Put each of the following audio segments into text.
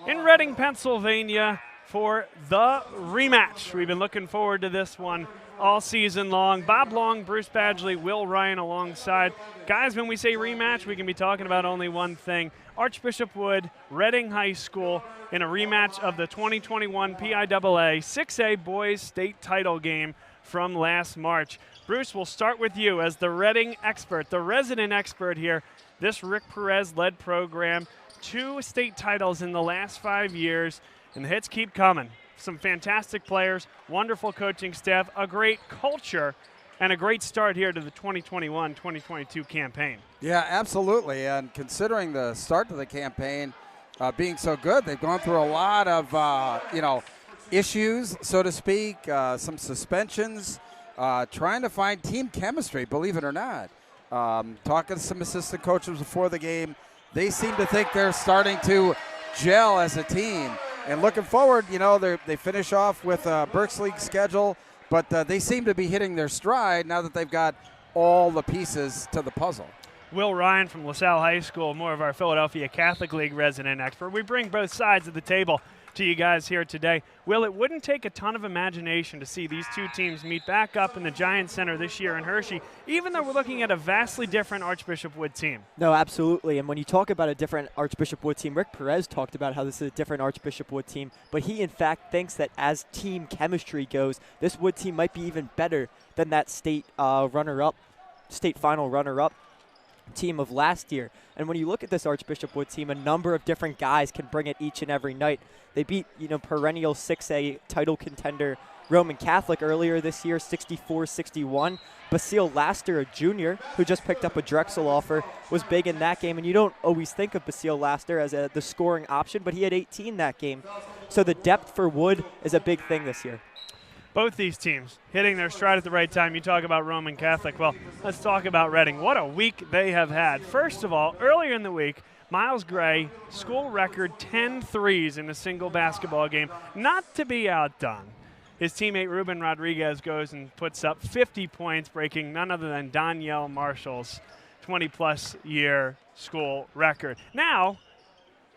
in Reading, Pennsylvania for the rematch. We've been looking forward to this one all season long. Bob Long, Bruce Badgley, Will Ryan alongside. Guys, when we say rematch, we can be talking about only one thing. Archbishop Wood, Reading High School in a rematch of the 2021 PIAA 6A Boys State Title game from last March. Bruce, we'll start with you as the Reading expert, the resident expert here. This Rick Perez-led program, 2 state titles in the last 5 years, and the hits keep coming. Some fantastic players, wonderful coaching staff, a great culture, and a great start here to the 2021-2022 campaign. Yeah, absolutely. And considering the start to the campaign being so good, they've gone through a lot of, issues, so to speak, some suspensions, trying to find team chemistry, believe it or not. Talking to some assistant coaches before the game, they seem to think they're starting to gel as a team. And looking forward, they finish off with a Berks League schedule, but they seem to be hitting their stride now that they've got all the pieces to the puzzle. Will Ryan from LaSalle High School, more of our Philadelphia Catholic League resident expert. We bring both sides of the table to you guys here today. Will, it wouldn't take a ton of imagination to see these two teams meet back up in the Giant Center this year in Hershey, even though we're looking at a vastly different Archbishop Wood team. No, absolutely. And when you talk about a different Archbishop Wood team, Rick Perez talked about how this is a different Archbishop Wood team, but he in fact thinks that as team chemistry goes, this Wood team might be even better than that state final runner-up team of last year. And when you look at this Archbishop Wood team, a number of different guys can bring it each and every night. They beat, perennial 6A title contender Roman Catholic earlier this year, 64-61. Basile Laster, a junior who just picked up a Drexel offer, was big in that game. And you don't always think of Basile Laster as the scoring option, but he had 18 that game. So the depth for Wood is a big thing this year. Both these teams hitting their stride at the right time. You talk about Roman Catholic. Well, let's talk about Reading. What a week they have had. First of all, earlier in the week, Miles Gray, school record 10 threes in a single basketball game. Not to be outdone. His teammate Ruben Rodriguez goes and puts up 50 points, breaking none other than Danielle Marshall's 20-plus year school record. Now,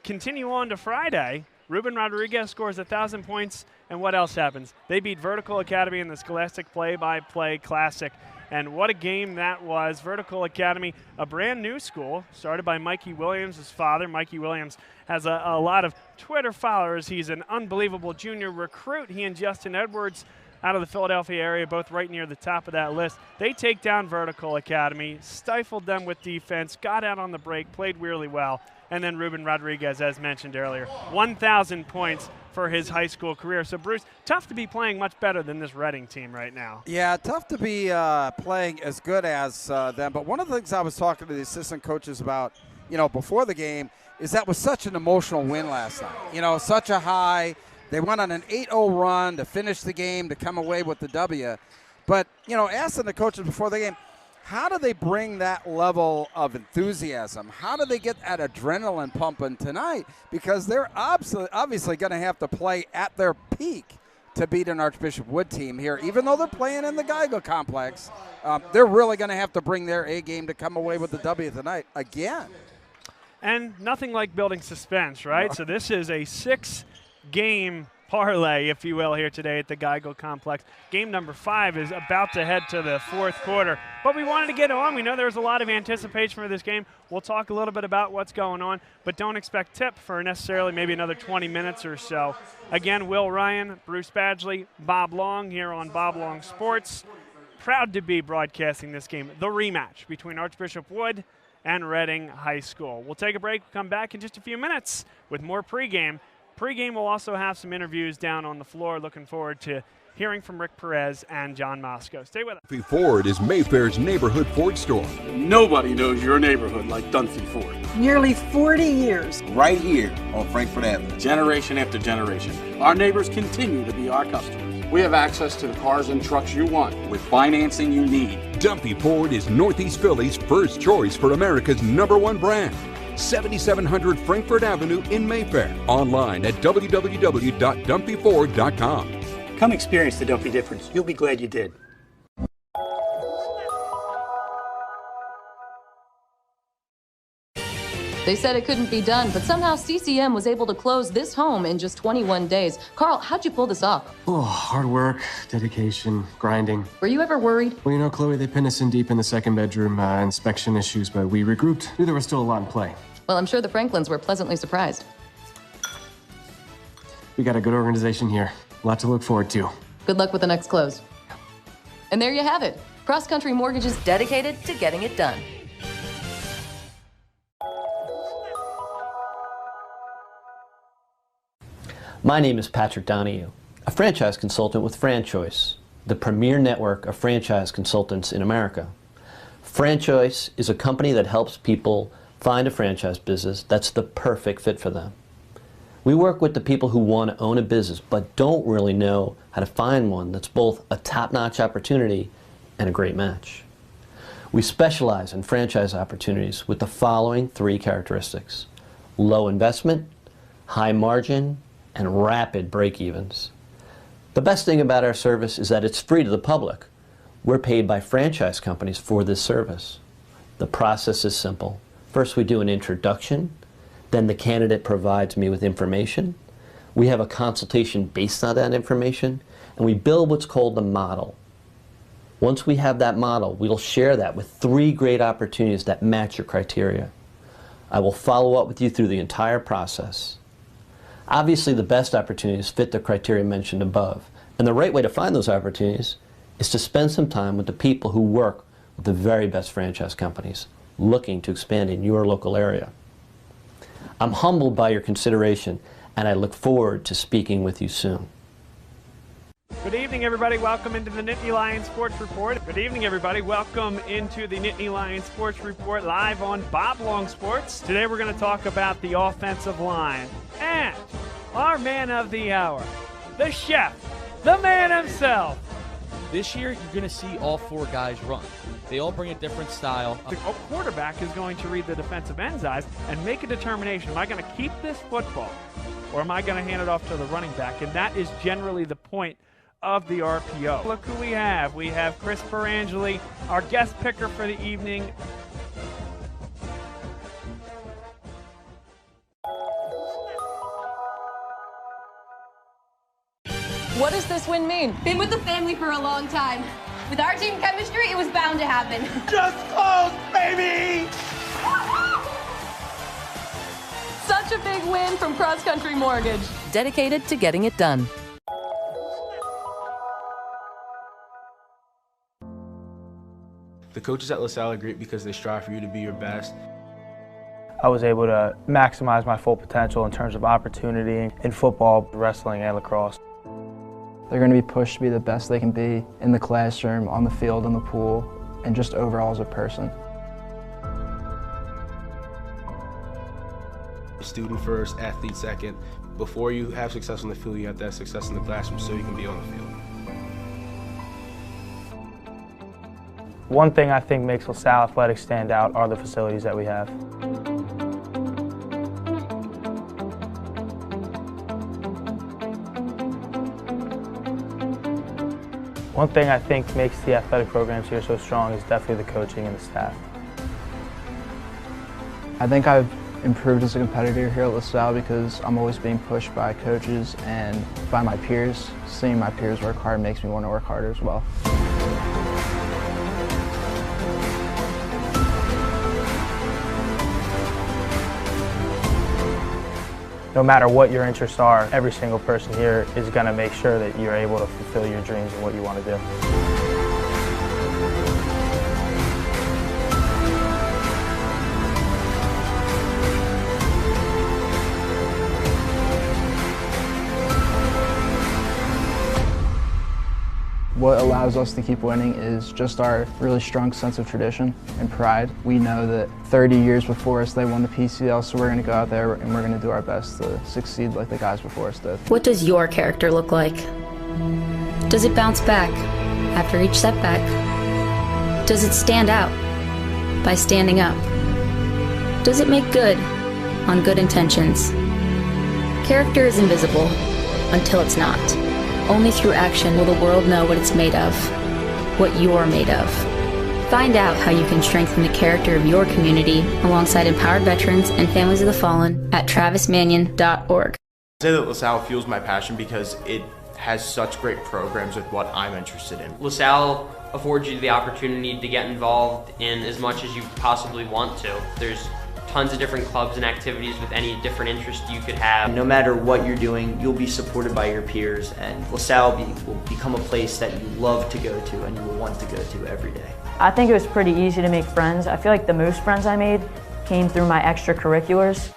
continue on to Friday. Ruben Rodriguez scores 1,000 points, and what else happens? They beat Vertical Academy in the Scholastic Play-by-Play Classic, and what a game that was. Vertical Academy, a brand new school, started by Mikey Williams' father. Mikey Williams has a lot of Twitter followers. He's an unbelievable junior recruit. He and Justin Edwards out of the Philadelphia area, both right near the top of that list. They take down Vertical Academy, stifled them with defense, got out on the break, played really well. And then Ruben Rodriguez, as mentioned earlier, 1,000 points for his high school career. So, Bruce, tough to be playing much better than this Reading team right now. Yeah, tough to be playing as good as them. But one of the things I was talking to the assistant coaches about, before the game, is that was such an emotional win last night. Such a high. They went on an 8-0 run to finish the game, to come away with the W. But, asking the coaches before the game, how do they bring that level of enthusiasm? How do they get that adrenaline pumping tonight? Because they're obviously going to have to play at their peak to beat an Archbishop Wood team here. Even though they're playing in the Geiger complex, they're really going to have to bring their A game to come away with the W tonight again. And nothing like building suspense, right? So this is a 6-game parlay, if you will, here today at the Geiger Complex. Game number 5 is about to head to the 4th quarter. But we wanted to get on. We know there's a lot of anticipation for this game. We'll talk a little bit about what's going on, but don't expect tip for necessarily maybe another 20 minutes or so. Again, Will Ryan, Bruce Badgley, Bob Long here on Bob Long Sports. Proud to be broadcasting this game, the rematch between Archbishop Wood and Reading High School. We'll take a break. We'll come back in just a few minutes with more pregame. Pregame will also have some interviews down on the floor. Looking forward to hearing from Rick Perez and John Moscow. Stay with us. Dunphy Ford is Mayfair's neighborhood Ford store. Nobody knows your neighborhood like Dunphy Ford. Nearly 40 years. Right here on Frankfort Avenue. Generation after generation. Our neighbors continue to be our customers. We have access to the cars and trucks you want with financing you need. Dunphy Ford is Northeast Philly's first choice for America's #1 brand. 7700 Frankfort Avenue in Mayfair. Online at www.dunphyford.com. Come experience the Dunphy difference. You'll be glad you did. They said it couldn't be done, but somehow CCM was able to close this home in just 21 days. Carl, how'd you pull this off? Oh, hard work, dedication, grinding. Were you ever worried? Well, you know, Chloe, they pinned us in deep in the second bedroom, inspection issues, but we regrouped. Knew there was still a lot in play. Well, I'm sure the Franklins were pleasantly surprised. We got a good organization here. A lot to look forward to. Good luck with the next close. And there you have it. Cross Country Mortgage is dedicated to getting it done. My name is Patrick Donahue, a franchise consultant with FranChoice, the premier network of franchise consultants in America. FranChoice is a company that helps people find a franchise business that's the perfect fit for them. We work with the people who want to own a business but don't really know how to find one that's both a top-notch opportunity and a great match. We specialize in franchise opportunities with the following 3 characteristics: low investment, high margin, and rapid break-evens. The best thing about our service is that it's free to the public. We're paid by franchise companies for this service. The process is simple. First, we do an introduction. Then the candidate provides me with information. We have a consultation based on that information, and we build what's called the model. Once we have that model, we'll share that with 3 great opportunities that match your criteria. I will follow up with you through the entire process. Obviously, the best opportunities fit the criteria mentioned above, and the right way to find those opportunities is to spend some time with the people who work with the very best franchise companies looking to expand in your local area. I'm humbled by your consideration, and I look forward to speaking with you soon. Good evening, everybody. Welcome into the Nittany Lions Sports Report. Good evening, everybody. Welcome into the Nittany Lions Sports Report live on Bob Long Sports. Today we're going to talk about the offensive line and our man of the hour, the chef, the man himself. This year, you're going to see all 4 guys run. They all bring a different style. The quarterback is going to read the defensive end's eyes and make a determination. Am I going to keep this football or am I going to hand it off to the running back? And that is generally the point of the RPO. Look who we have. We have Chris Perangeli, our guest picker for the evening. What does this win mean? Been with the family for a long time. With our team chemistry, it was bound to happen. Just close, baby! Such a big win from Cross Country Mortgage. Dedicated to getting it done. The coaches at Salle are great because they strive for you to be your best. I was able to maximize my full potential in terms of opportunity in football, wrestling, and lacrosse. They're going to be pushed to be the best they can be in the classroom, on the field, in the pool, and just overall as a person. Student first, athlete second. Before you have success on the field, you have to have success in the classroom so you can be on the field. One thing I think makes LaSalle Athletics stand out are the facilities that we have. One thing I think makes the athletic programs here so strong is definitely the coaching and the staff. I think I've improved as a competitor here at LaSalle because I'm always being pushed by coaches and by my peers. Seeing my peers work hard makes me want to work harder as well. No matter what your interests are, every single person here is going to make sure that you're able to fulfill your dreams and what you want to do. What allows us to keep winning is just our really strong sense of tradition and pride. We know that 30 years before us they won the PCL, so we're going to go out there and we're going to do our best to succeed like the guys before us did. What does your character look like? Does it bounce back after each setback? Does it stand out by standing up? Does it make good on good intentions? Character is invisible until it's not. Only through action will the world know what it's made of, what you're made of. Find out how you can strengthen the character of your community alongside empowered veterans and families of the fallen at travismanion.org. I say that LaSalle fuels my passion because it has such great programs with what I'm interested in. LaSalle affords you the opportunity to get involved in as much as you possibly want to. There's tons of different clubs and activities with any different interest you could have. No matter what you're doing, you'll be supported by your peers, and LaSalle will become a place that you love to go to and you will want to go to every day. I think it was pretty easy to make friends. I feel like the most friends I made came through my extracurriculars.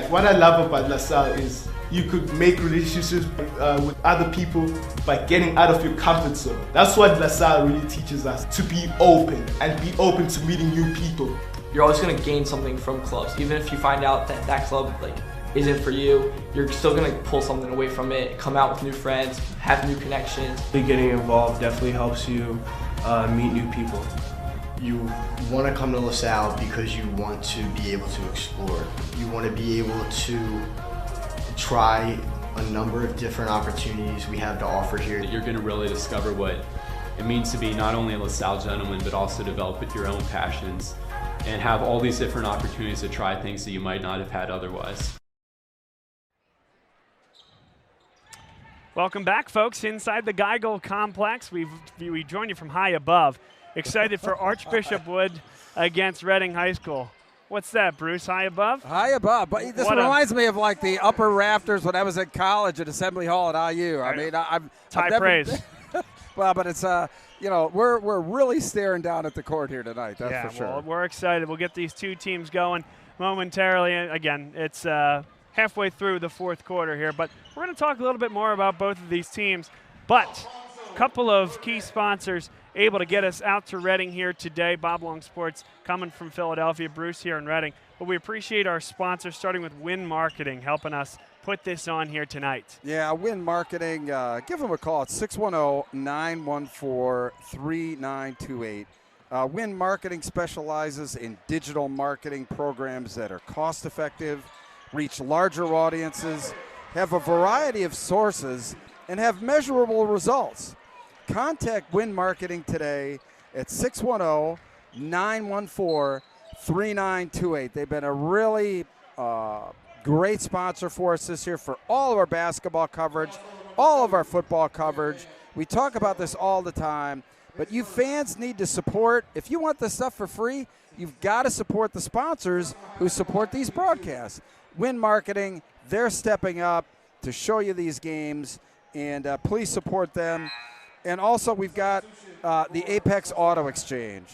What I love about LaSalle is you could make relationships with other people by getting out of your comfort zone. That's what LaSalle really teaches us, to be open and be open to meeting new people. You're always going to gain something from clubs. Even if you find out that that club isn't for you, you're still going to pull something away from it, come out with new friends, have new connections. Getting involved definitely helps you meet new people. You want to come to LaSalle because you want to be able to explore. You want to be able to try a number of different opportunities we have to offer here. You're going to really discover what it means to be not only a LaSalle gentleman, but also develop with your own passions and have all these different opportunities to try things that you might not have had otherwise. Welcome back, folks, inside the Geigel Complex. We join you from high above. Excited for Archbishop Wood against Reading High School. What's that, Bruce? High above? High above. But this reminds me of like the upper rafters when I was at college at Assembly Hall at IU. I mean, I've never praise. Well, but it's we're really staring down at the court here tonight. That's for sure. Well, we're excited. We'll get these two teams going momentarily. Again, it's halfway through the fourth quarter here, but we're going to talk a little bit more about both of these teams. But a couple of key sponsors able to get us out to Reading here today. Bob Long Sports coming from Philadelphia, Bruce here in Reading. But we appreciate our sponsors, starting with Win Marketing, helping us put this on here tonight. Yeah, Win Marketing. Give them a call at 610-914-3928. Win Marketing specializes in digital marketing programs that are cost-effective, reach larger audiences, have a variety of sources, and have measurable results. Contact Win Marketing today at 610-914-3928. They've been a really great sponsor for us this year for all of our basketball coverage, all of our football coverage. We talk about this all the time, but you fans need to support. If you want this stuff for free, you've got to support the sponsors who support these broadcasts. Win Marketing, they're stepping up to show you these games, and please support them. And also, we've got the Apex Auto Exchange.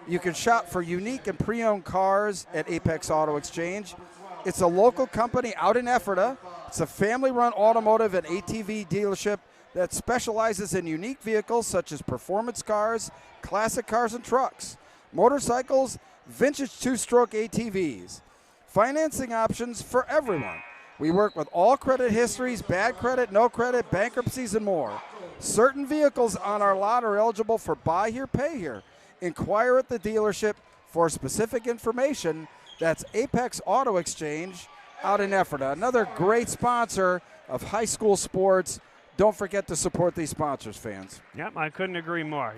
You can shop for unique and pre-owned cars at Apex Auto Exchange. It's a local company out in Ephrata. It's a family-run automotive and ATV dealership that specializes in unique vehicles such as performance cars, classic cars and trucks, motorcycles, vintage two-stroke ATVs. Financing options for everyone. We work with all credit histories, bad credit, no credit, bankruptcies, and more. Certain vehicles on our lot are eligible for buy here, pay here. Inquire at the dealership for specific information. That's Apex Auto Exchange out in Ephrata. Another great sponsor of high school sports. Don't forget to support these sponsors, fans. Yep, I couldn't agree more.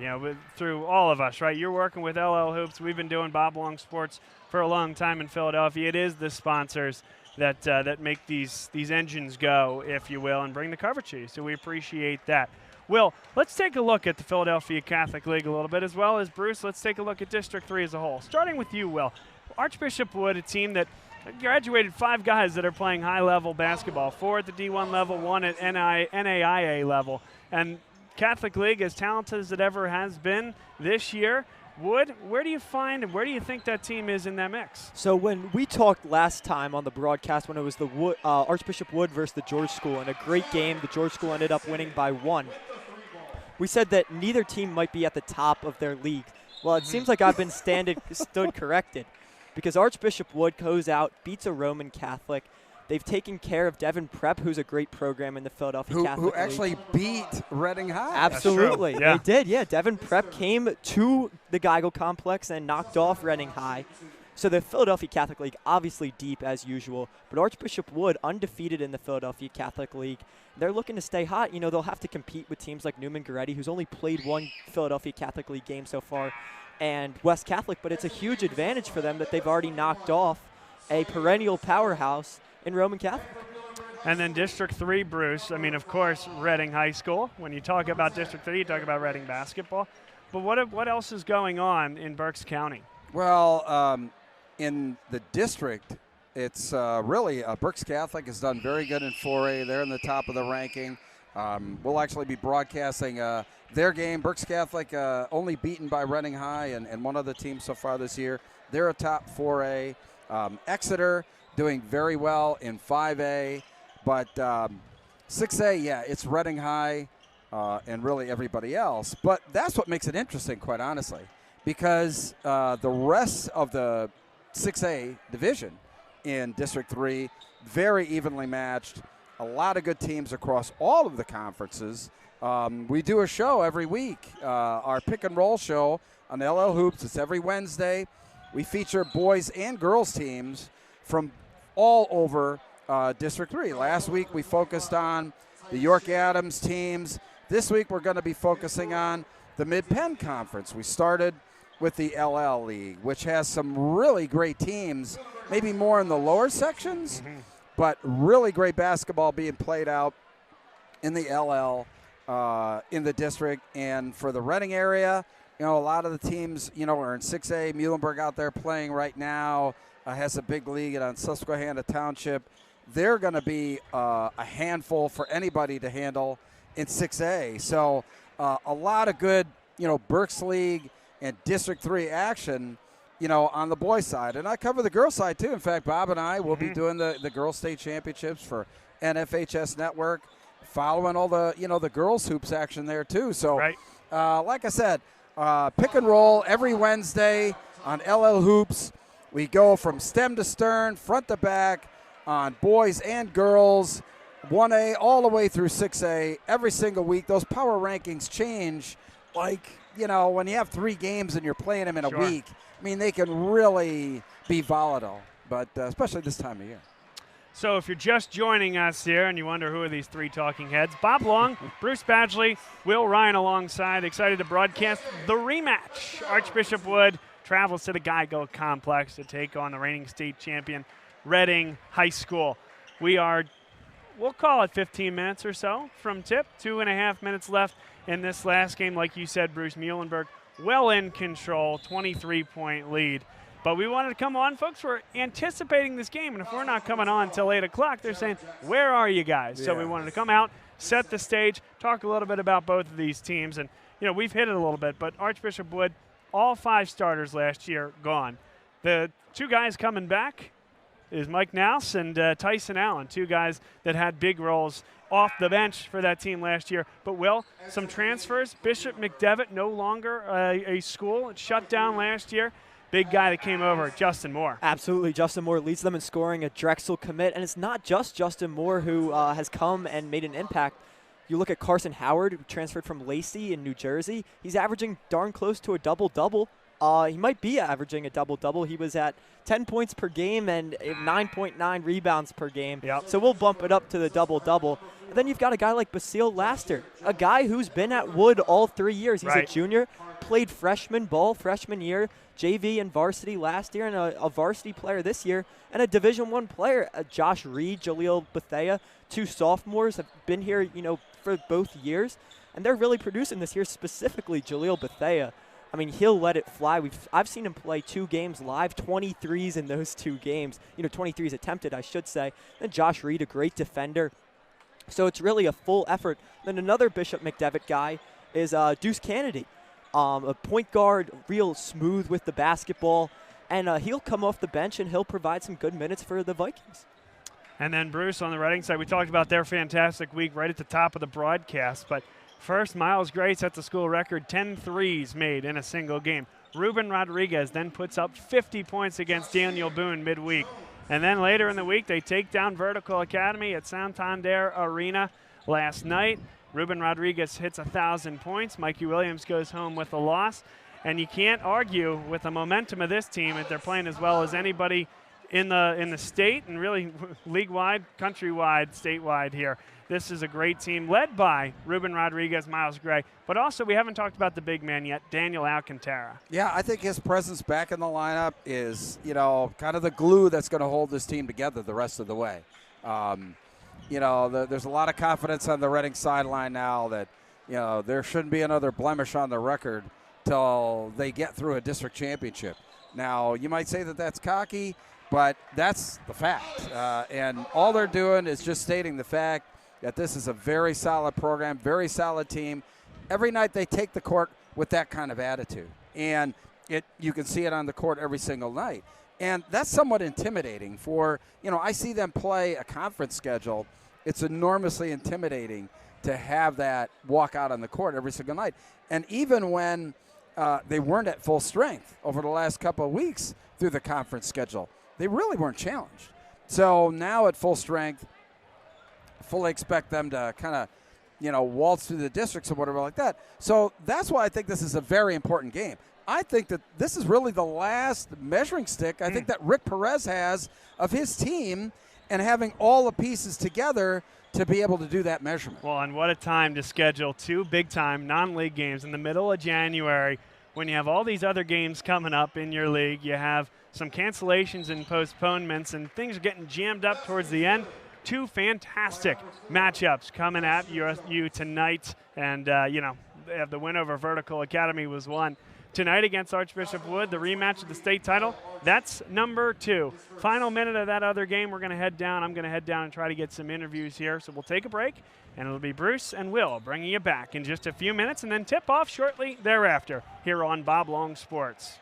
Through all of us, right? You're working with LL Hoops. We've been doing Bob Long Sports for a long time in Philadelphia. It is the sponsors that make these engines go, if you will, and bring the coverage to you. So we appreciate that. Will, let's take a look at the Philadelphia Catholic League a little bit, as well as Bruce. Let's take a look at District 3 as a whole. Starting with you, Will. Archbishop Wood, a team that graduated 5 guys that are playing high-level basketball, 4 at the D1 level, 1 at NAIA level. And Catholic League, as talented as it ever has been this year, Wood, where do you find and where do you think that team is in that mix? So when we talked last time on the broadcast, when it was the Archbishop Wood versus the George School, in a great game, the George School ended up winning by 1. We said that neither team might be at the top of their league. Well, it seems like I've been stood corrected, because Archbishop Wood goes out, beats a Roman Catholic. They've taken care of Devon Prep, who's a great program in the Philadelphia Catholic League. Who actually beat Reading High. Absolutely. Yeah. They did, yeah. Devon Prep came to the Geigel Complex and knocked off Reading High. So the Philadelphia Catholic League, obviously deep as usual, but Archbishop Wood undefeated in the Philadelphia Catholic League. They're looking to stay hot. They'll have to compete with teams like Newman Goretti, who's only played 1 Philadelphia Catholic League game so far. and West Catholic, but it's a huge advantage for them that they've already knocked off a perennial powerhouse in Roman Catholic. And then District 3, Bruce, I mean, of course, Reading High School. When you talk about District 3, you talk about Reading basketball. But what else is going on in Berks County? Well, in the district, it's really Berks Catholic has done very good in 4A. They're in the top of the ranking. We'll actually be broadcasting their game. Berks Catholic only beaten by Reading High and one other team so far this year. They're a top 4A. Exeter doing very well in 5A. But 6A, yeah, it's Reading High and really everybody else. But that's what makes it interesting, quite honestly, because the rest of the 6A division in District 3, very evenly matched, a lot of good teams across all of the conferences. We do a show every week, our pick and roll show on LL Hoops. It's every Wednesday. We feature boys and girls teams from all over District 3. Last week we focused on the York Adams teams. This week we're going to be focusing on the Mid-Penn Conference. We started with the LL League, which has some really great teams, maybe more in the lower sections, but really great basketball being played out in the LL, in the district. And for the Reading area, you know, a lot of the teams, you know, are in 6A. Muhlenberg out there playing right now, has a big league on Susquehanna Township. They're going to be a handful for anybody to handle in 6A. So a lot of good, you know, Berks League and District 3 action, you know, on the boys' side. And I cover the girls' side, too. In fact, Bob and I will be doing the girls' state championships for NFHS Network, following all the, you know, the girls' hoops action there, too. So, like I said, pick and roll every Wednesday on LL Hoops. We go from stem to stern, front to back, on boys and girls, 1A all the way through 6A every single week. Those power rankings change, like, you know, when you have 3 games and you're playing them in a week. I mean, they can really be volatile, but especially this time of year. So if you're just joining us here and you wonder who are these 3 talking heads, Bob Long, Bruce Badgley, Will Ryan alongside, excited to broadcast the rematch. Archbishop Wood travels to the Geico Complex to take on the reigning state champion Reading High School. We are, we'll call it 15 minutes or so from tip. 2.5 minutes left in this last game. Like you said, Bruce, Muhlenberg well in control, 23-point lead. But we wanted to come on, folks. We're anticipating this game, and if we're not coming on until 8 o'clock, they're saying, where are you guys? So we wanted to come out, set the stage, talk a little bit about both of these teams. And, you know, we've hit it a little bit, but Archbishop Wood, all 5 starters last year gone. The 2 guys coming back is Mike Naus and Tyson Allen, 2 guys that had big roles off the bench for that team last year. But, Will, some transfers. Bishop McDevitt no longer a school. It shut down last year. Big guy that came over, Justin Moore. Absolutely. Justin Moore leads them in scoring, a Drexel commit. And it's not just Justin Moore who has come and made an impact. You look at Carson Howard, who transferred from Lacey in New Jersey. He's averaging darn close to a double-double. He might be averaging a double-double. He was at 10 points per game and 9.9 rebounds per game. So we'll bump it up to the double-double. And then you've got a guy like Basile Laster, a guy who's been at Wood all 3 years. He's a junior, played freshman ball freshman year, JV and varsity last year, and a varsity player this year, and a Division I player. Josh Reed, Jaleel Bethea, 2 sophomores have been here, you know, for both years, and they're really producing this year, specifically Jaleel Bethea. I mean, he'll let it fly. I've seen him play 2 games live, 23s in those 2 games. You know, 23s attempted, I should say. Then Josh Reed, a great defender. So it's really a full effort. Then another Bishop McDevitt guy is Deuce Kennedy, a point guard, real smooth with the basketball. And he'll come off the bench, and he'll provide some good minutes for the Vikings. And then, Bruce, on the Reading side, we talked about their fantastic week right at the top of the broadcast. But first, Miles Gray sets the school record, 10 threes made in a single game. Ruben Rodriguez then puts up 50 points against Daniel Boone midweek. And then later in the week, they take down Vertical Academy at Santander Arena last night. Ruben Rodriguez hits 1,000 points. Mikey Williams goes home with a loss. And you can't argue with the momentum of this team that they're playing as well as anybody in the state and really league-wide, country-wide, statewide here. This is a great team led by Ruben Rodriguez, Miles Gray, but also we haven't talked about the big man yet, Daniel Alcantara. Yeah, I think his presence back in the lineup is, kind of the glue that's going to hold this team together the rest of the way. There's a lot of confidence on the Reading sideline now that, there shouldn't be another blemish on the record till they get through a district championship. Now, you might say that that's cocky, but that's the fact. And all they're doing is just stating the fact that this is a very solid program, very solid team. Every night they take the court with that kind of attitude. And you can see it on the court every single night. And that's somewhat intimidating for, I see them play a conference schedule. It's enormously intimidating to have that walk out on the court every single night. And even when they weren't at full strength over the last couple of weeks through the conference schedule, they really weren't challenged. So now at full strength, fully expect them to kind of, waltz through the districts or whatever like that. So that's why I think this is a very important game. I think that this is really the last measuring stick I think that Rick Perez has of his team and having all the pieces together to be able to do that measurement. Well, and what a time to schedule 2 big-time non-league games in the middle of January when you have all these other games coming up in your league. You have some cancellations and postponements, and things are getting jammed up towards the end. 2 fantastic matchups coming at you tonight, and, they have the win over Vertical Academy was one. Tonight against Archbishop Wood, the rematch of the state title, that's number 2. Final minute of that other game, we're going to head down. I'm going to head down and try to get some interviews here. So we'll take a break, and it'll be Bruce and Will bringing you back in just a few minutes, and then tip off shortly thereafter here on Bob Long Sports.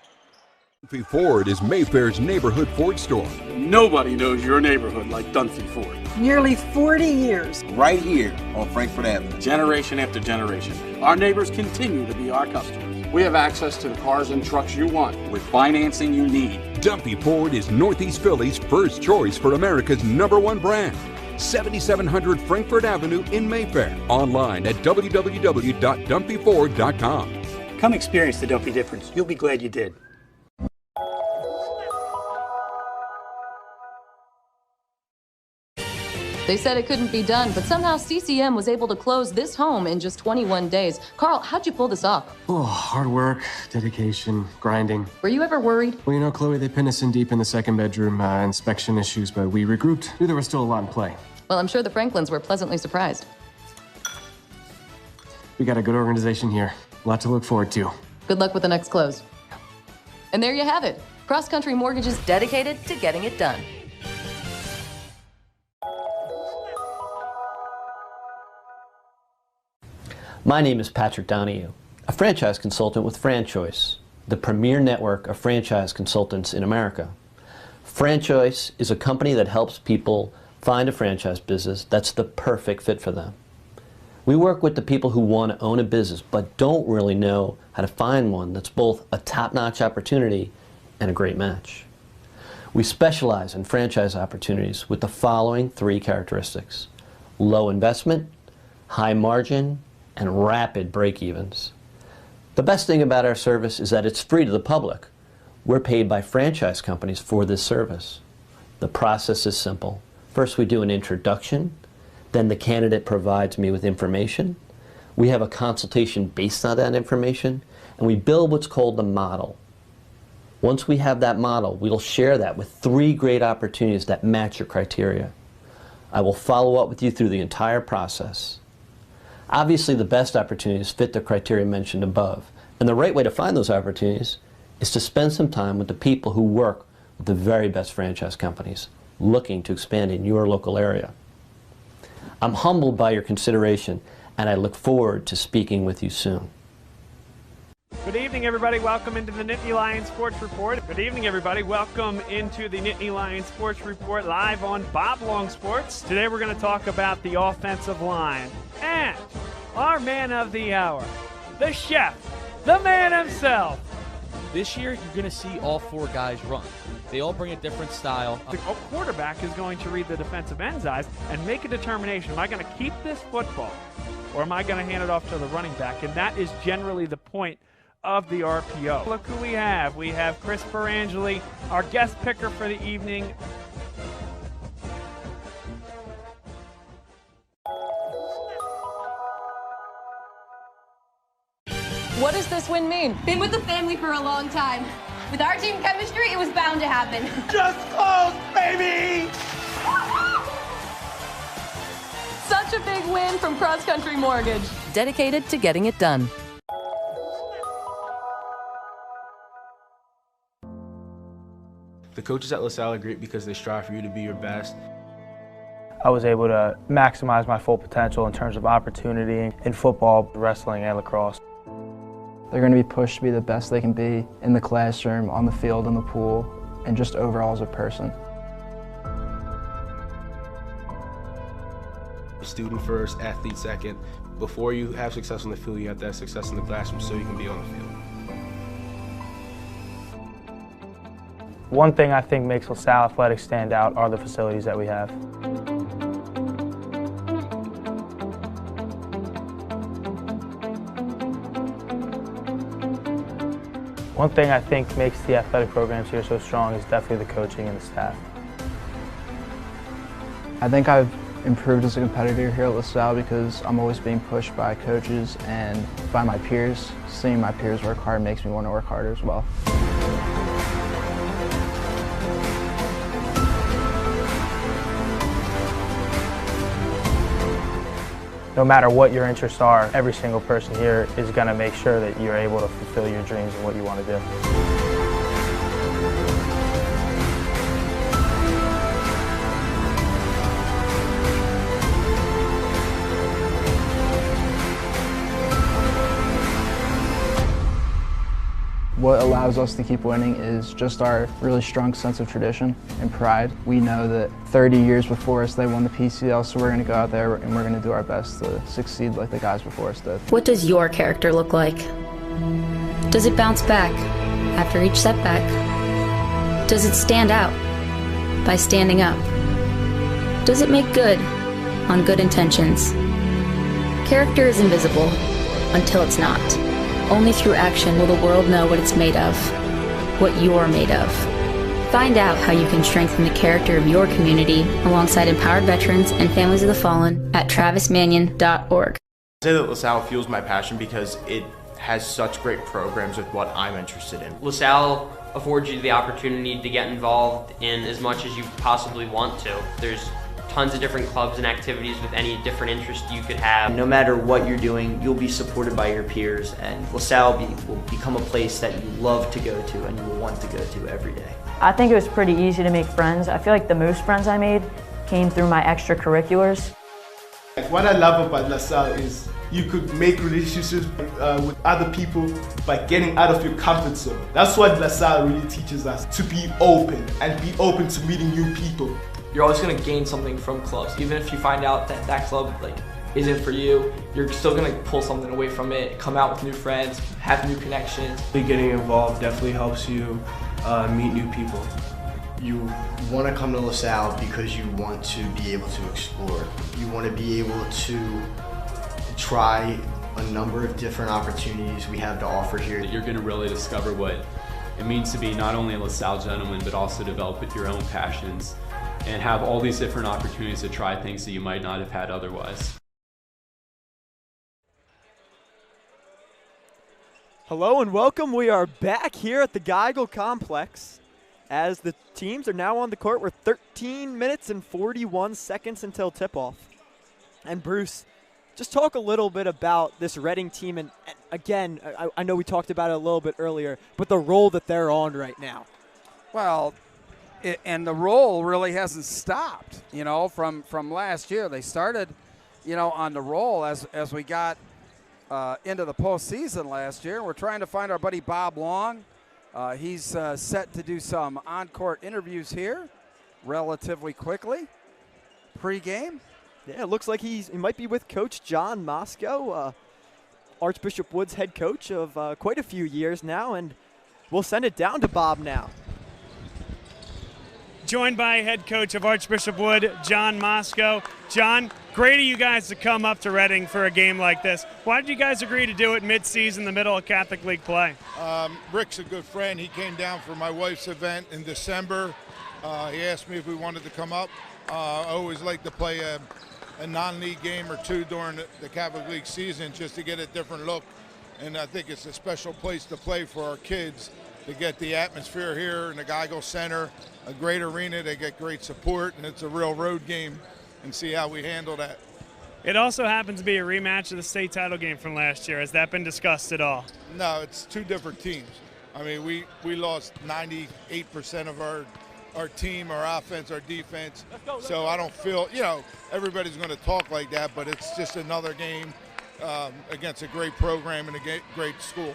Dunphy Ford is Mayfair's neighborhood Ford store. Nobody knows your neighborhood like Dunphy Ford. Nearly 40 years. Right here on Frankfort Avenue. Generation after generation. Our neighbors continue to be our customers. We have access to the cars and trucks you want with financing you need. Dunphy Ford is Northeast Philly's first choice for America's #1 brand. 7700 Frankfort Avenue in Mayfair. Online at www.dunphyford.com. Come experience the Dunphy difference. You'll be glad you did. They said it couldn't be done, but somehow CCM was able to close this home in just 21 days. Carl, how'd you pull this off? Oh, hard work, dedication, grinding. Were you ever worried? Well, Chloe, they pinned us in deep in the second bedroom, inspection issues, but we regrouped. Knew there was still a lot in play. Well, I'm sure the Franklins were pleasantly surprised. We got a good organization here. A lot to look forward to. Good luck with the next close. And there you have it. Cross Country Mortgage is dedicated to getting it done. My name is Patrick Donahue, a franchise consultant with FranChoice, the premier network of franchise consultants in America. FranChoice is a company that helps people find a franchise business that's the perfect fit for them. We work with the people who want to own a business but don't really know how to find one that's both a top-notch opportunity and a great match. We specialize in franchise opportunities with the following 3 characteristics: low investment, high margin, and rapid break-evens. The best thing about our service is that it's free to the public. We're paid by franchise companies for this service. The process is simple. First, we do an introduction. Then the candidate provides me with information. We have a consultation based on that information, and we build what's called the model. Once we have that model, we'll share that with 3 great opportunities that match your criteria. I will follow up with you through the entire process. Obviously, the best opportunities fit the criteria mentioned above, and the right way to find those opportunities is to spend some time with the people who work with the very best franchise companies looking to expand in your local area. I'm humbled by your consideration, and I look forward to speaking with you soon. Good evening, everybody. Welcome into the Nittany Lions Sports Report. Good evening, everybody. Welcome into the Nittany Lions Sports Report live on Bob Long Sports. Today we're going to talk about the offensive line and our man of the hour, the chef, the man himself. This year, you're going to see all 4 guys run. They all bring a different style. The quarterback is going to read the defensive end's eyes and make a determination. Am I going to keep this football or am I going to hand it off to the running back? And that is generally the point of the RPO. Look who we have. We have Chris Perangeli, our guest picker for the evening. What does this win mean? Been with the family for a long time. With our team chemistry, it was bound to happen. Just close, baby! Such a big win from Cross Country Mortgage. Dedicated to getting it done. The coaches at LaSalle are great because they strive for you to be your best. I was able to maximize my full potential in terms of opportunity in football, wrestling, and lacrosse. They're going to be pushed to be the best they can be in the classroom, on the field, in the pool, and just overall as a person. Student first, athlete second. Before you have success on the field, you have to have success in the classroom so you can be on the field. One thing I think makes LaSalle Athletics stand out are the facilities that we have. One thing I think makes the athletic programs here so strong is definitely the coaching and the staff. I think I've improved as a competitor here at LaSalle because I'm always being pushed by coaches and by my peers. Seeing my peers work hard makes me want to work harder as well. No matter what your interests are, every single person here is going to make sure that you're able to fulfill your dreams and what you want to do. What allows us to keep winning is just our really strong sense of tradition and pride. We know that 30 years before us they won the PCL, so we're going to go out there and we're going to do our best to succeed like the guys before us did. What does your character look like? Does it bounce back after each setback? Does it stand out by standing up? Does it make good on good intentions? Character is invisible until it's not. Only through action will the world know what it's made of, what you're made of. Find out how you can strengthen the character of your community alongside empowered veterans and families of the fallen at travismannion.org. I say that LaSalle fuels my passion because it has such great programs with what I'm interested in. LaSalle affords you the opportunity to get involved in as much as you possibly want to. There's tons of different clubs and activities with any different interest you could have. No matter what you're doing, you'll be supported by your peers, and LaSalle will become a place that you love to go to and you will want to go to every day. I think it was pretty easy to make friends. I feel like the most friends I made came through my extracurriculars. What I love about LaSalle is you could make relationships with other people by getting out of your comfort zone. That's what LaSalle really teaches us, to be open and be open to meeting new people. You're always going to gain something from clubs. Even if you find out that that club isn't for you, you're still going to pull something away from it, come out with new friends, have new connections. Getting involved definitely helps you meet new people. You want to come to LaSalle because you want to be able to explore. You want to be able to try a number of different opportunities we have to offer here. You're going to really discover what it means to be not only a LaSalle gentleman, but also develop your own passions and have all these different opportunities to try things that you might not have had otherwise. Hello and welcome. We are back here at the Geigel Complex as the teams are now on the court. We're 13 minutes and 41 seconds until tip-off. And Bruce, just talk a little bit about this Reading team. And again, I know we talked about it a little bit earlier, but the role that they're on right now. Well, and the role really hasn't stopped, you know, from last year. They started, you know, on the roll as we got into the postseason last year. We're trying to find our buddy Bob Long. He's set to do some on-court interviews here relatively quickly. Pre-game. Yeah, it looks like he might be with Coach John Moscow, Archbishop Wood's head coach of quite a few years now, and we'll send it down to Bob now. Joined by head coach of Archbishop Wood, John Moscow. John, Great of you guys to come up to Reading for a game like this. Why did you guys agree to do it mid-season in the middle of Catholic League play? Rick's a good friend. He came down for my wife's event in December. He asked me if we wanted to come up. I always like to play a non-league game or two during the Catholic League season just to get a different look. And I think it's a special place to play for our kids to get the atmosphere here in the Geigel Center, a great arena. They get great support, and it's a real road game, and see how we handle that. It also happens to be a rematch of the state title game from last year. Has that been discussed at all? No, it's two different teams. I mean, we lost 98% of our team, our offense, our defense. So I don't feel, everybody's going to talk like that, but it's just another game against a great program and a great school.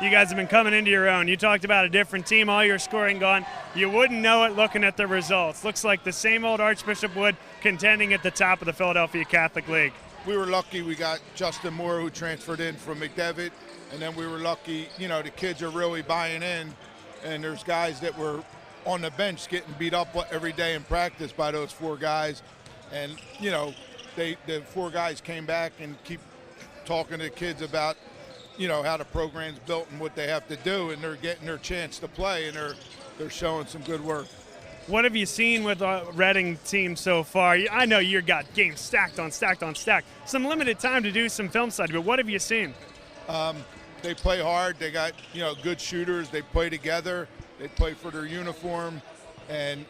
You guys have been coming into your own. You talked about a different team, all your scoring gone. You wouldn't know it looking at the results. Looks like the same old Archbishop Wood contending at the top of the Philadelphia Catholic League. We were lucky we got Justin Moore, who transferred in from McDevitt, and then we were lucky, the kids are really buying in, and there's guys that were on the bench getting beat up every day in practice by those four guys. And, the four guys came back and keep talking to kids about, how the program's built and what they have to do, and they're getting their chance to play, and they're showing some good work. What have you seen with the Reading team so far? I know you've got games stacked on stacked on stacked. Some limited time to do some film study, but what have you seen? They play hard. They got, good shooters. They play together. They play for their uniform, and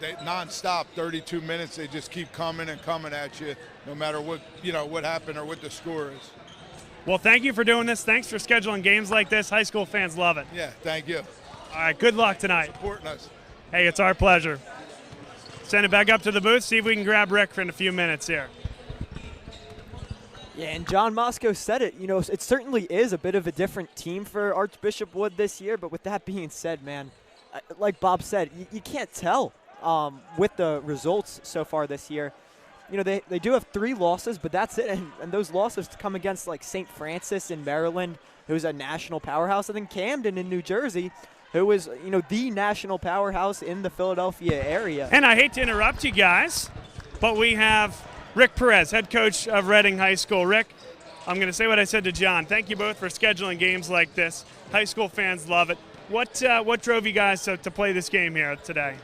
they nonstop, 32 minutes. They just keep coming and coming at you, no matter what what happened or what the score is. Well, thank you for doing this. Thanks for scheduling games like this. High school fans love it. Yeah, thank you. All right, good luck tonight. Supporting us. Hey, it's our pleasure. Send it back up to the booth. See if we can grab Rick for in a few minutes here. Yeah, and John Moscow said it. It certainly is a bit of a different team for Archbishop Wood this year. But with that being said, man, like Bob said, you can't tell with the results so far this year. They do have 3 losses, but that's it. And those losses come against like St. Francis in Maryland, who's a national powerhouse, and then Camden in New Jersey, who is the national powerhouse in the Philadelphia area. And I hate to interrupt you guys, but we have Rick Perez, head coach of Reading High School. Rick, I'm going to say what I said to John. Thank you both for scheduling games like this. High school fans love it. What drove you guys to play this game here today?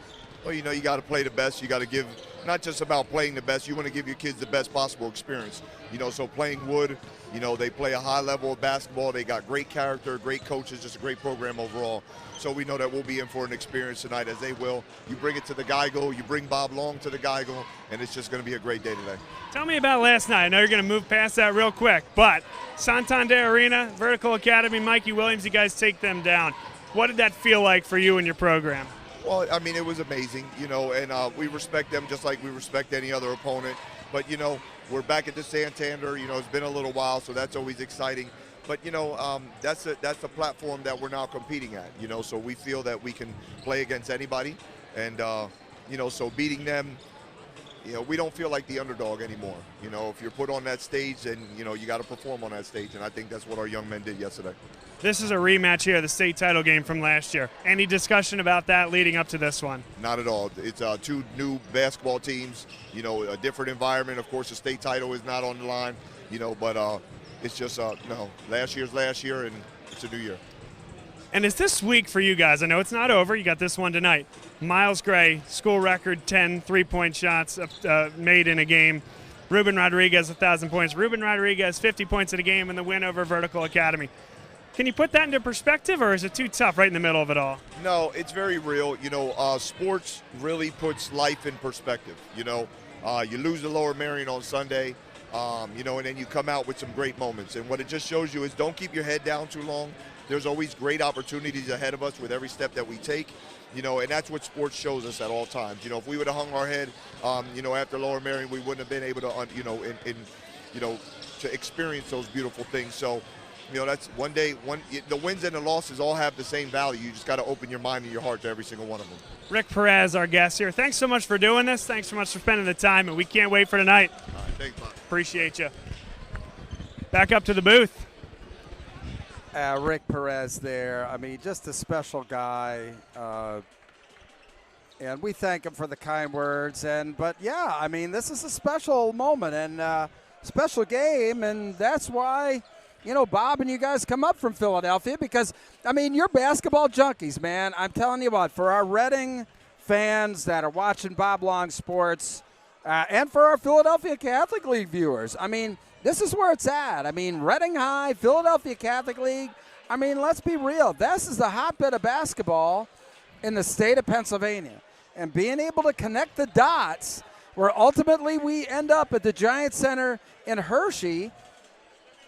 Well, you got to play the best. You got to give, not just about playing the best, you want to give your kids the best possible experience. So playing Wood, they play a high level of basketball. They got great character, great coaches, just a great program overall. So we know that we'll be in for an experience tonight, as they will. You bring it to the Geigel, you bring Bob Long to the Geigel, and it's just going to be a great day today. Tell me about last night. I know you're going to move past that real quick, but Santander Arena, Vertical Academy, Mikey Williams, you guys take them down. What did that feel like for you and your program? Well, I mean, it was amazing, and we respect them just like we respect any other opponent. But, we're back at the Santander. It's been a little while, so that's always exciting. But, that's the platform that we're now competing at, so we feel that we can play against anybody. And, so beating them, we don't feel like the underdog anymore. If you're put on that stage, then, you got to perform on that stage. And I think that's what our young men did yesterday. This is a rematch here, the state title game from last year. Any discussion about that leading up to this one? Not at all. It's 2 new basketball teams, a different environment. Of course, the state title is not on the line, but it's just, last year's last year, and it's a new year. And is this week for you guys? I know it's not over. You got this one tonight. Miles Gray, school record 10 3-point shots made in a game. Ruben Rodriguez, 1,000 points. Ruben Rodriguez, 50 points in a game in the win over Vertical Academy. Can you put that into perspective, or is it too tough right in the middle of it all? No, it's very real. Sports really puts life in perspective. You lose to Lower Merion on Sunday, and then you come out with some great moments. And what it just shows you is don't keep your head down too long. There's always great opportunities ahead of us with every step that we take. And that's what sports shows us at all times. If we would have hung our head, after Lower Merion, we wouldn't have been able to, to experience those beautiful things. So, that's one day, the wins and the losses all have the same value. You just got to open your mind and your heart to every single one of them. Rick Perez, our guest here. Thanks so much for doing this. Thanks so much for spending the time, and we can't wait for tonight. All right, thanks, Bob. Appreciate you. Back up to the booth. Rick Perez there. I mean, just a special guy. And we thank him for the kind words. But yeah, I mean, this is a special moment and special game, and that's why, you know, Bob and you guys come up from Philadelphia because, I mean, you're basketball junkies, man. I'm telling you what, for our Reading fans that are watching Bob Long Sports and for our Philadelphia Catholic League viewers, I mean, this is where it's at. I mean, Reading High, Philadelphia Catholic League, I mean, let's be real. This is the hotbed of basketball in the state of Pennsylvania. And being able to connect the dots where ultimately we end up at the Giant Center in Hershey,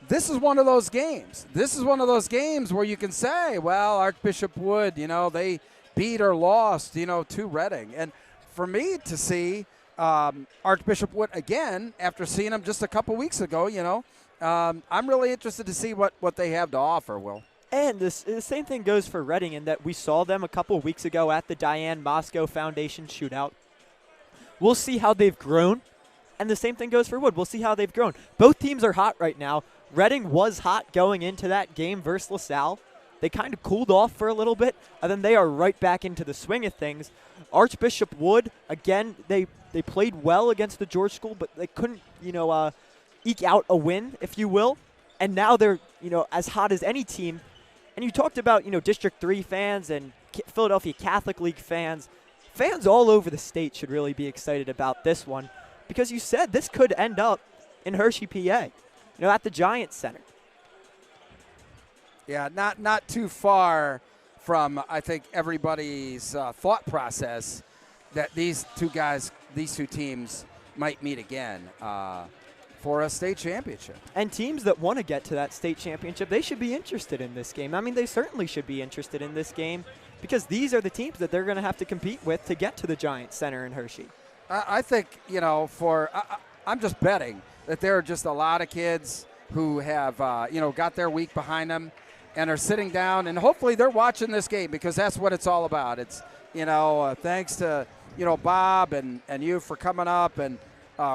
this is one of those games. This is one of those games where you can say, well, Archbishop Wood, you know, they beat or lost, you know, to Reading. And for me to see Archbishop Wood again after seeing him just a couple weeks ago, you know, I'm really interested to see what they have to offer, Will. And the same thing goes for Reading in that we saw them a couple weeks ago at the Diane Moscow Foundation shootout. We'll see how they've grown. And the same thing goes for Wood. We'll see how they've grown. Both teams are hot right now. Reading was hot going into that game versus LaSalle. They kind of cooled off for a little bit, and then they are right back into the swing of things. Archbishop Wood, again, they played well against the George School, but they couldn't, you know, eke out a win, if you will. And now they're, you know, as hot as any team. And you talked about, you know, District 3 fans and Philadelphia Catholic League fans. Fans all over the state should really be excited about this one because you said this could end up in Hershey, PA, you know, at the Giant Center. Yeah, not too far from, I think, everybody's thought process that these two teams might meet again for a state championship. And teams that want to get to that state championship, they should be interested in this game. I mean, they certainly should be interested in this game because these are the teams that they're going to have to compete with to get to the Giant Center in Hershey. I think, you know, I'm just betting that there are just a lot of kids who have, you know, got their week behind them and are sitting down, and hopefully they're watching this game because that's what it's all about. It's, you know, thanks to, you know, Bob and you for coming up and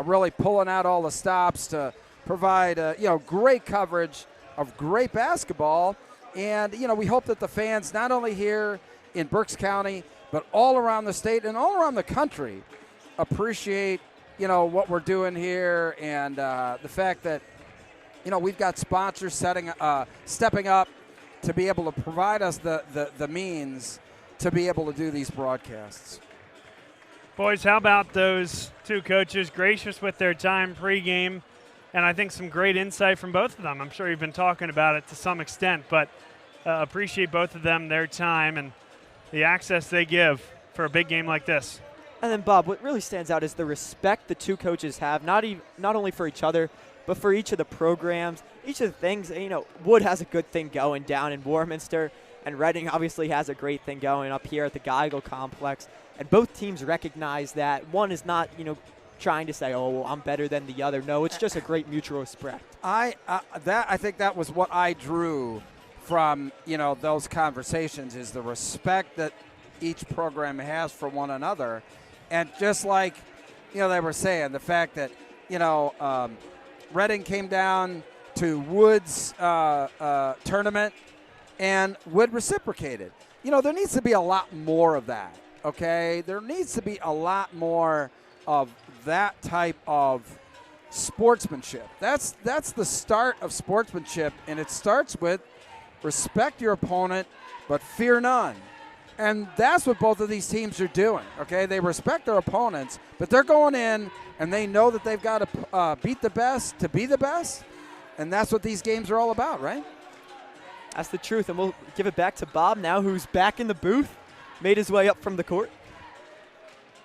really pulling out all the stops to provide, you know, great coverage of great basketball. And, you know, we hope that the fans not only here in Berks County but all around the state and all around the country appreciate, you know, what we're doing here and the fact that, you know, we've got sponsors stepping up to be able to provide us the means to be able to do these broadcasts. Boys, how about those two coaches, gracious with their time pregame, and I think some great insight from both of them. I'm sure you've been talking about it to some extent, but appreciate both of them, their time, and the access they give for a big game like this. And then, Bob, what really stands out is the respect the two coaches have, not only for each other, but for each of the programs, each of the things. You know, Wood has a good thing going down in Warminster, and Reading obviously has a great thing going up here at the Geigel Complex. And both teams recognize that. One is not, you know, trying to say, oh, well, I'm better than the other. No, it's just a great mutual respect. I think that was what I drew from, you know, those conversations is the respect that each program has for one another. And just like, you know, they were saying, the fact that, you know, Reading came down to Wood's tournament and Wood reciprocated. You know, there needs to be a lot more of that, okay? There needs to be a lot more of that type of sportsmanship. That's the start of sportsmanship, and it starts with respect your opponent, but fear none. And that's what both of these teams are doing, okay? They respect their opponents, but they're going in and they know that they've got to beat the best to be the best, and that's what these games are all about, right? That's the truth, and we'll give it back to Bob now, who's back in the booth, made his way up from the court.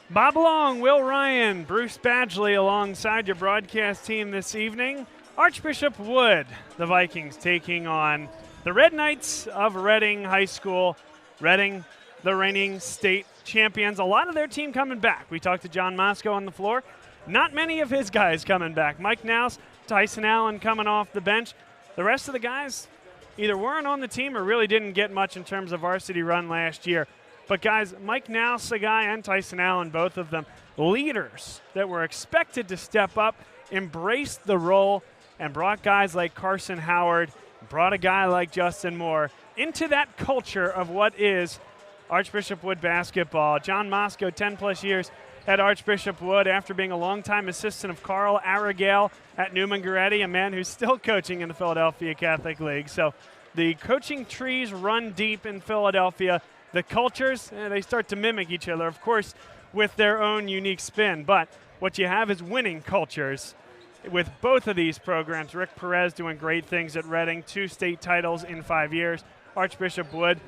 Bob Long, Will Ryan, Bruce Badgley alongside your broadcast team this evening. Archbishop Wood, the Vikings, taking on the Red Knights of Reading High School. Reading, the reigning state champions. A lot of their team coming back. We talked to John Moscow on the floor. Not many of his guys coming back. Mike Nouse, Tyson Allen coming off the bench. The rest of the guys either weren't on the team or really didn't get much in terms of varsity run last year. But, guys, Mike Nouse, a guy, and Tyson Allen, both of them, leaders that were expected to step up, embraced the role, and brought guys like Carson Howard, brought a guy like Justin Moore into that culture of what is Archbishop Wood basketball. John Mosco, 10-plus years at Archbishop Wood after being a longtime assistant of Carl Aragale at Newman Goretti, a man who's still coaching in the Philadelphia Catholic League. So the coaching trees run deep in Philadelphia. The cultures, they start to mimic each other, of course, with their own unique spin. But what you have is winning cultures with both of these programs. Rick Perez doing great things at Reading, 2 state titles in 5 years. Archbishop Wood,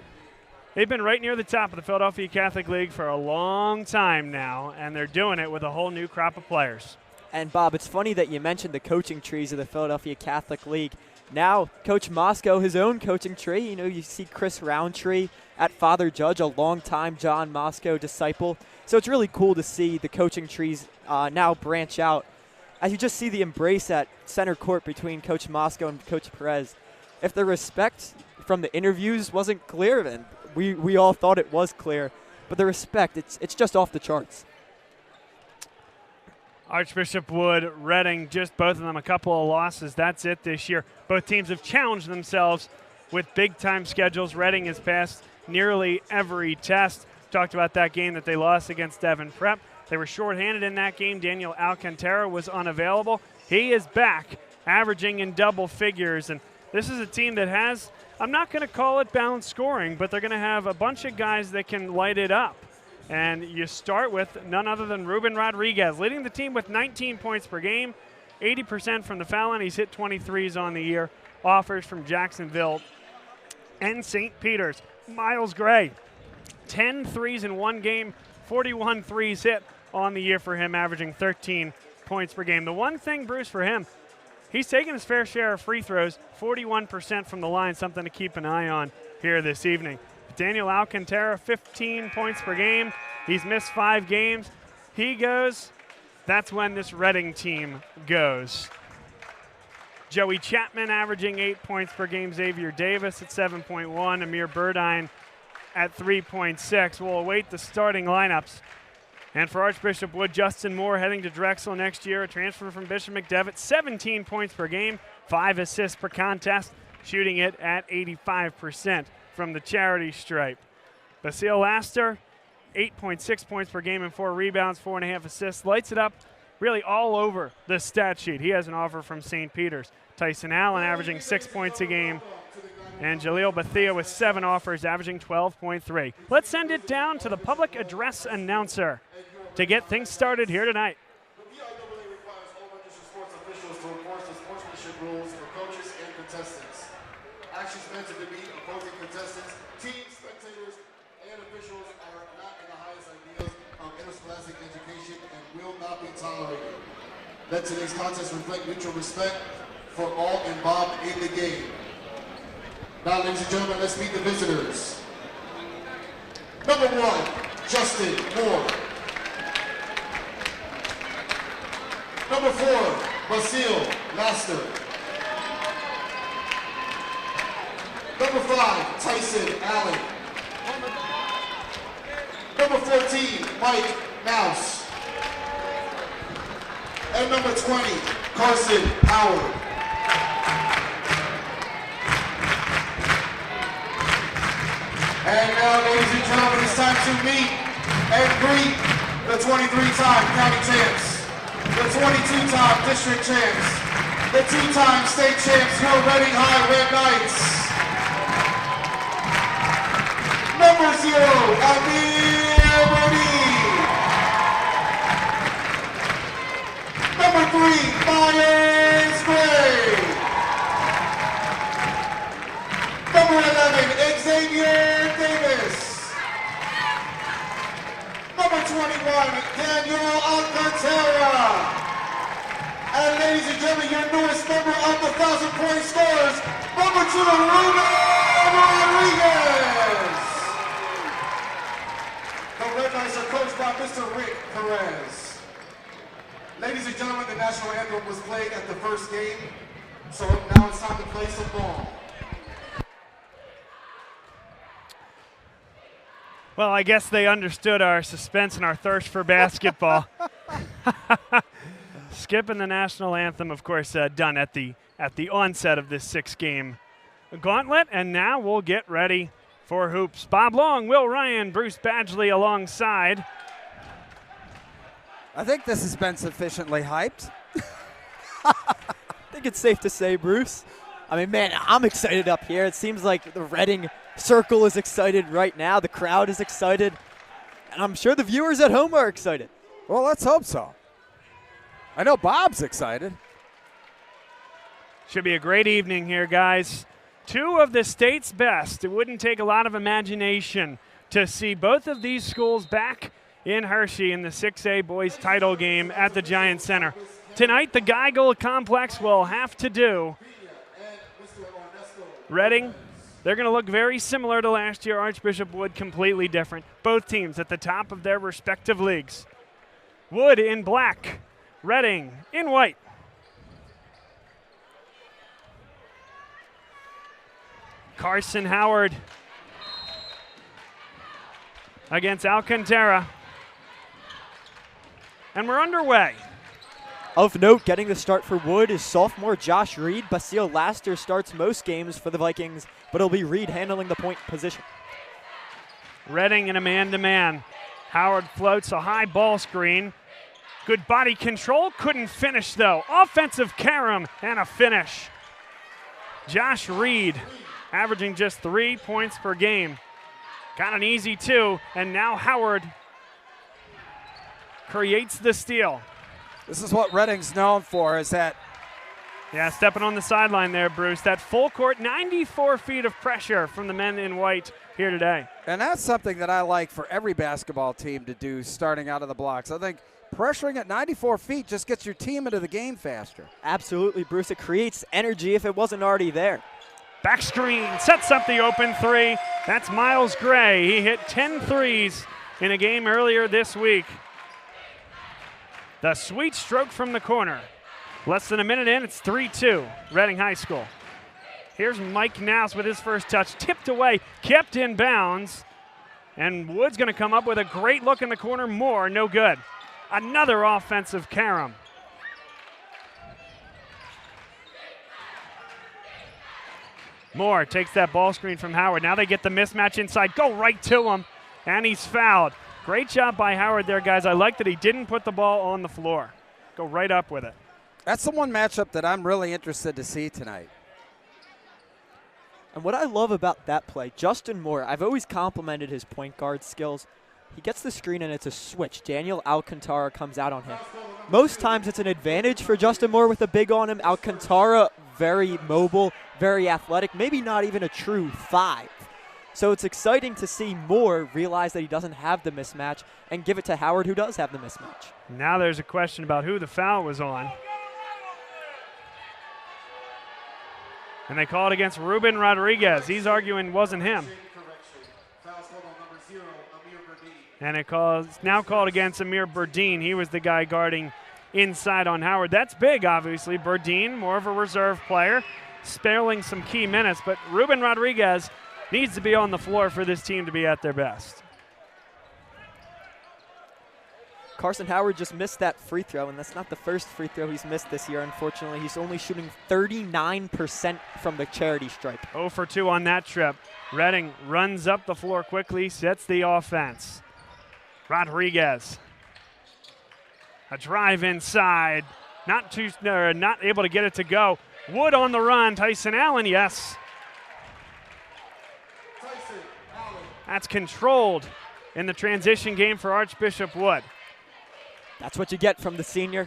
they've been right near the top of the Philadelphia Catholic League for a long time now, and they're doing it with a whole new crop of players. And, Bob, it's funny that you mentioned the coaching trees of the Philadelphia Catholic League. Now, Coach Mosco, his own coaching tree. You know, you see Chris Roundtree at Father Judge, a longtime John Mosco disciple. So it's really cool to see the coaching trees now branch out. As you just see the embrace at center court between Coach Mosco and Coach Perez. If the respect from the interviews wasn't clear, then we all thought it was clear. But the respect, it's just off the charts. Archbishop Wood, Reading, just both of them a couple of losses. That's it this year. Both teams have challenged themselves with big-time schedules. Reading has passed nearly every test. Talked about that game that they lost against Devon Prep. They were shorthanded in that game. Daniel Alcantara was unavailable. He is back, averaging in double figures. And this is a team that has, I'm not going to call it balanced scoring, but they're going to have a bunch of guys that can light it up. And you start with none other than Ruben Rodriguez, leading the team with 19 points per game, 80% from the foul line. He's hit 23s on the year. Offers from Jacksonville and St. Peter's. Miles Gray, 10 threes in one game, 41 threes hit on the year for him, averaging 13 points per game. The one thing, Bruce, for him, he's taken his fair share of free throws, 41% from the line, something to keep an eye on here this evening. Daniel Alcantara, 15 points per game. He's missed 5 games. He goes. That's when this Reading team goes. Joey Chapman averaging 8 points per game. Xavier Davis at 7.1. Amir Burdine at 3.6. We'll await the starting lineups. And for Archbishop Wood, Justin Moore heading to Drexel next year, a transfer from Bishop McDevitt, 17 points per game, 5 assists per contest, shooting it at 85%. From the charity stripe. Basile Laster, 8.6 points per game and 4 rebounds, 4.5 assists. Lights it up really all over the stat sheet. He has an offer from St. Peter's. Tyson Allen averaging 6 points a game. And Jaleel Bethia with 7 offers, averaging 12.3. Let's send it down to the public address announcer to get things started here tonight. The VIAA requires all registered sports officials to enforce the sportsmanship rules for coaches and contestants. Actions meant to be opposing contestants, teams, spectators, and officials are not in the highest ideals of interscholastic education and will not be tolerated. Let today's contest reflect mutual respect for all involved in the game. Now, ladies and gentlemen, let's meet the visitors. Number 1, Justin Moore. Number 4, Basile Laster. Number 5, Tyson Allen. Number 14, Mike Mouse. And number 20, Carson Howard. And now, ladies and gentlemen, it's time to meet and greet the 23-time county champs, the 22-time district champs, the 2-time state champs, your Reading High Red Knights. Number 0, Amir Burdine. Number 3, Myers Gray. Number 11, Xavier Davis. Number 21, Daniel Alcantara. And ladies and gentlemen, your newest member of the 1,000-point scorers, number 2, Ruben Rodriguez. The Red Knights are coached by Mr. Rick Perez. Ladies and gentlemen, the national anthem was played at the first game, so now it's time to play some ball. Well, I guess they understood our suspense and our thirst for basketball. Skipping the national anthem, of course, done at the onset of this 6-game gauntlet, and now we'll get ready For hoops, Bob Long, Will Ryan, Bruce Badgley alongside. I think this has been sufficiently hyped. I think it's safe to say, Bruce. I mean, man, I'm excited up here. It seems like the Reading circle is excited right now. The crowd is excited. And I'm sure the viewers at home are excited. Well, let's hope so. I know Bob's excited. Should be a great evening here, guys. Two of the state's best. It wouldn't take a lot of imagination to see both of these schools back in Hershey in the 6A boys title game at the Giant Center. Tonight, the Geigel Complex will have to do. Reading, they're going to look very similar to last year. Archbishop Wood, completely different. Both teams at the top of their respective leagues. Wood in black, Reading in white. Carson Howard against Alcantara. And we're underway. Of note, getting the start for Wood is sophomore Josh Reed. Basile Laster starts most games for the Vikings, but it'll be Reed handling the point position. Reading in a man-to-man. Howard floats a high ball screen. Good body control, couldn't finish though. Offensive carom and a finish. Josh Reed averaging just 3 points per game. Got an easy 2, and now Howard creates the steal. This is what Reading's known for, is that. Yeah, stepping on the sideline there, Bruce. That full court, 94 feet of pressure from the men in white here today. And that's something that I like for every basketball team to do starting out of the blocks. I think pressuring at 94 feet just gets your team into the game faster. Absolutely, Bruce. It creates energy if it wasn't already there. Back screen, sets up the open 3. That's Miles Gray. He hit 10 threes in a game earlier this week. The sweet stroke from the corner. Less than a minute in, it's 3-2, Reading High School. Here's Mike Naus with his first touch, tipped away, kept in bounds. And Wood's going to come up with a great look in the corner, more, no good. Another offensive carom. Moore takes that ball screen from Howard. Now they get the mismatch inside, go right to him, and he's fouled. Great job by Howard there, guys. I like that he didn't put the ball on the floor. Go right up with it. That's the one matchup that I'm really interested to see tonight. And what I love about that play, Justin Moore, I've always complimented his point guard skills. He gets the screen and it's a switch. Daniel Alcantara comes out on him. Most times it's an advantage for Justin Moore with a big on him. Alcantara, very mobile, very athletic, maybe not even a true 5. So it's exciting to see Moore realize that he doesn't have the mismatch and give it to Howard, who does have the mismatch. Now there's a question about who the foul was on. And they call it against Ruben Rodriguez. He's arguing it wasn't him. And it's now called against Amir Burdine. He was the guy guarding inside on Howard. That's big, obviously. Burdine, more of a reserve player, sparing some key minutes. But Ruben Rodriguez needs to be on the floor for this team to be at their best. Carson Howard just missed that free throw, and that's not the first free throw he's missed this year, unfortunately. He's only shooting 39% from the charity stripe. 0 for 2 on that trip. Reading runs up the floor quickly, sets the offense. Rodriguez. A drive inside. Not able to get it to go. Wood on the run. Tyson Allen, yes. That's controlled in the transition game for Archbishop Wood. That's what you get from the senior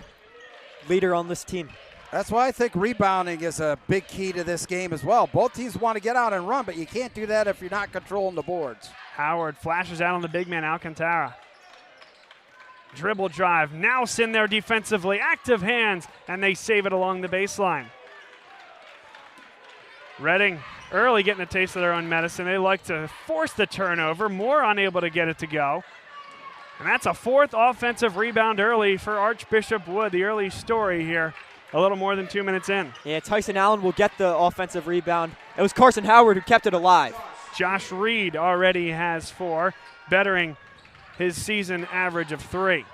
leader on this team. That's why I think rebounding is a big key to this game as well. Both teams want to get out and run, but you can't do that if you're not controlling the boards. Howard flashes out on the big man, Alcantara. Dribble drive. Naus in there defensively. Active hands, and they save it along the baseline. Reading early getting a taste of their own medicine. They like to force the turnover. Moore unable to get it to go. And that's a 4th offensive rebound early for Archbishop Wood. The early story here, a little more than 2 minutes in. Yeah, Tyson Allen will get the offensive rebound. It was Carson Howard who kept it alive. Josh Reed already has 4, bettering his season average of 3.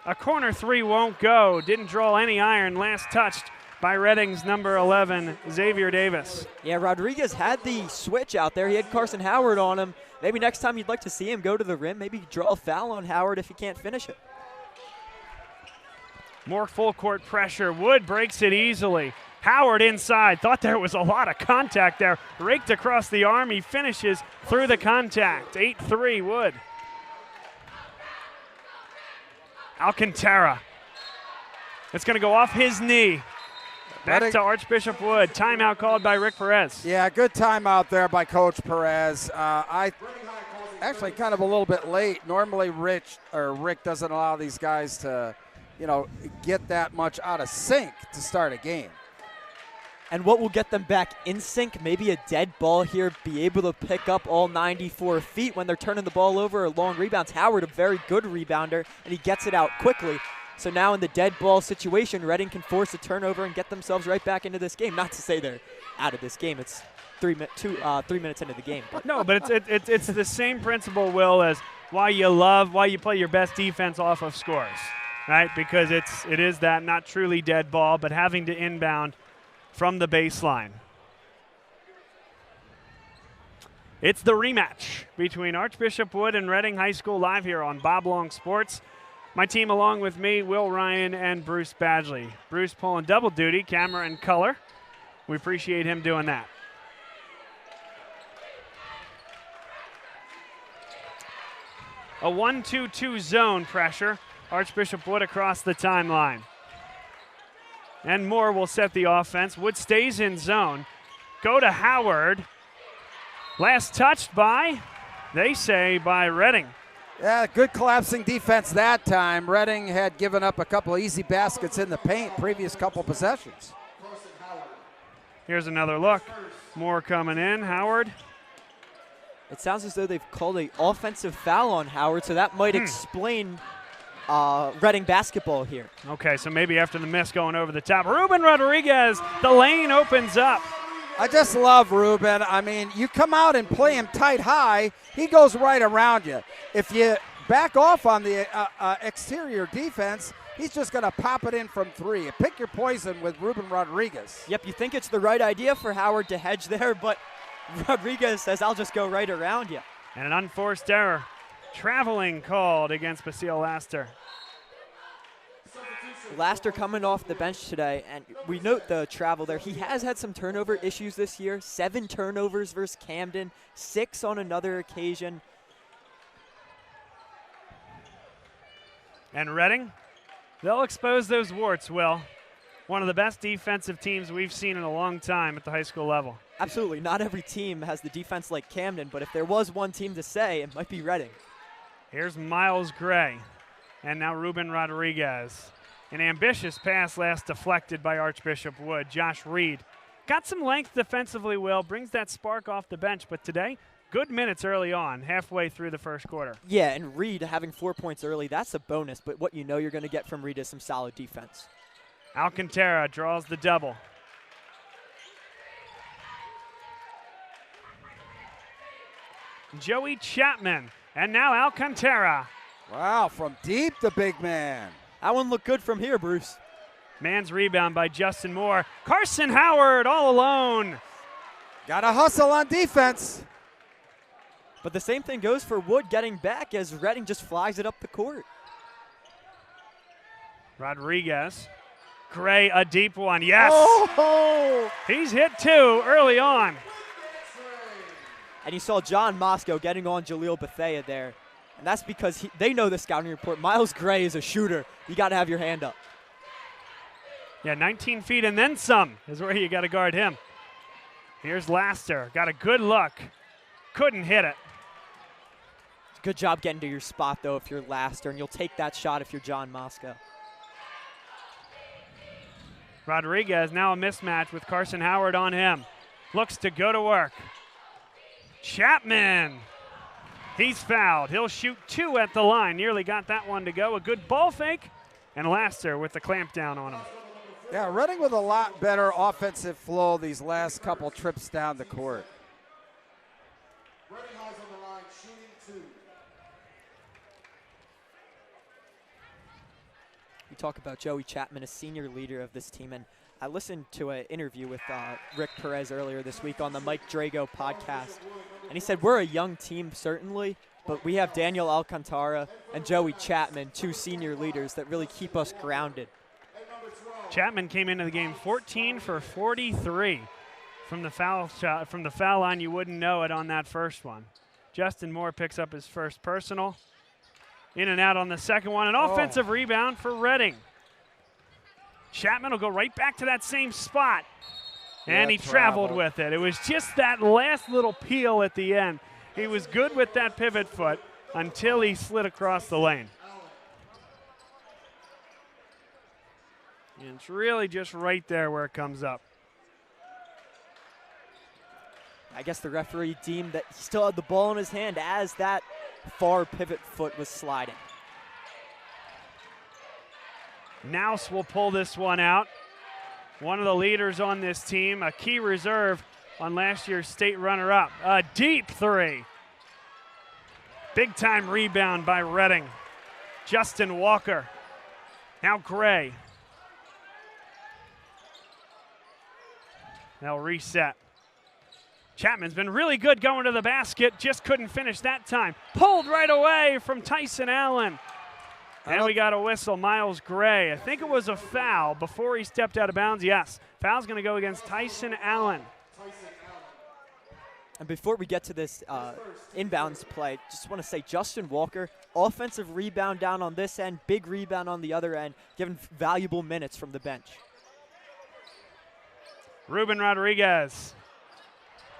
A corner 3 won't go. Didn't draw any iron. Last touched by Reading's number 11, Xavier Davis. Yeah, Rodriguez had the switch out there. He had Carson Howard on him. Maybe next time you'd like to see him go to the rim, maybe draw a foul on Howard if he can't finish it. More full court pressure. Wood breaks it easily. Howard inside. Thought there was a lot of contact there. Raked across the arm. He finishes through the contact. 8-3 Wood. Alcantara. It's going to go off his knee. Back to Archbishop Wood. Timeout called by Rick Perez. Yeah, good timeout there by Coach Perez. I actually kind of a little bit late. Normally Rick doesn't allow these guys to, get that much out of sync to start a game. And what will get them back in sync? Maybe a dead ball here, be able to pick up all 94 feet when they're turning the ball over or long rebounds. Howard, a very good rebounder, and he gets it out quickly. So now in the dead ball situation, Reading can force a turnover and get themselves right back into this game. Not to say they're out of this game. It's 3 minutes into the game. No, but it's the same principle, Will, as why you play your best defense off of scores, right? Because it is that not truly dead ball, but having to inbound from the baseline. It's the rematch between Archbishop Wood and Reading High School live here on Bob Long Sports. My team along with me, Will Ryan and Bruce Badgley. Bruce pulling double duty, camera and color. We appreciate him doing that. A 1-2-2 zone pressure. Archbishop Wood across the timeline. And Moore will set the offense. Wood stays in zone. Go to Howard. Last touched by, they say, by Reading. Yeah, good collapsing defense that time. Reading had given up a couple of easy baskets in the paint previous couple possessions. Here's another look. Moore coming in. Howard. It sounds as though they've called an offensive foul on Howard, so that might explain Reading basketball here. Okay, so maybe after the miss going over the top. Ruben Rodriguez, the lane opens up. I just love Ruben. I mean, you come out and play him tight high, he goes right around you. If you back off on the exterior defense, he's just going to pop it in from three. Pick your poison with Ruben Rodriguez. Yep, you think it's the right idea for Howard to hedge there, but Rodriguez says, I'll just go right around you. And an unforced error. Traveling called against Basile Laster. Laster coming off the bench today, and we note the travel there. He has had some turnover issues this year. 7 turnovers versus Camden, 6 on another occasion. And Reading, they'll expose those warts, Will. One of the best defensive teams we've seen in a long time at the high school level. Absolutely. Not every team has the defense like Camden, but if there was one team to say, it might be Reading. Here's Miles Gray, and now Ruben Rodriguez. An ambitious pass last deflected by Archbishop Wood. Josh Reed got some length defensively, Will. Brings that spark off the bench, but today, good minutes early on, halfway through the first quarter. Yeah, and Reed having 4 points early, that's a bonus, but what you know you're going to get from Reed is some solid defense. Alcantara draws the double. Joey Chapman, and now Alcantara. Wow, from deep, the big man. That one looked good from here, Bruce. Man's rebound by Justin Moore. Carson Howard all alone. Got to hustle on defense. But the same thing goes for Wood getting back as Reading just flies it up the court. Rodriguez. Gray, a deep one. Yes. Oh! He's hit 2 early on. And you saw John Moscow getting on Jaleel Bethea there. And that's because they know the scouting report. Miles Gray is a shooter. You got to have your hand up. Yeah, 19 feet and then some is where you got to guard him. Here's Laster. Got a good look. Couldn't hit it. Good job getting to your spot, though, if you're Laster, and you'll take that shot if you're John Moscow. Rodriguez now a mismatch with Carson Howard on him. Looks to go to work. Chapman. He's fouled. He'll shoot 2 at the line. Nearly got that one to go. A good ball fake. And Laster with the clamp down on him. Yeah, Reading with a lot better offensive flow these last couple trips down the court. Reading High's on the line, shooting 2. We talk about Joey Chapman, a senior leader of this team, and I listened to an interview with Rick Perez earlier this week on the Mike Drago podcast, and he said, we're a young team, certainly, but we have Daniel Alcantara and Joey Chapman, 2 senior leaders that really keep us grounded. Chapman came into the game 14 for 43 from the foul shot. From the foul line, you wouldn't know it on that first one. Justin Moore picks up his first personal. In and out on the second one. An offensive rebound for Reading. Chapman will go right back to that same spot. And he traveled with it. It was just that last little peel at the end. He was good with that pivot foot until he slid across the lane. And it's really just right there where it comes up. I guess the referee deemed that he still had the ball in his hand as that far pivot foot was sliding. Nouse will pull this one out. One of the leaders on this team, a key reserve on last year's state runner-up. A deep 3. Big-time rebound by Reading. Justin Walker. Now Gray. They'll reset. Chapman's been really good going to the basket, just couldn't finish that time. Pulled right away from Tyson Allen. And we got a whistle, Miles Gray. I think it was a foul before he stepped out of bounds. Yes, foul's going to go against Tyson Allen. And before we get to this inbounds play, just want to say Justin Walker, offensive rebound down on this end, big rebound on the other end, given valuable minutes from the bench. Ruben Rodriguez.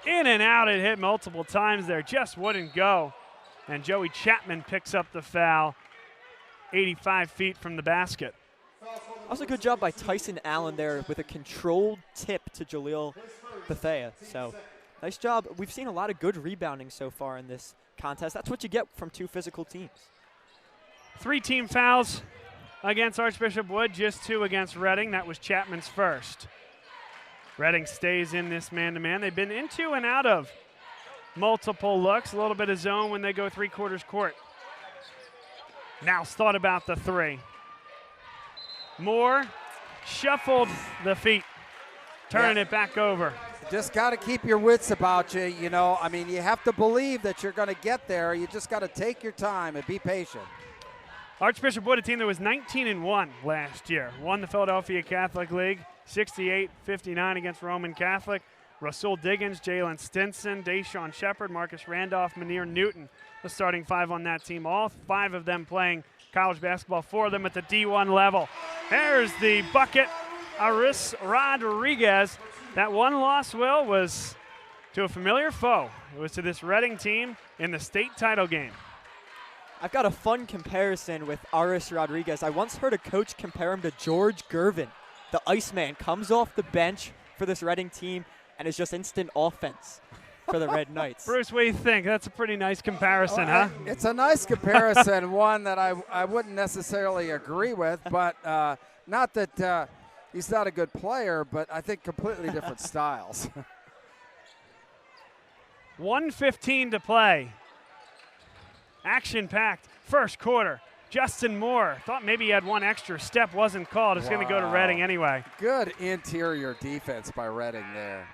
In and out, it hit multiple times there, just wouldn't go. And Joey Chapman picks up the foul, 85 feet from the basket. Also, good job by Tyson Allen there with a controlled tip to Jaleel Bethea. So, nice job. We've seen a lot of good rebounding so far in this contest. That's what you get from 2 physical teams. 3 team fouls against Archbishop Wood, just 2 against Reading. That was Chapman's first. Reading stays in this man-to-man. They've been into and out of multiple looks, a little bit of zone when they go 3/4 court. Nouse thought about the 3. Moore shuffled the feet, turning it back over. Just got to keep your wits about you, you know. I mean, you have to believe that you're going to get there. You just got to take your time and be patient. Archbishop Wood, a team that was 19-1 last year, won the Philadelphia Catholic League, 68-59 against Roman Catholic. Rasul Diggins, Jalen Stinson, Deshaun Shepard, Marcus Randolph, Manir Newton, the starting 5 on that team. All 5 of them playing college basketball, 4 of them at the D1 level. There's the bucket, Aris Rodriguez. That one loss, Will, was to a familiar foe. It was to this Reading team in the state title game. I've got a fun comparison with Aris Rodriguez. I once heard a coach compare him to George Gervin. The Iceman comes off the bench for this Reading team and is just instant offense for the Red Knights. Bruce, what do you think? That's a pretty nice comparison, huh? It's a nice comparison, one that I wouldn't necessarily agree with, but not that he's not a good player, but I think completely different styles. 1:15 to play. Action-packed first quarter. Justin Moore thought maybe he had one extra step, wasn't called. It's going to go to Reading anyway. Good interior defense by Reading there.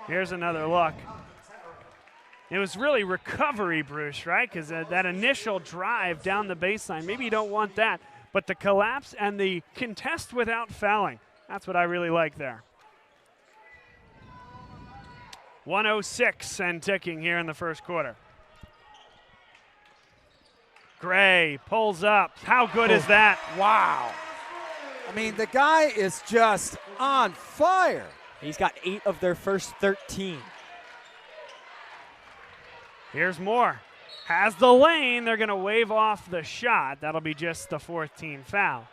Here's another look. It was really recovery, Bruce, right? Because that initial drive down the baseline, maybe you don't want that, but the collapse and the contest without fouling, that's what I really like there. 1:06 and ticking here in the first quarter. Gray pulls up. How good is that? Wow. I mean, the guy is just on fire. He's got 8 of their first 13. Here's Moore. Has the lane. They're going to wave off the shot. That'll be just the 4th team foul.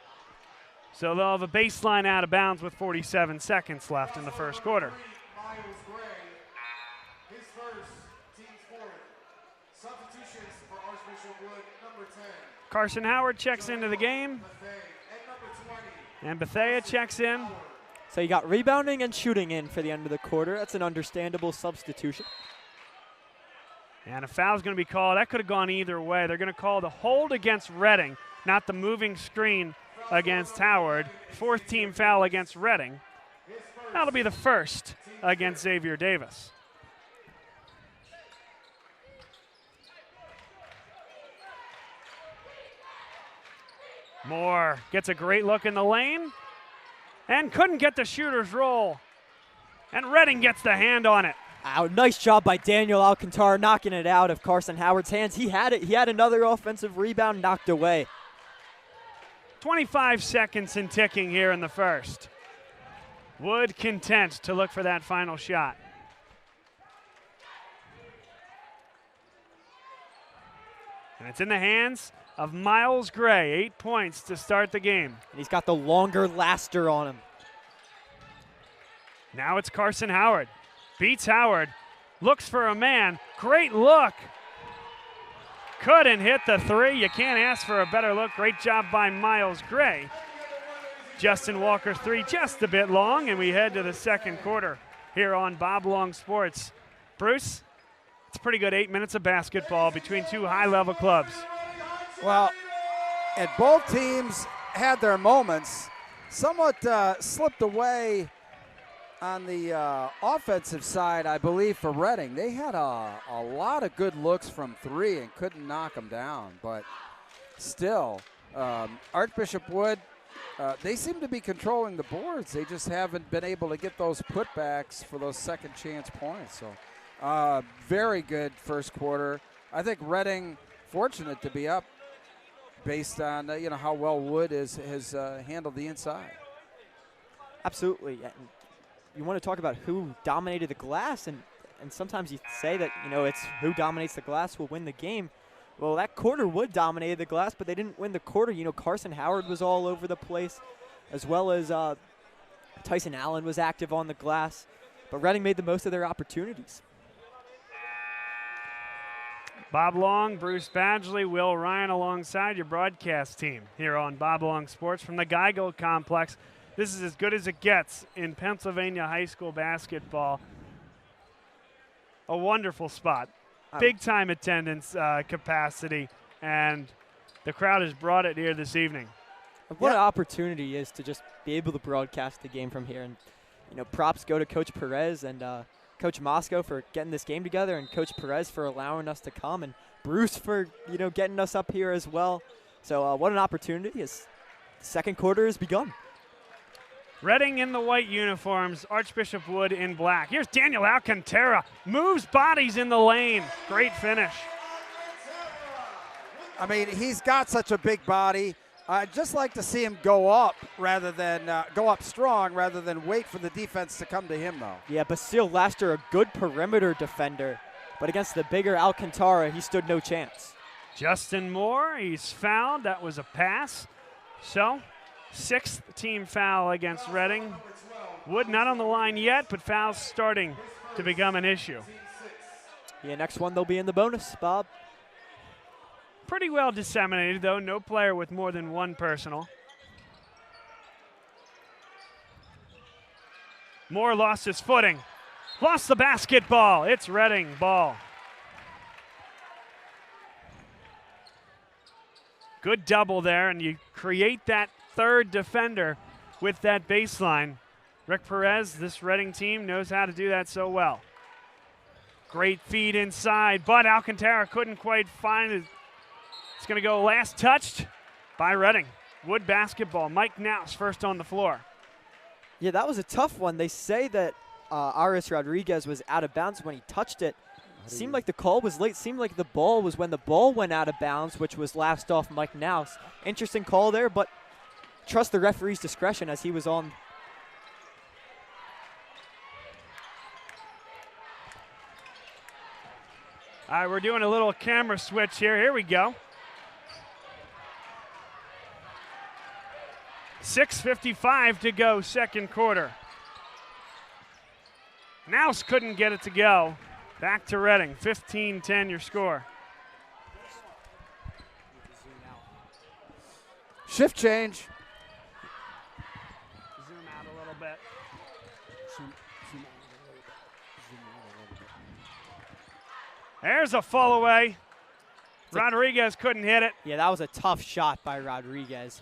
So they'll have a baseline out of bounds with 47 seconds left in the first quarter. Carson Howard checks into the game. And Bethea checks in. So you got rebounding and shooting in for the end of the quarter. That's an understandable substitution. And a foul's going to be called. That could have gone either way. They're going to call the hold against Reading, not the moving screen against Howard. 4th team foul against Reading. That'll be the first against Xavier Davis. Moore gets a great look in the lane and couldn't get the shooter's roll. And Reading gets the hand on it. Wow, nice job by Daniel Alcantara knocking it out of Carson Howard's hands. He had it. He had another offensive rebound knocked away. 25 seconds and ticking here in the first. Wood content to look for that final shot. And it's in the hands of Miles Gray. 8 points to start the game. And he's got the longer laster on him. Now it's Carson Howard. Beats Howard. Looks for a man. Great look. Couldn't hit the three. You can't ask for a better look. Great job by Miles Gray. Justin Walker's three just a bit long, and we head to the second quarter here on Bob Long Sports. Bruce, it's a pretty good 8 minutes of basketball between two high-level clubs. Well, and both teams had their moments. Somewhat slipped away on the offensive side, I believe, for Reading. They had a lot of good looks from three and couldn't knock them down. But still, Archbishop Wood, they seem to be controlling the boards. They just haven't been able to get those putbacks for those second chance points. So very good first quarter. I think Reading fortunate to be up based on how well Wood has handled the inside. Absolutely. You want to talk about who dominated the glass, and sometimes you say that, it's who dominates the glass will win the game. Well, that quarter Wood dominated the glass, but they didn't win the quarter. Carson Howard was all over the place, as well as Tyson Allen was active on the glass. But Reading made the most of their opportunities. Bob Long, Bruce Badgley, Will Ryan alongside your broadcast team here on Bob Long Sports from the Geigel Complex. This is as good as it gets in Pennsylvania high school basketball. A wonderful spot. Big-time attendance capacity, and the crowd has brought it here this evening. What an opportunity is to just be able to broadcast the game from here. And, props go to Coach Perez and Coach Moscow for getting this game together, and Coach Perez for allowing us to come, and Bruce for, getting us up here as well. So what an opportunity as the second quarter has begun. Reading in the white uniforms, Archbishop Wood in black. Here's Daniel Alcantara, moves bodies in the lane. Great finish. I mean, he's got such a big body. I'd just like to see him go up rather than go up strong rather than wait for the defense to come to him, though. Yeah, Basile Laster, a good perimeter defender, but against the bigger Alcantara, he stood no chance. Justin Moore, he's fouled. That was a pass. So, 6th team foul against Reading. Wood not on the line yet, but fouls starting to become an issue. Yeah, next one they'll be in the bonus, Bob. Pretty well disseminated, though. No player with more than one personal. Moore lost his footing. Lost the basketball. It's Reading ball. Good double there, and you create that third defender with that baseline. Rick Perez, this Reading team, knows how to do that so well. Great feed inside, but Alcantara couldn't quite find it. It's going to go last touched by Reading. Wood basketball. Mike Naus first on the floor. Yeah, that was a tough one. They say that Aris Rodriguez was out of bounds when he touched it. Seemed like the call was late. Seemed like the ball was when the ball went out of bounds, which was last off Mike Naus. Interesting call there, but trust the referee's discretion as he was on. All right, we're doing a little camera switch here. Here we go. 6:55 to go, second quarter. Naus couldn't get it to go. Back to Reading, 15-10 your score. Shift change. Zoom out a little bit. There's a fall away. Rodriguez couldn't hit it. Yeah, that was a tough shot by Rodriguez.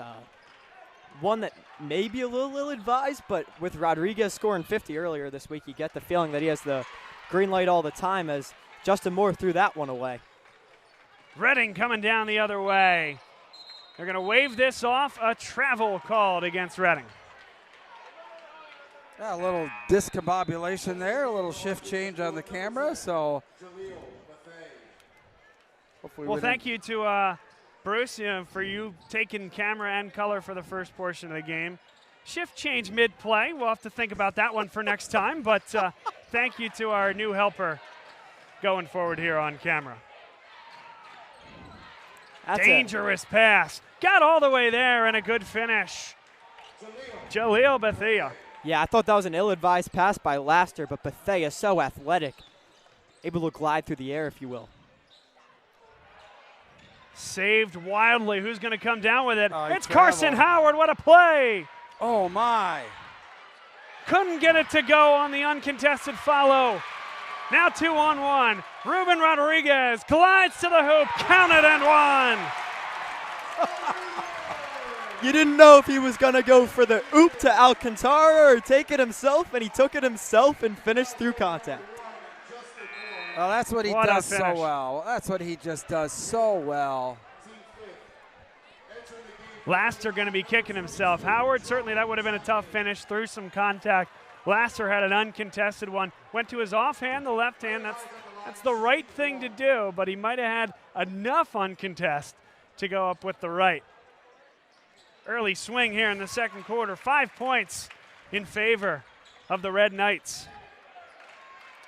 one that may be a little ill-advised, but with Rodriguez scoring 50 earlier this week, you get the feeling that he has the green light all the time as Justin Moore threw that one away. Reading coming down the other way. They're going to wave this off. A travel called against Reading. Yeah, a little discombobulation there, a little shift change on the camera. So hopefully well, thank you to Bruce for you taking camera and color for the first portion of the game. Shift change mid-play. We'll have to think about that one for next time. But thank you to our new helper going forward here on camera. That's dangerous pass. Got all the way there and a good finish. Jaleel Bethea. Yeah, I thought that was an ill-advised pass by Laster, but Bethea so athletic. Able to glide through the air, if you will. Saved wildly. Who's going to come down with it? It's travel. Carson Howard. What a play. Oh, my. Couldn't get it to go on the uncontested follow. Now 2-on-1. Ruben Rodriguez glides to the hoop. Counted and one. You didn't know if he was going to go for the oop to Alcantara or take it himself, and he took it himself and finished through contact. Well, that's what he does so well. That's what he just does so well. Laster going to be kicking himself. Howard, certainly that would have been a tough finish through some contact. Laster had an uncontested one. Went to his offhand, the left hand. That's the right thing to do, but he might have had enough uncontest to go up with the right. Early swing here in the second quarter. 5 points in favor of the Red Knights.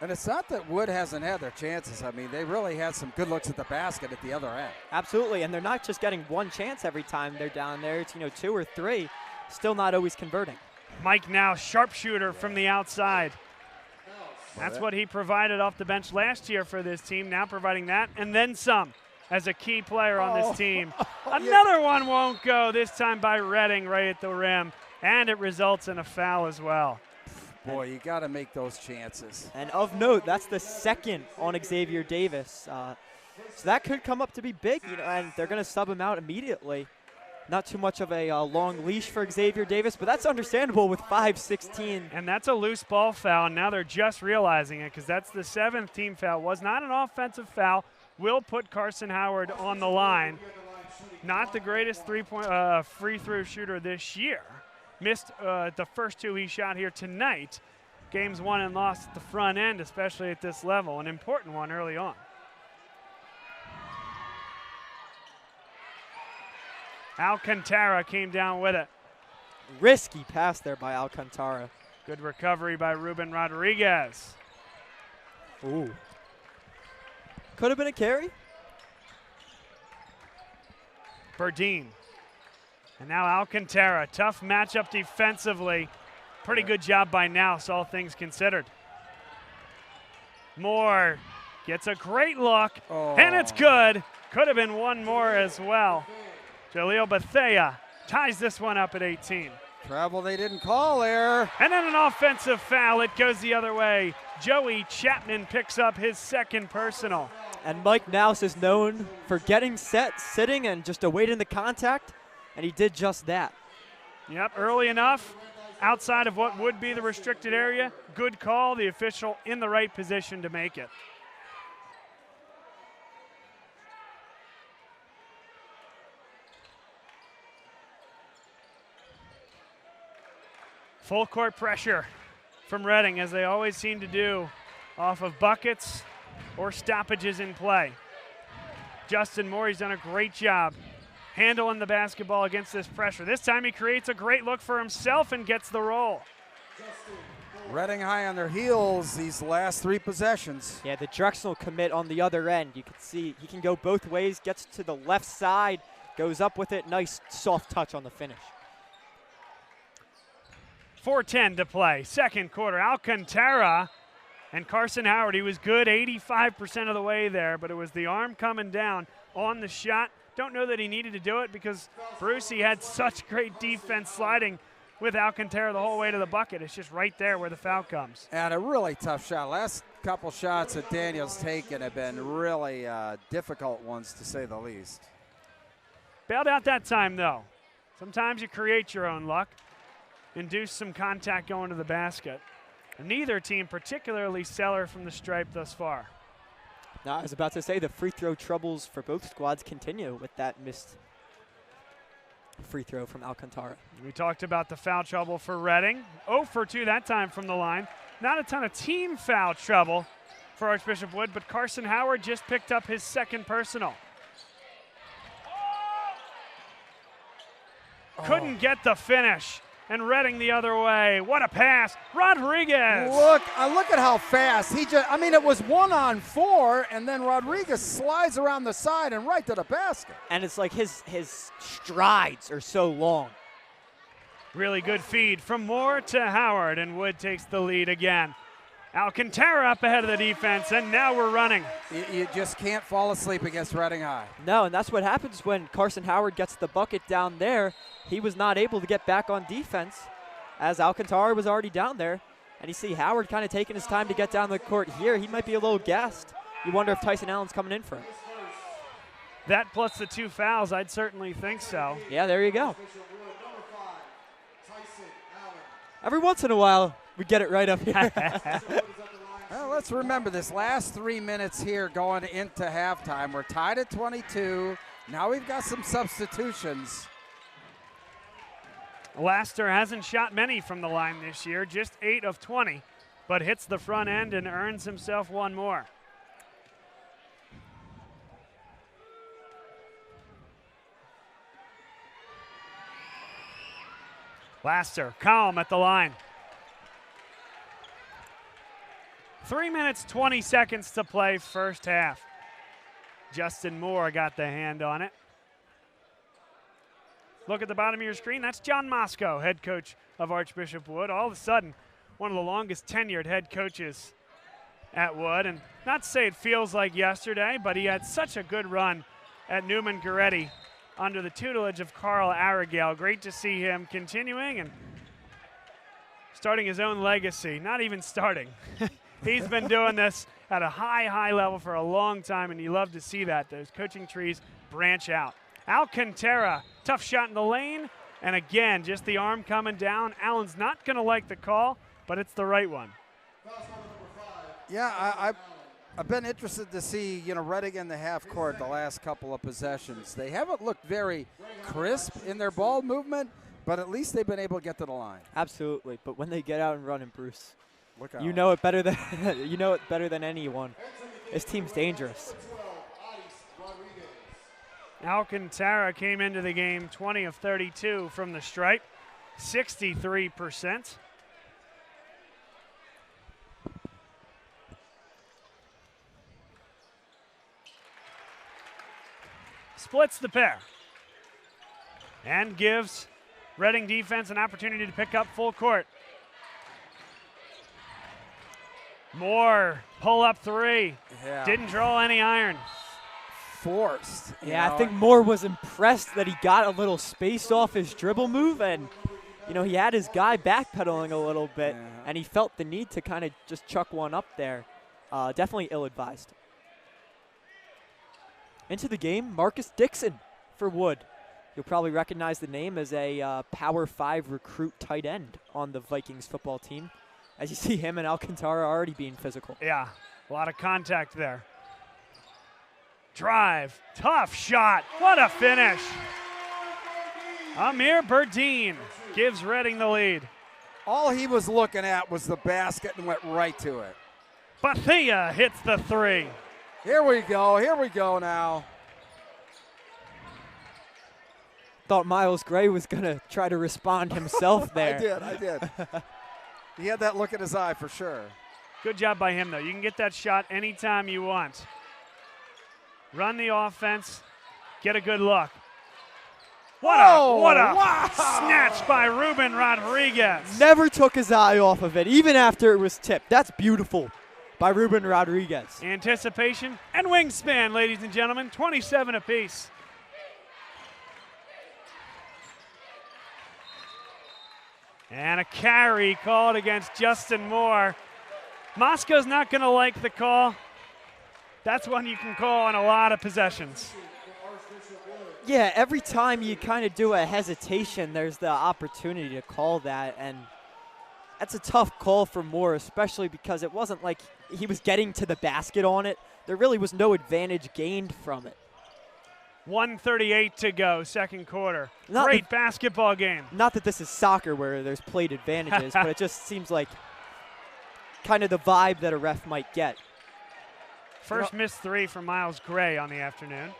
And it's not that Wood hasn't had their chances. I mean, they really had some good looks at the basket at the other end. Absolutely, and they're not just getting one chance every time they're down there. It's, 2 or 3, still not always converting. Mike now, sharpshooter from the outside. That's what he provided off the bench last year for this team, now providing that and then some as a key player on this team. Another one won't go, this time by Reading right at the rim, and it results in a foul as well. Boy, you got to make those chances. And of note, that's the second on Xavier Davis. So that could come up to be big, and they're going to sub him out immediately. Not too much of a long leash for Xavier Davis, but that's understandable with 5:16. And that's a loose ball foul, and now they're just realizing it because that's the 7th team foul. Was not an offensive foul. Will put Carson Howard on the line. Not the greatest free throw shooter this year. Missed the first 2 he shot here tonight. Games won and lost at the front end, especially at this level. An important one early on. Alcantara came down with it. Risky pass there by Alcantara. Good recovery by Ruben Rodriguez. Ooh. Could have been a carry. Berdine. And now Alcantara. Tough matchup defensively. Pretty good job by Nous, all things considered. Moore gets a great look, and it's good. Could have been one more as well. Jaleel Bethea ties this one up at 18. Travel they didn't call there. And then an offensive foul. It goes the other way. Joey Chapman picks up his second personal. And Mike Nous is known for getting set, sitting, and just awaiting the contact, and he did just that. Yep, early enough, outside of what would be the restricted area. Good call, the official in the right position to make it. Full court pressure from Reading, as they always seem to do, off of buckets or stoppages in play. Justin Moore, he's done a great job handling the basketball against this pressure. This time he creates a great look for himself and gets the roll. Reading high on their heels these last 3 possessions. Yeah, the Drexel commit on the other end. You can see he can go both ways, gets to the left side, goes up with it. Nice soft touch on the finish. 4:10 to play. Second quarter. Alcantara and Carson Howard. He was good 85% of the way there, but it was the arm coming down on the shot. Don't know that he needed to do it because Brucey had such great defense sliding with Alcantara the whole way to the bucket. It's just right there where the foul comes. And a really tough shot. Last couple shots that Daniel's taken have been really difficult ones, to say the least. Bailed out that time, though. Sometimes you create your own luck, induce some contact going to the basket. Neither team particularly stellar from the stripe thus far. Now, I was about to say the free throw troubles for both squads continue with that missed free throw from Alcantara. We talked about the foul trouble for Reading. 0 for 2 that time from the line. Not a ton of team foul trouble for Archbishop Wood, but Carson Howard just picked up his second personal. Couldn't get the finish. And Reading the other way. What a pass. Rodriguez. Look at how fast. It was 1-on-4, and then Rodriguez slides around the side and right to the basket. And it's like his strides are so long. Really good feed from Moore to Howard, and Wood takes the lead again. Alcantara up ahead of the defense, and now we're running. You just can't fall asleep against Reading High. No, and that's what happens when Carson Howard gets the bucket down there. He was not able to get back on defense as Alcantara was already down there. And you see Howard kind of taking his time to get down the court here. He might be a little gassed. You wonder if Tyson Allen's coming in for him. That plus the 2 fouls, I'd certainly think so. Yeah, there you go. Every once in a while, we get it right up here. Well, let's remember this last 3 minutes here going into halftime. We're tied at 22. Now we've got some substitutions. Laster hasn't shot many from the line this year, just 8 of 20, but hits the front end and earns himself one more. Laster, calm at the line. 3 minutes, 20 seconds to play first half. Justin Moore got the hand on it. Look at the bottom of your screen. That's John Moscow, head coach of Archbishop Wood. All of a sudden, one of the longest tenured head coaches at Wood. And not to say it feels like yesterday, but he had such a good run at Newman Goretti under the tutelage of Carl Aragale. Great to see him continuing and starting his own legacy. Not even starting. He's been doing this at a high level for a long time, and you love to see that. Those coaching trees branch out. Alcantara, tough shot in the lane, and again, just the arm coming down. Allen's not going to like the call, but it's the right one. Yeah, I've been interested to see, Reading in the half court the last couple of possessions. They haven't looked very crisp in their ball movement, but at least they've been able to get to the line. Absolutely, but when they get out and running, Bruce, look out. You know it better than anyone. This team's dangerous. Alcantara came into the game 20 of 32 from the stripe, 63%. Splits the pair and gives Reading defense an opportunity to pick up full court. Moore, pull up 3. Yeah. Didn't draw any iron. Forced. Yeah, I think Moore was impressed that he got a little space off his dribble move, and he had his guy backpedaling a little bit, and he felt the need to kind of just chuck one up there. Definitely ill-advised. Into the game, Marcus Dixon for Wood. You'll probably recognize the name as a Power 5 recruit tight end on the Vikings football team. As you see him and Alcantara already being physical. Yeah, a lot of contact there. Drive, tough shot, what a finish. Amir Burdine gives Reading the lead. All he was looking at was the basket and went right to it. Bethia hits the 3. Here we go now. Thought Miles Gray was going to try to respond himself there. I did. He had that look in his eye for sure. Good job by him, though. You can get that shot anytime you want. Run the offense, get a good look. What a snatch by Ruben Rodriguez. Never took his eye off of it, even after it was tipped. That's beautiful by Ruben Rodriguez. Anticipation and wingspan, ladies and gentlemen, 27 apiece. And a carry called against Justin Moore. Moscow's not going to like the call. That's one you can call on a lot of possessions. Yeah, every time you kind of do a hesitation, there's the opportunity to call that, and that's a tough call for Moore, especially because it wasn't like he was getting to the basket on it. There really was no advantage gained from it. 1:38 to go, second quarter. Great basketball game. Not that this is soccer where there's plate advantages, but it just seems like kind of the vibe that a ref might get. First missed three from Miles Gray on the afternoon.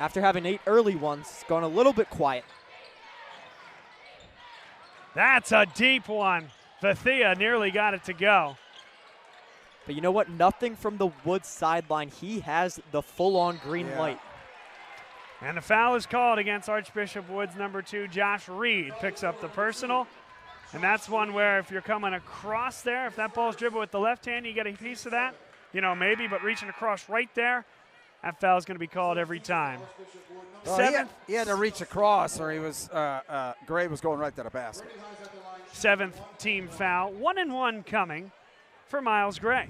After having 8 early ones, it's gone a little bit quiet. That's a deep one. Vathia nearly got it to go. But you know what? Nothing from the Woods sideline. He has the full-on green light. And the foul is called against Archbishop Woods number 2. Josh Reed picks up the personal. And that's one where if you're coming across there, if that ball's dribbled with the left hand, you get a piece of that. You know, maybe, but reaching across right there, that foul is going to be called every time. Well, he had to reach across, or he was Gray was going right to the basket. 7th team foul. 1-and-1 coming for Miles Gray.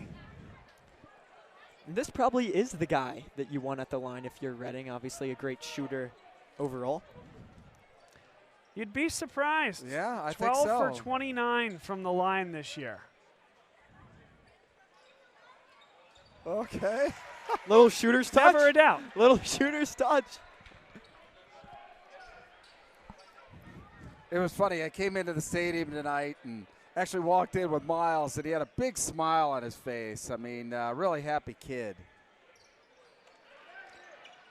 And this probably is the guy that you want at the line if you're Reading. Obviously a great shooter overall. You'd be surprised. Yeah, I think so. 12 for 29 from the line this year. Okay. Little shooter's touch. Never a doubt. Little shooter's touch. It was funny. I came into the stadium tonight and actually walked in with Miles, and he had a big smile on his face. I mean, really happy kid.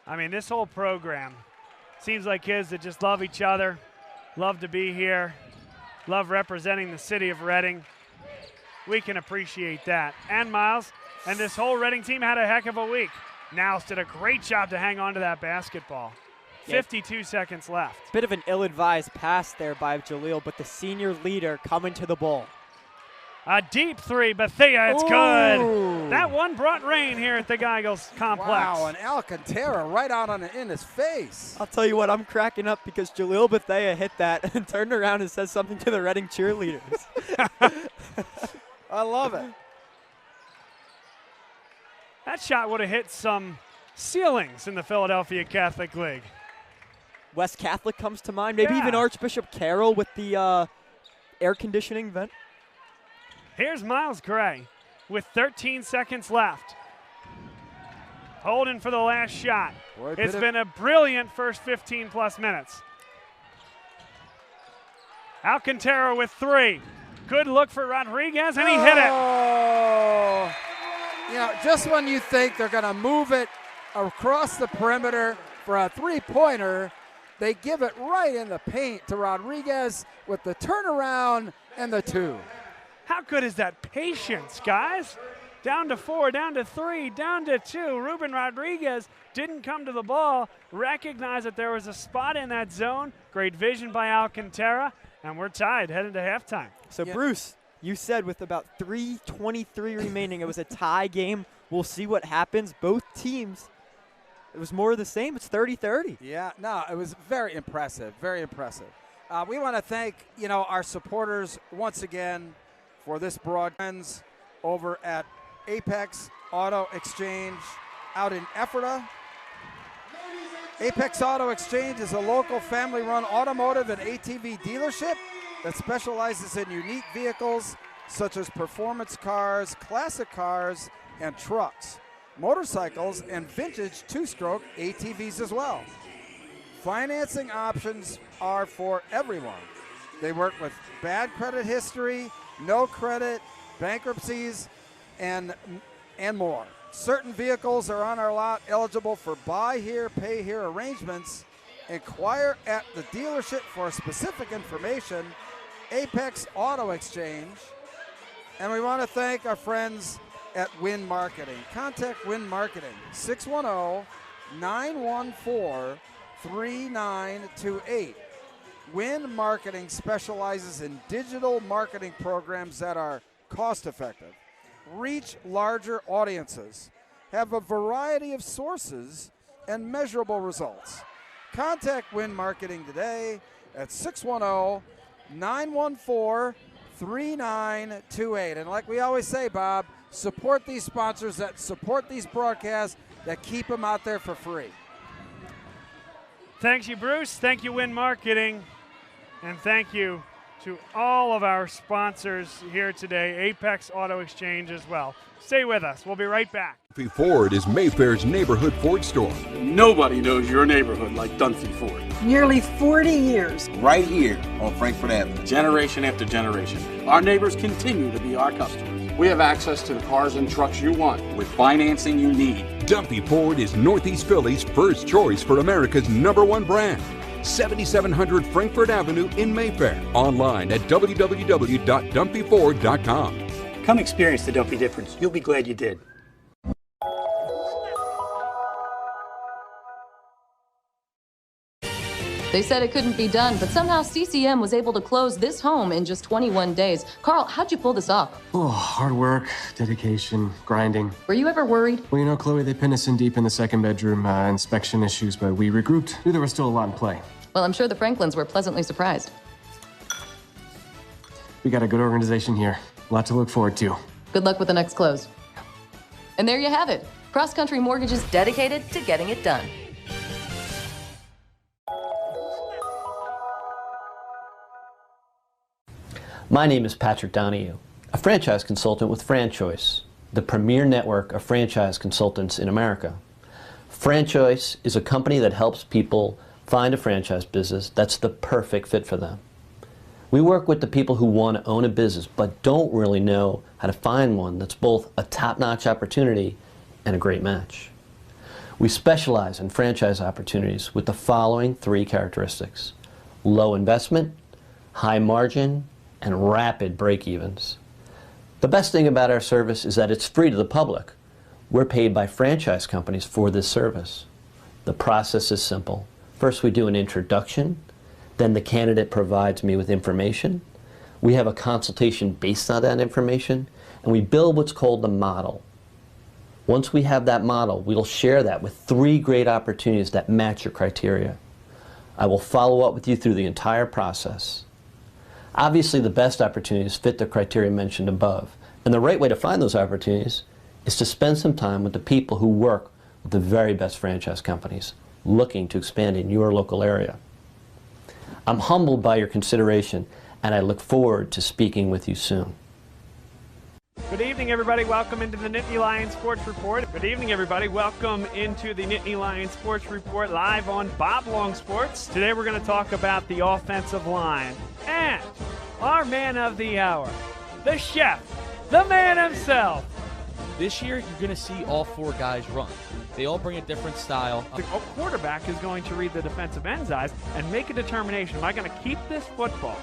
I mean, this whole program seems like kids that just love each other, love to be here, love representing the city of Reading. We can appreciate that. And Miles and this whole Reading team had a heck of a week. Niles did a great job to hang on to that basketball. 52 seconds left. Bit of an ill-advised pass there by Jaleel, but the senior leader coming to the ball. A deep three, Bethea, it's good. That one brought rain here at the Geigels complex. Wow, and Alcantara right out in his face. I'll tell you what, I'm cracking up because Jaleel Bethea hit that and turned around and said something to the Reading cheerleaders. I love it. That shot would have hit some ceilings in the Philadelphia Catholic League. West Catholic comes to mind. Maybe even Archbishop Carroll with the air conditioning vent. Here's Miles Gray with 13 seconds left. Holding for the last shot. Boy, it's been a brilliant first 15-plus minutes. Alcantara with 3. Good look for Rodriguez, and he hit it. You know, just when you think they're going to move it across the perimeter for a three-pointer, they give it right in the paint to Rodriguez with the turnaround and the 2. How good is that patience, guys? Down to 4, down to 3, down to 2. Ruben Rodriguez didn't come to the ball, recognized that there was a spot in that zone. Great vision by Alcantara, and we're tied heading to halftime. So, Bruce, you said with about 3:23 remaining, it was a tie game. We'll see what happens. Both teams, it was more of the same. It's 30-30. Yeah, no, it was very impressive, very impressive. We want to thank, our supporters once again for this broadcast over at Apex Auto Exchange out in Ephrata. Apex Auto Exchange is a local family-run automotive and ATV dealership that specializes in unique vehicles such as performance cars, classic cars, and trucks, motorcycles, and vintage two-stroke ATVs as well. Financing options are for everyone. They work with bad credit history, no credit, bankruptcies, and more. Certain vehicles are on our lot eligible for buy here, pay here arrangements. Inquire at the dealership for specific information. Apex Auto Exchange. And we want to thank our friends at Win Marketing. Contact Win Marketing, 610-914-3928. Win Marketing specializes in digital marketing programs that are cost-effective, reach larger audiences, have a variety of sources, and measurable results. Contact Win Marketing today at 610-914-3928. And like we always say, Bob, support these sponsors that support these broadcasts that keep them out there for free. Thank you, Bruce. Thank you, Win Marketing. And thank you to all of our sponsors here today, Apex Auto Exchange as well. Stay with us. We'll be right back. Dunphy Ford is Mayfair's neighborhood Ford store. Nobody knows your neighborhood like Dunphy Ford. Nearly 40 years. Right here on Frankfort Avenue. Generation after generation. Our neighbors continue to be our customers. We have access to the cars and trucks you want with financing you need. Dunphy Ford is Northeast Philly's first choice for America's #1 brand. 7700 Frankfort Avenue in Mayfair. Online at www.dunphyford.com. Come experience the Dunphy difference. You'll be glad you did. They said it couldn't be done, but somehow CCM was able to close this home in just 21 days. Carl, how'd you pull this off? Oh, hard work, dedication, grinding. Were you ever worried? Well, you know, Chloe, they pinned us in deep in the second bedroom, inspection issues, but we regrouped. Knew there was still a lot in play. Well, I'm sure the Franklins were pleasantly surprised. We got a good organization here. A lot to look forward to. Good luck with the next close. And there you have it. Cross Country Mortgage is dedicated to getting it done. My name is Patrick Donahue, a franchise consultant with FranChoice, the premier network of franchise consultants in America. FranChoice is a company that helps people find a franchise business that's the perfect fit for them. We work with the people who want to own a business but don't really know how to find one that's both a top-notch opportunity and a great match. We specialize in franchise opportunities with the following 3 characteristics: low investment, high margin, and rapid break-evens. The best thing about our service is that it's free to the public. We're paid by franchise companies for this service. The process is simple. First, we do an introduction. Then the candidate provides me with information. We have a consultation based on that information, and we build what's called the model. Once we have that model, we'll share that with 3 great opportunities that match your criteria. I will follow up with you through the entire process. Obviously, the best opportunities fit the criteria mentioned above, and the right way to find those opportunities is to spend some time with the people who work with the very best franchise companies looking to expand in your local area. I'm humbled by your consideration, and I look forward to speaking with you soon. Good evening, everybody. Welcome into the Nittany Lions Sports Report. Good evening, everybody. Welcome into the Nittany Lions Sports Report live on Bob Long Sports. Today we're going to talk about the offensive line and our man of the hour, the chef, the man himself. This year, you're going to see all 4 guys run. They all bring a different style. The quarterback is going to read the defensive end's eyes and make a determination. Am I going to keep this football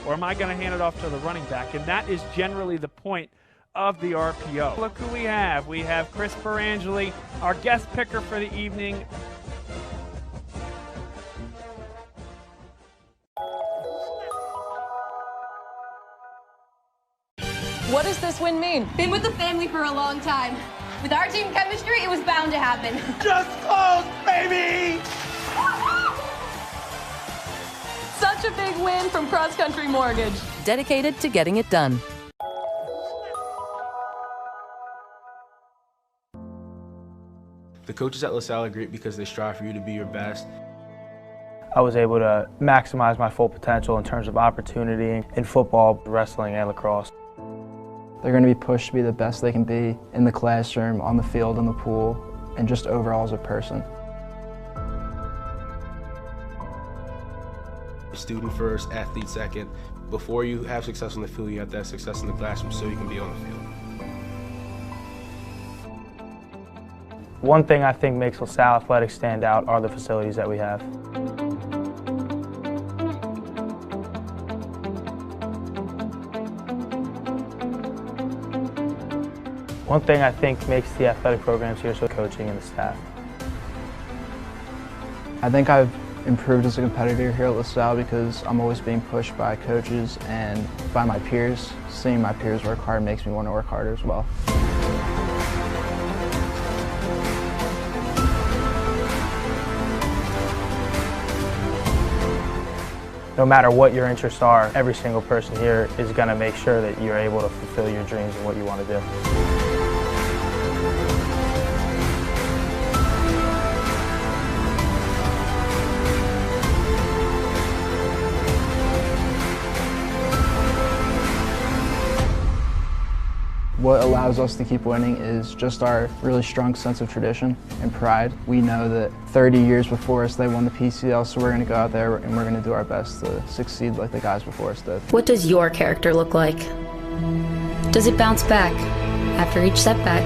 or am I going to hand it off to the running back? And that is generally the point of the RPO. Look who we have. We have Chris Perangeli, our guest picker for the evening. What does this win mean? Been with the family for a long time. With our team chemistry, it was bound to happen. Just close, baby! Such a big win from Cross Country Mortgage. Dedicated to getting it done. The coaches at LaSalle are great because they strive for you to be your best. I was able to maximize my full potential in terms of opportunity in football, wrestling, and lacrosse. They're going to be pushed to be the best they can be in the classroom, on the field, in the pool, and just overall as a person. Student first, athlete second. Before you have success on the field, you have to have success in the classroom so you can be on the field. One thing I think makes LaSalle Athletics stand out are the facilities that we have. One thing I think makes the athletic programs here so coaching and the staff. I think I've improved as a competitor here at LaSalle because I'm always being pushed by coaches and by my peers. Seeing my peers work hard makes me want to work harder as well. No matter what your interests are, every single person here is going to make sure that you're able to fulfill your dreams and what you want to do. What allows us to keep winning is just our really strong sense of tradition and pride. We know that 30 years before us they won the PCL, so we're going to go out there and we're going to do our best to succeed like the guys before us did. What does your character look like? Does it bounce back after each setback?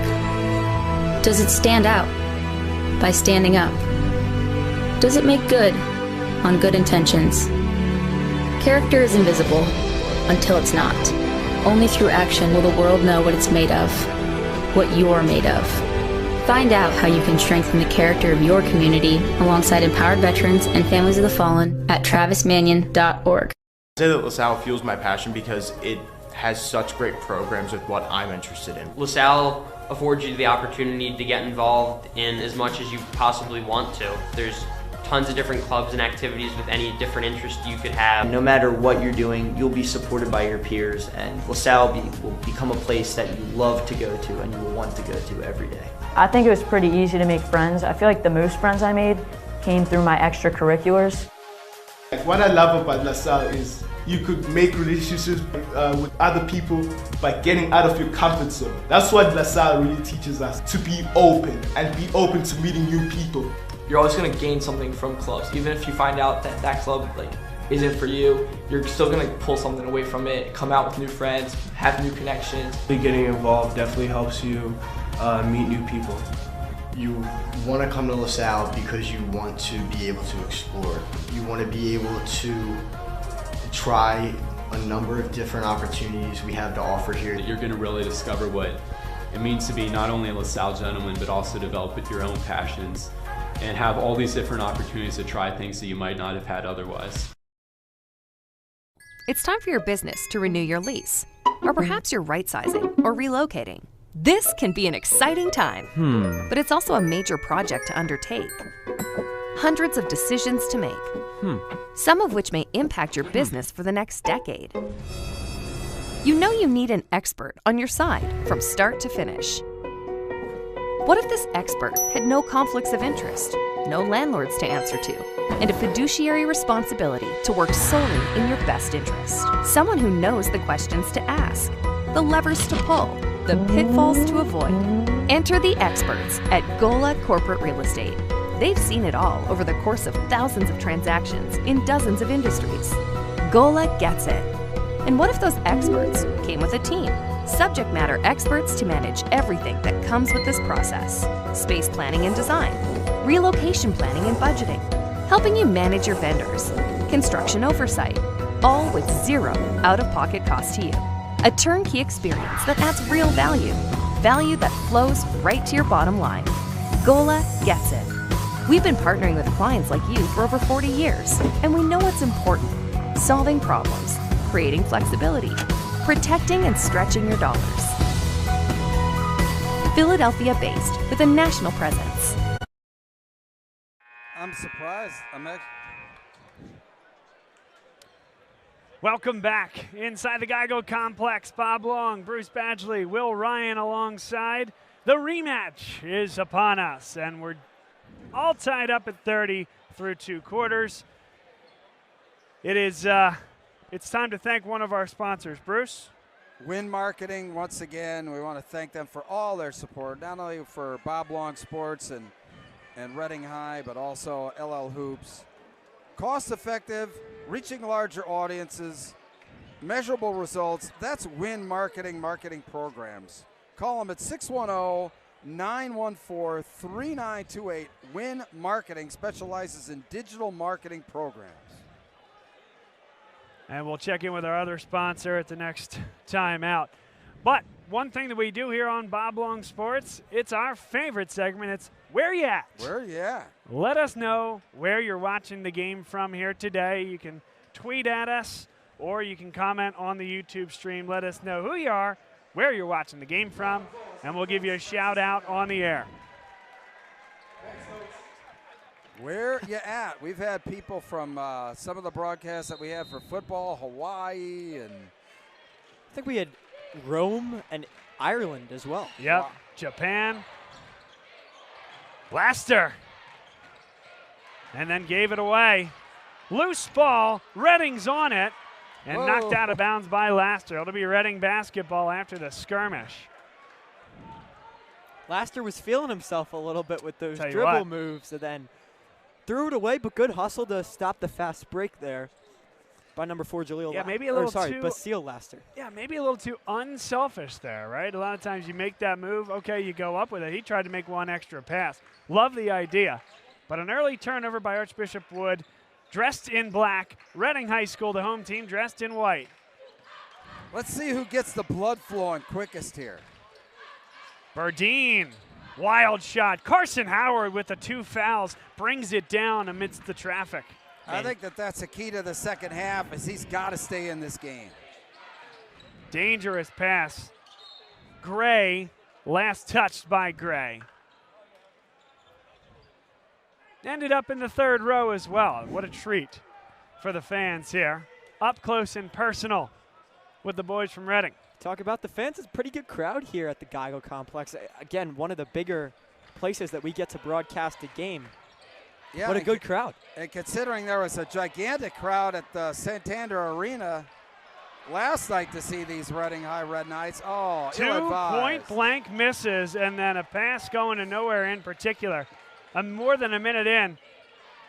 Does it stand out by standing up? Does it make good on good intentions? Character is invisible until it's not. Only through action will the world know what it's made of, what you're made of. Find out how you can strengthen the character of your community alongside empowered veterans and families of the fallen at travismanion.org. I say that LaSalle fuels my passion because it has such great programs with what I'm interested in. LaSalle affords you the opportunity to get involved in as much as you possibly want to. There's tons of different clubs and activities with any different interest you could have. No matter what you're doing, you'll be supported by your peers, and LaSalle will become a place that you love to go to and you will want to go to every day. I think it was pretty easy to make friends. I feel like the most friends I made came through my extracurriculars. What I love about LaSalle is you could make relationships with other people by getting out of your comfort zone. That's what LaSalle really teaches us, to be open and be open to meeting new people. You're always going to gain something from clubs. Even if you find out that that club isn't for you, you're still going to pull something away from it, come out with new friends, have new connections. Getting involved definitely helps you meet new people. You want to come to LaSalle because you want to be able to explore. You want to be able to try a number of different opportunities we have to offer here. You're going to really discover what it means to be not only a LaSalle gentleman, but also develop your own passions and have all these different opportunities to try things that you might not have had otherwise. It's time for your business to renew your lease, or perhaps you're right-sizing or relocating. This can be an exciting time, but it's also a major project to undertake. Hundreds of decisions to make, some of which may impact your business for the next decade. You know you need an expert on your side from start to finish. What if this expert had no conflicts of interest, no landlords to answer to, and a fiduciary responsibility to work solely in your best interest? Someone who knows the questions to ask, the levers to pull, the pitfalls to avoid. Enter the experts at Gola Corporate Real Estate. They've seen it all over the course of thousands of transactions in dozens of industries. Gola gets it. And what if those experts came with a team? Subject matter experts to manage everything that comes with this process. Space planning and design, relocation planning and budgeting, helping you manage your vendors, construction oversight, all with zero out-of-pocket cost to you. A turnkey experience that adds real value, value that flows right to your bottom line. Gola gets it. We've been partnering with clients like you for over 40 years, and we know what's important: solving problems, creating flexibility, protecting and stretching your dollars. Philadelphia-based with a national presence. I'm surprised. Welcome back inside the Geico Complex. Bob Long, Bruce Badgley, Will Ryan alongside. The rematch is upon us, and we're all tied up at 30 through 2 quarters. It's time to thank one of our sponsors. Bruce? Win Marketing, once again, we want to thank them for all their support, not only for Bob Long Sports and Reading High, but also LL Hoops. Cost effective, reaching larger audiences, measurable results. That's Win Marketing programs. Call them at 610-914-3928. Win Marketing specializes in digital marketing programs. And we'll check in with our other sponsor at the next time out. But one thing that we do here on Bob Long Sports, it's our favorite segment. It's Where You At? Where you at? Let us know where you're watching the game from here today. You can tweet at us, or you can comment on the YouTube stream. Let us know who you are, where you're watching the game from, and we'll give you a shout out on the air. Where you at? We've had people from some of the broadcasts that we had for football, Hawaii, and I think we had Rome and Ireland as well. Yep, wow. Japan. Blaster. And then gave it away. Loose ball, Reading's on it, and knocked out of bounds by Laster. It'll be Reading basketball after the skirmish. Laster was feeling himself a little bit with those Tell you dribble what. moves, and then threw it away, but good hustle to stop the fast break there by number 4, Jaleel. Yeah, maybe a little too. Basile Laster. Yeah, maybe a little too unselfish there, right? A lot of times you make that move, okay, you go up with it. He tried to make one extra pass. Love the idea. But an early turnover by Archbishop Wood, dressed in black. Reading High School, the home team, dressed in white. Let's see who gets the blood flowing quickest here. Burdine, wild shot. Carson Howard with the 2 fouls brings it down amidst the traffic. I think that's the key to the second half, is he's got to stay in this game. Dangerous pass. Gray, last touched by Gray. Ended up in the 3rd row as well. What a treat for the fans here. Up close and personal with the boys from Reading. Talk about the fans. It's a pretty good crowd here at the Geigel Complex. Again, one of the bigger places that we get to broadcast a game. Yeah, what a good crowd. And considering there was a gigantic crowd at the Santander Arena last night to see these Reading High Red Knights. Oh, 2 point-blank misses and then a pass going to nowhere in particular. More than a minute in.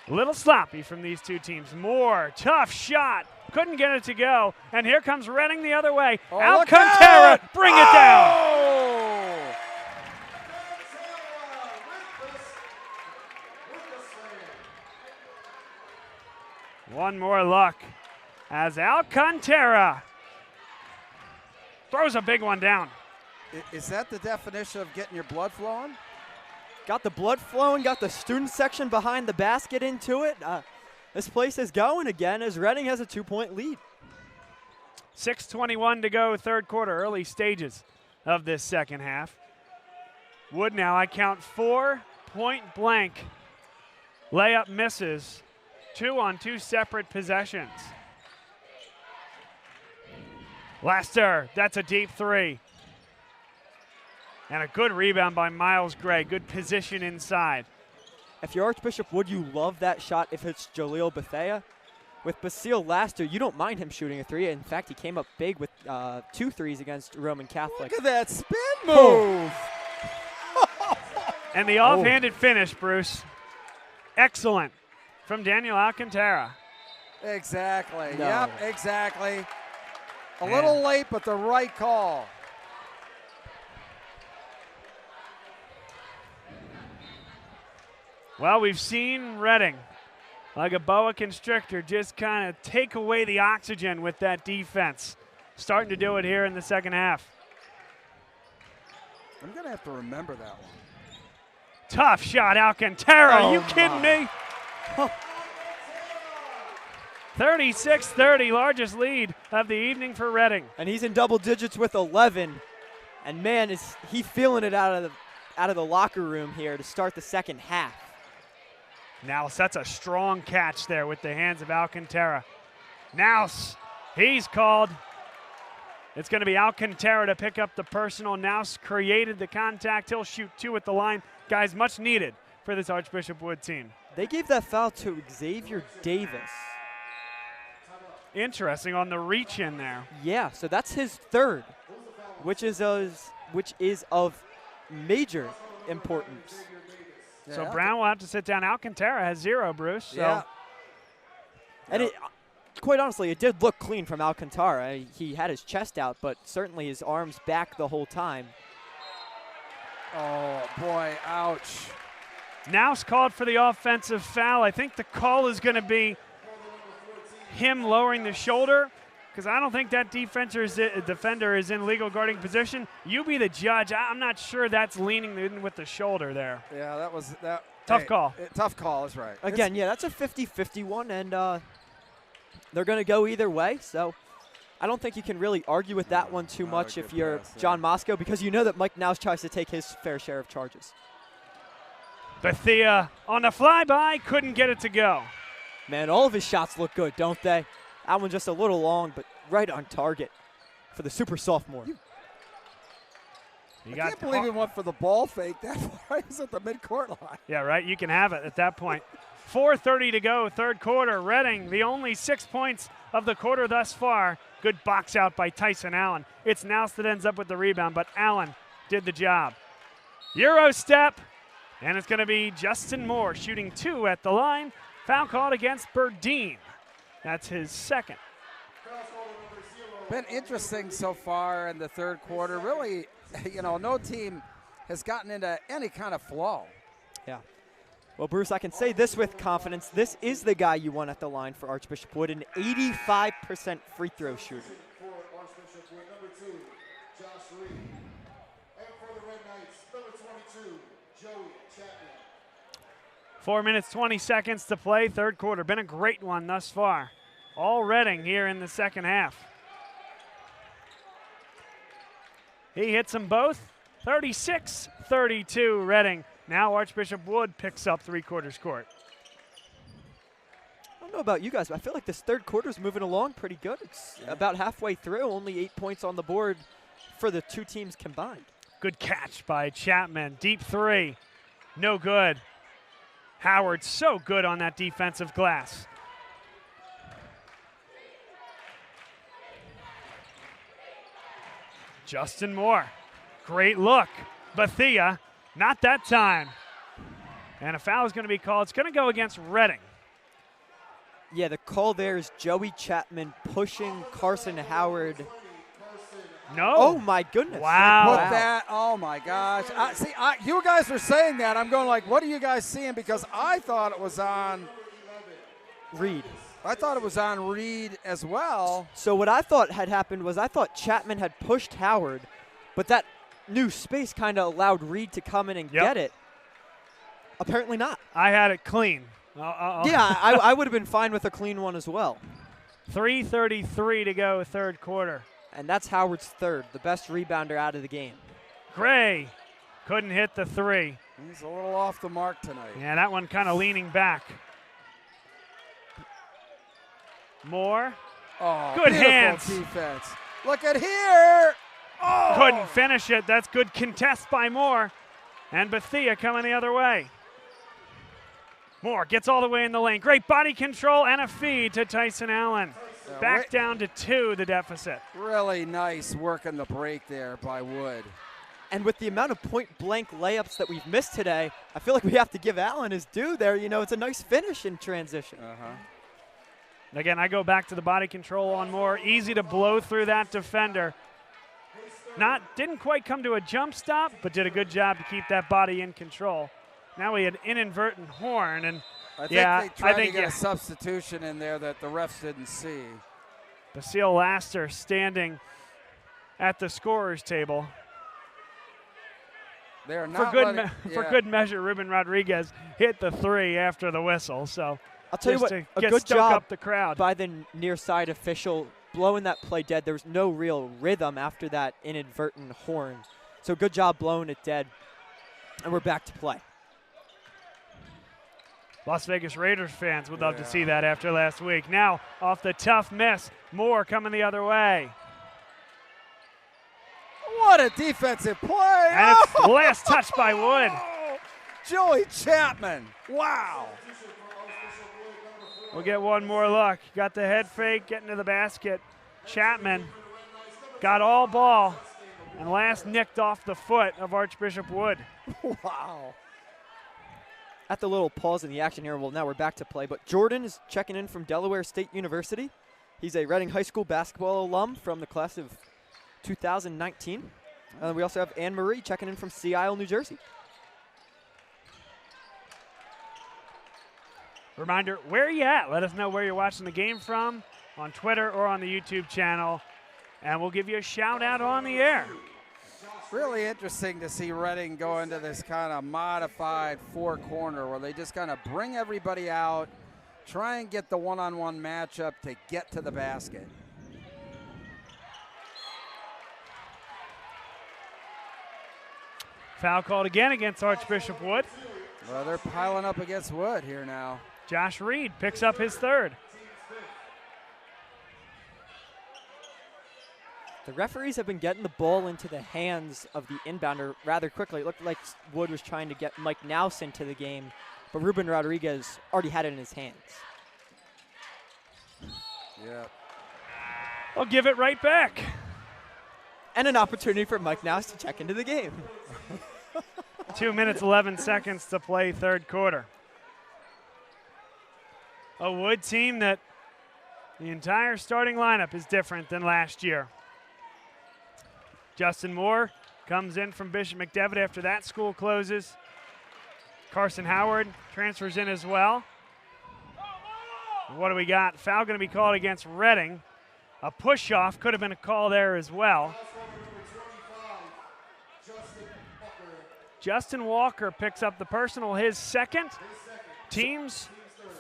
A little sloppy from these two teams. Moore, tough shot. Couldn't get it to go. And here comes Reading the other way. Oh, Alcantara, bring it down. Oh! One more look as Alcantara throws a big one down. Is that the definition of getting your blood flowing? Got the blood flowing, got the student section behind the basket into it. This place is going again as Reading has a 2-point lead. 6:21 to go, 3rd quarter, early stages of this second half. Wood now, I count 4 point-blank layup misses, 2 on 2 separate possessions. Laster, that's a deep 3. And a good rebound by Miles Gray. Good position inside. If you're Archbishop Wood, you love that shot if it's Jaleel Bethea. With Basile Laster, you don't mind him shooting a 3. In fact, he came up big with 2 threes against Roman Catholic. Look at that spin move. And the offhanded finish, Bruce. Excellent from Daniel Alcantara. Exactly. No. Yep, exactly. A little late, but the right call. Well, we've seen Reading, like a boa constrictor, just kind of take away the oxygen with that defense. Starting to do it here in the second half. I'm going to have to remember that one. Tough shot, Alcantara. Are you kidding me? 36-30, largest lead of the evening for Reading. And he's in double digits with 11. And man, is he feeling it out of the locker room here to start the second half. Now that's a strong catch there with the hands of Alcantara. Nouse, he's called. It's going to be Alcantara to pick up the personal. Nouse created the contact. He'll shoot 2 at the line. Guys, much needed for this Archbishop Wood team. They gave that foul to Xavier Davis. Interesting on the reach in there. Yeah, so that's his 3rd, which is of major importance. So Brown will have to sit down. Alcantara has 0, Bruce. So. Yeah. And quite honestly, it did look clean from Alcantara. He had his chest out, but certainly his arms back the whole time. Oh, boy, ouch. Nouse called for the offensive foul. I think the call is going to be him lowering the shoulder, because I don't think that defender is in legal guarding position. You be the judge. I'm not sure that's leaning in with the shoulder there. Yeah, that was that. Tough call. Tough call is right. Again, yeah, that's a 50-50 one, and they're going to go either way. So I don't think you can really argue with that one too much if you're John Moscow, because you know that Mike Nouse tries to take his fair share of charges. Bethea on the flyby, couldn't get it to go. Man, all of his shots look good, don't they? That one just a little long, but right on target for the super sophomore. I can't believe he went for the ball fake that far. He's at the midcourt line. Yeah, right. You can have it at that point. 4:30 to go, 3rd quarter. Reading, the only 6 points of the quarter thus far. Good box out by Tyson Allen. It's Nouse that ends up with the rebound, but Allen did the job. Euro step, and it's going to be Justin Moore shooting 2 at the line. Foul called against Burdine. That's his second. Been interesting so far in the third quarter. Really, no team has gotten into any kind of flow. Yeah. Well, Bruce, I can say this with confidence. This is the guy you want at the line for Archbishop Wood, an 85% free throw shooter. 4 minutes, 20 seconds to play, third quarter. Been a great one thus far. All Reading here in the second half. He hits them both. 36-32 Reading. Now Archbishop Wood picks up three-quarters court. I don't know about you guys, but I feel like this third quarter is moving along pretty good. It's about halfway through, only 8 points on the board for the two teams combined. Good catch by Chapman. Deep three. No good. Howard so good on that defensive glass. Justin Moore. Great look. Bethia. Not that time. And a foul is going to be called. It's going to go against Reading. Yeah, the call there is Joey Chapman pushing Carson Howard. No. Oh, my goodness. Wow. Put that, oh, my gosh. You guys were saying that. I'm going like, what are you guys seeing? Because I thought it was on Reed. I thought it was on Reed as well. So what I thought had happened was I thought Chapman had pushed Howard, but that new space kind of allowed Reed to come in and get it. Apparently not. I had it clean. Yeah, I would have been fine with a clean one as well. 3:33 to go, third quarter. And that's Howard's third, the best rebounder out of the game. Gray couldn't hit the three. He's a little off the mark tonight. Yeah, that one kind of leaning back. Moore. Oh, good hands. Defense. Look at here. Oh. Couldn't finish it. That's good contest by Moore. And Bethia coming the other way. Moore gets all the way in the lane. Great body control and a feed to Tyson Allen. Back down to 2, the deficit. Really nice work in the break there by Wood. And with the amount of point-blank layups that we've missed today, I feel like we have to give Allen his due there. You know, it's a nice finish in transition. Again, I go back to the body control on Moore. Easy to blow through that defender. Didn't quite come to a jump stop, but did a good job to keep that body in control. Now we had inadvertent horn, and I think they tried to get a substitution in there that the refs didn't see. Basile Laster standing at the scorer's table. They're not for good measure, Ruben Rodriguez hit the three after the whistle. So I'll tell you what, a good job up the crowd by the near side official blowing that play dead. There was no real rhythm after that inadvertent horn. So good job blowing it dead. And we're back to play. Las Vegas Raiders fans would love to see that after last week. Now, off the tough miss, Moore coming the other way. What a defensive play. And it's the last touch by Wood. Joey Chapman. Wow. We'll get one more look. Got the head fake, getting to the basket. Chapman got all ball, and last nicked off the foot of Archbishop Wood. Wow. At the little pause in the action here, well, now we're back to play. But Jordan is checking in from Delaware State University. He's a Reading High School basketball alum from the class of 2019. We also have Anne Marie checking in from Sea Isle, New Jersey. Reminder, where are you at? Let us know where you're watching the game from on Twitter or on the YouTube channel, and we'll give you a shout out on the air. Really interesting to see Reading go into this kind of modified four-corner where they just kind of bring everybody out, try and get the one-on-one matchup to get to the basket. Foul called again against Archbishop Wood. Well, they're piling up against Wood here now. Josh Reed picks up his third. The referees have been getting the ball into the hands of the inbounder rather quickly. It looked like Wood was trying to get Mike Naus into the game, but Ruben Rodriguez already had it in his hands. Yeah. I'll give it right back. And an opportunity for Mike Naus to check into the game. 2 minutes, 11 seconds to play third quarter. A Wood team that the entire starting lineup is different than last year. Justin Moore comes in from Bishop McDevitt after that school closes. Carson Howard transfers in as well. What do we got? Foul going to be called against Reading. A push-off could have been a call there as well. Justin Walker picks up the personal, his second, team's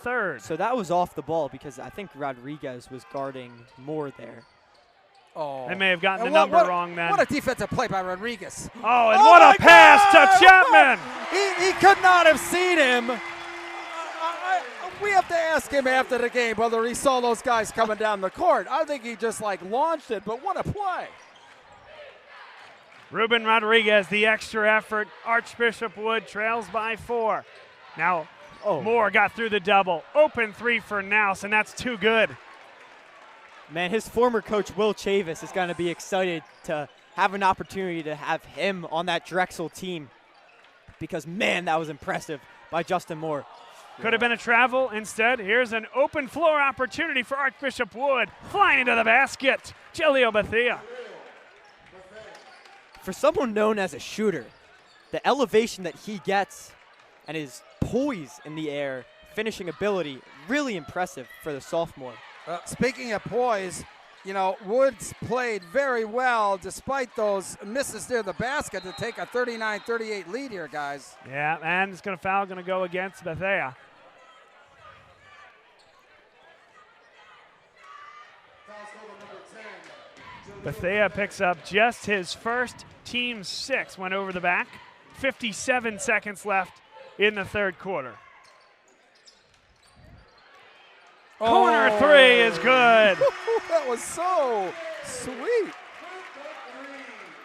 third. So that was off the ball because I think Rodriguez was guarding Moore there. Oh. They may have gotten the number wrong then. What a defensive play by Rodriguez. Oh, and what a pass to Chapman. He could not have seen him. We have to ask him after the game whether he saw those guys coming down the court. I think he just launched it, but what a play. Ruben Rodriguez, the extra effort. Archbishop Wood trails by 4. Now, Moore got through the double. Open 3 for Nouse, and that's too good. Man, his former coach, Will Chavis, is going to be excited to have an opportunity to have him on that Drexel team because, man, that was impressive by Justin Moore. Could have been a travel. Instead, here's an open floor opportunity for Archbishop Wood. Flying into the basket, Jaleel Bethea. For someone known as a shooter, the elevation that he gets and his poise in the air, finishing ability, really impressive for the sophomore. Speaking of poise, Woods played very well despite those misses near the basket to take a 39-38 lead here, guys. Yeah, and it's going to go against Bethea. Bethea picks up just his first team 6, went over the back. 57 seconds left in the third quarter. Corner 3 is good. That was so sweet.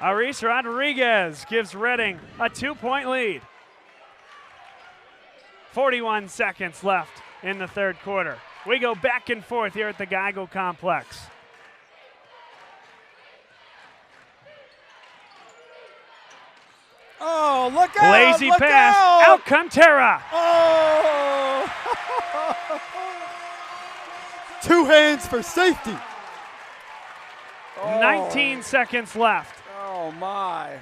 Aris Rodriguez gives Reading a 2-point lead. 41 seconds left in the third quarter. We go back and forth here at the Geigel Complex. Oh, look out! Lazy look pass, out! Alcantara. Oh! 2 hands for safety. 19 seconds left. Oh, my.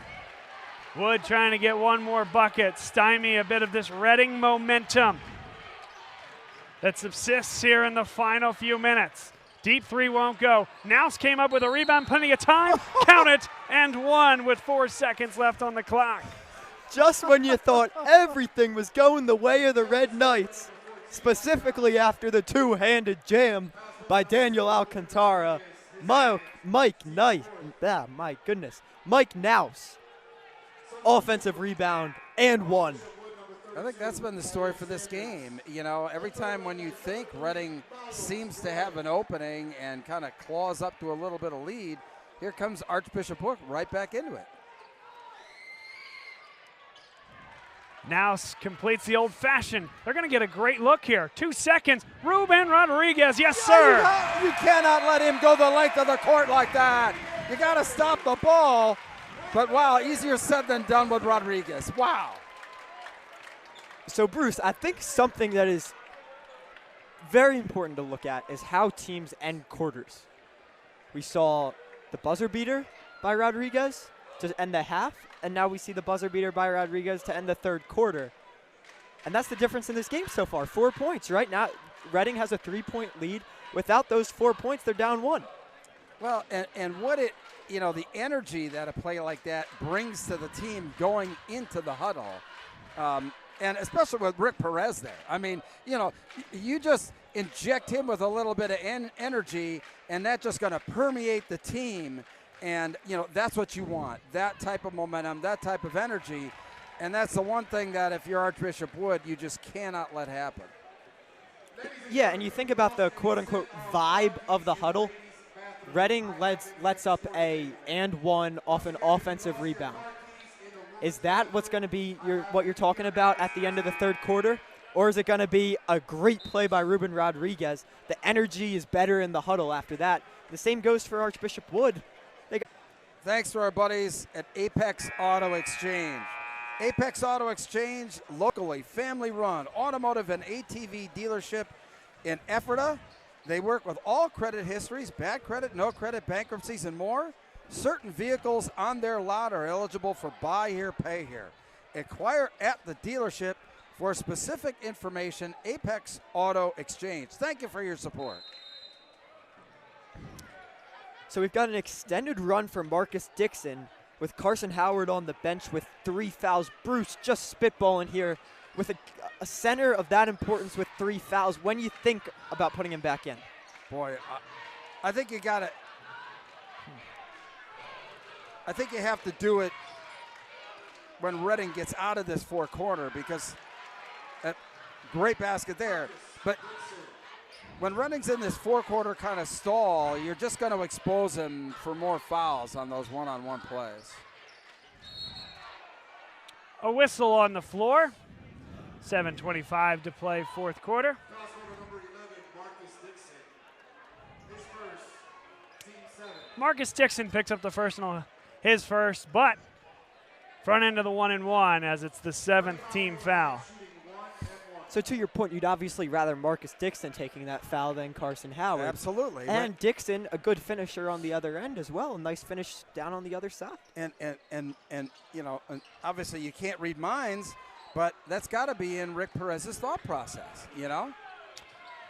Wood trying to get one more bucket, stymie a bit of this Reading momentum that subsists here in the final few minutes. Deep 3 won't go. Nouse came up with a rebound, plenty of time. Count it, and 1 with 4 seconds left on the clock. Just when you thought everything was going the way of the Red Knights, specifically after the 2-handed jam by Daniel Alcantara, Mike Nouse, offensive rebound, and 1. I think that's been the story for this game. Every time when you think Reading seems to have an opening and kind of claws up to a little bit of lead, here comes Archbishop Wood right back into it. Nouse completes the old-fashioned. They're going to get a great look here. 2 seconds. Ruben Rodriguez, yes, sir. You cannot let him go the length of the court like that. You got to stop the ball. But, wow, easier said than done with Rodriguez. Wow. So, Bruce, I think something that is very important to look at is how teams end quarters. We saw the buzzer beater by Rodriguez to end the half, and now we see the buzzer beater by Rodriguez to end the third quarter. And that's the difference in this game so far. 4 points, right? Now Reading has a 3-point lead. Without those 4 points, they're down 1. Well, and what the energy that a play like that brings to the team going into the huddle, and especially with Rick Perez there. I mean, you just inject him with a little bit of energy, and that's just going to permeate the team. And, that's what you want, that type of momentum, that type of energy. And that's the one thing that if you're Archbishop Wood, you just cannot let happen. Yeah, and you think about the quote-unquote vibe of the huddle. Reading lets up a and 1 off an offensive rebound. Is that what's going to be what you're talking about at the end of the third quarter? Or is it going to be a great play by Ruben Rodriguez? The energy is better in the huddle after that. The same goes for Archbishop Wood. Thanks to our buddies at Apex Auto Exchange. Apex Auto Exchange, locally family-run automotive and ATV dealership in Ephrata. They work with all credit histories, bad credit, no credit, bankruptcies, and more. Certain vehicles on their lot are eligible for buy here, pay here. Inquire at the dealership for specific information. Apex Auto Exchange. Thank you for your support. So we've got an extended run for Marcus Dixon with Carson Howard on the bench with 3 fouls. Bruce just spitballing here with a center of that importance with 3 fouls. When you think about putting him back in? Boy, I think you got to. I think you have to do it when Reading gets out of this four-corner, because great basket there. But when Reading's in this four-quarter kind of stall, you're just going to expose him for more fouls on those one-on-one plays. A whistle on the floor. 7:25 to play fourth quarter. Marcus Dixon picks up the his first, but front end of the 1-and-1 as it's the 7th team foul. So to your point, you'd obviously rather Marcus Dixon taking that foul than Carson Howard. Absolutely. And Dixon, a good finisher on the other end as well. A nice finish down on the other side. And you know, and obviously you can't read minds, but that's got to be in Rick Perez's thought process, you know?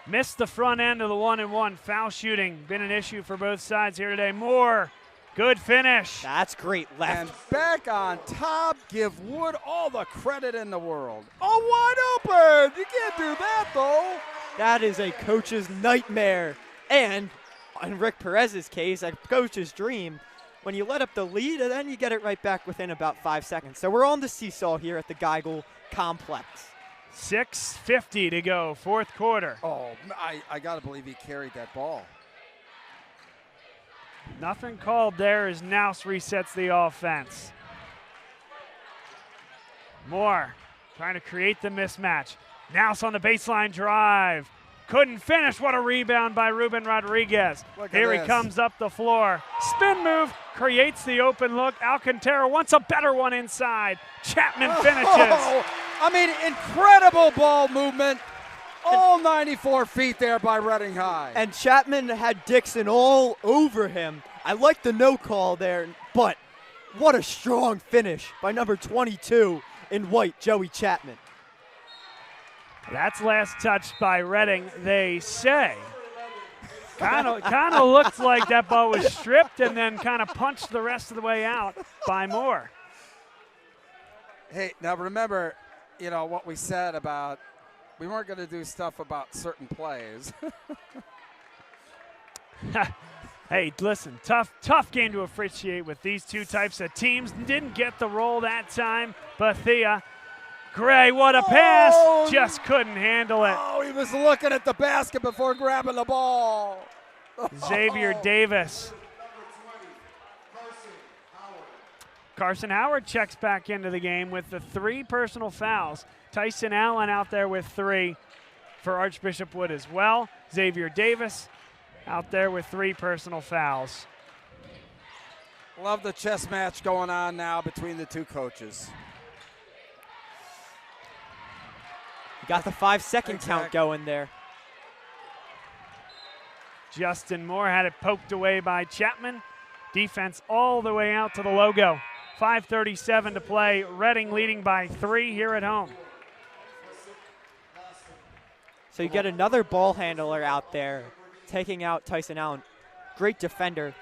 Missed the front end of the 1-and-1. Foul shooting been an issue for both sides here today. Moore, good finish. That's great left. And back on top, give Wood all the credit in the world. Oh, wide open. You can't do that, though. That is a coach's nightmare. And in Rick Perez's case, a coach's dream. When you let up the lead, and then you get it right back within about 5 seconds. So we're on the seesaw here at the Geigel complex. 6:50 to go, fourth quarter. Oh, I got to believe he carried that ball. Nothing called there as Nouse resets the offense. Moore trying to create the mismatch. Nouse on the baseline drive. Couldn't finish. What a rebound by Ruben Rodriguez. Here he comes up the floor. Spin move, creates the open look. Alcantara wants a better one inside. Chapman finishes. I mean, incredible ball movement. All 94 feet there by Reading High. And Chapman had Dixon all over him. I like the no call there, but what a strong finish by number 22 in white, Joey Chapman. That's last touched by Reading, they say. Kind of looked like that ball was stripped and then kind of punched the rest of the way out by Moore. Hey, now remember, you know, what we said about we weren't going to do stuff about certain plays. Hey, listen, tough game to appreciate with these two types of teams. Didn't get the roll that time, but Thea Gray, what a pass. Just couldn't handle it. Oh, he was looking at the basket before grabbing the ball. Xavier Davis. Carson Howard checks back into the game with the 3 personal fouls. Tyson Allen out there with 3 for Archbishop Wood as well. Xavier Davis out there with 3 personal fouls. Love the chess match going on now between the two coaches. You got the 5-second count going there. Justin Moore had it poked away by Chapman. Defense all the way out to the logo. 5:37 to play. Reading leading by 3 here at home. So you get another ball handler out there taking out Tyson Allen. Great defender,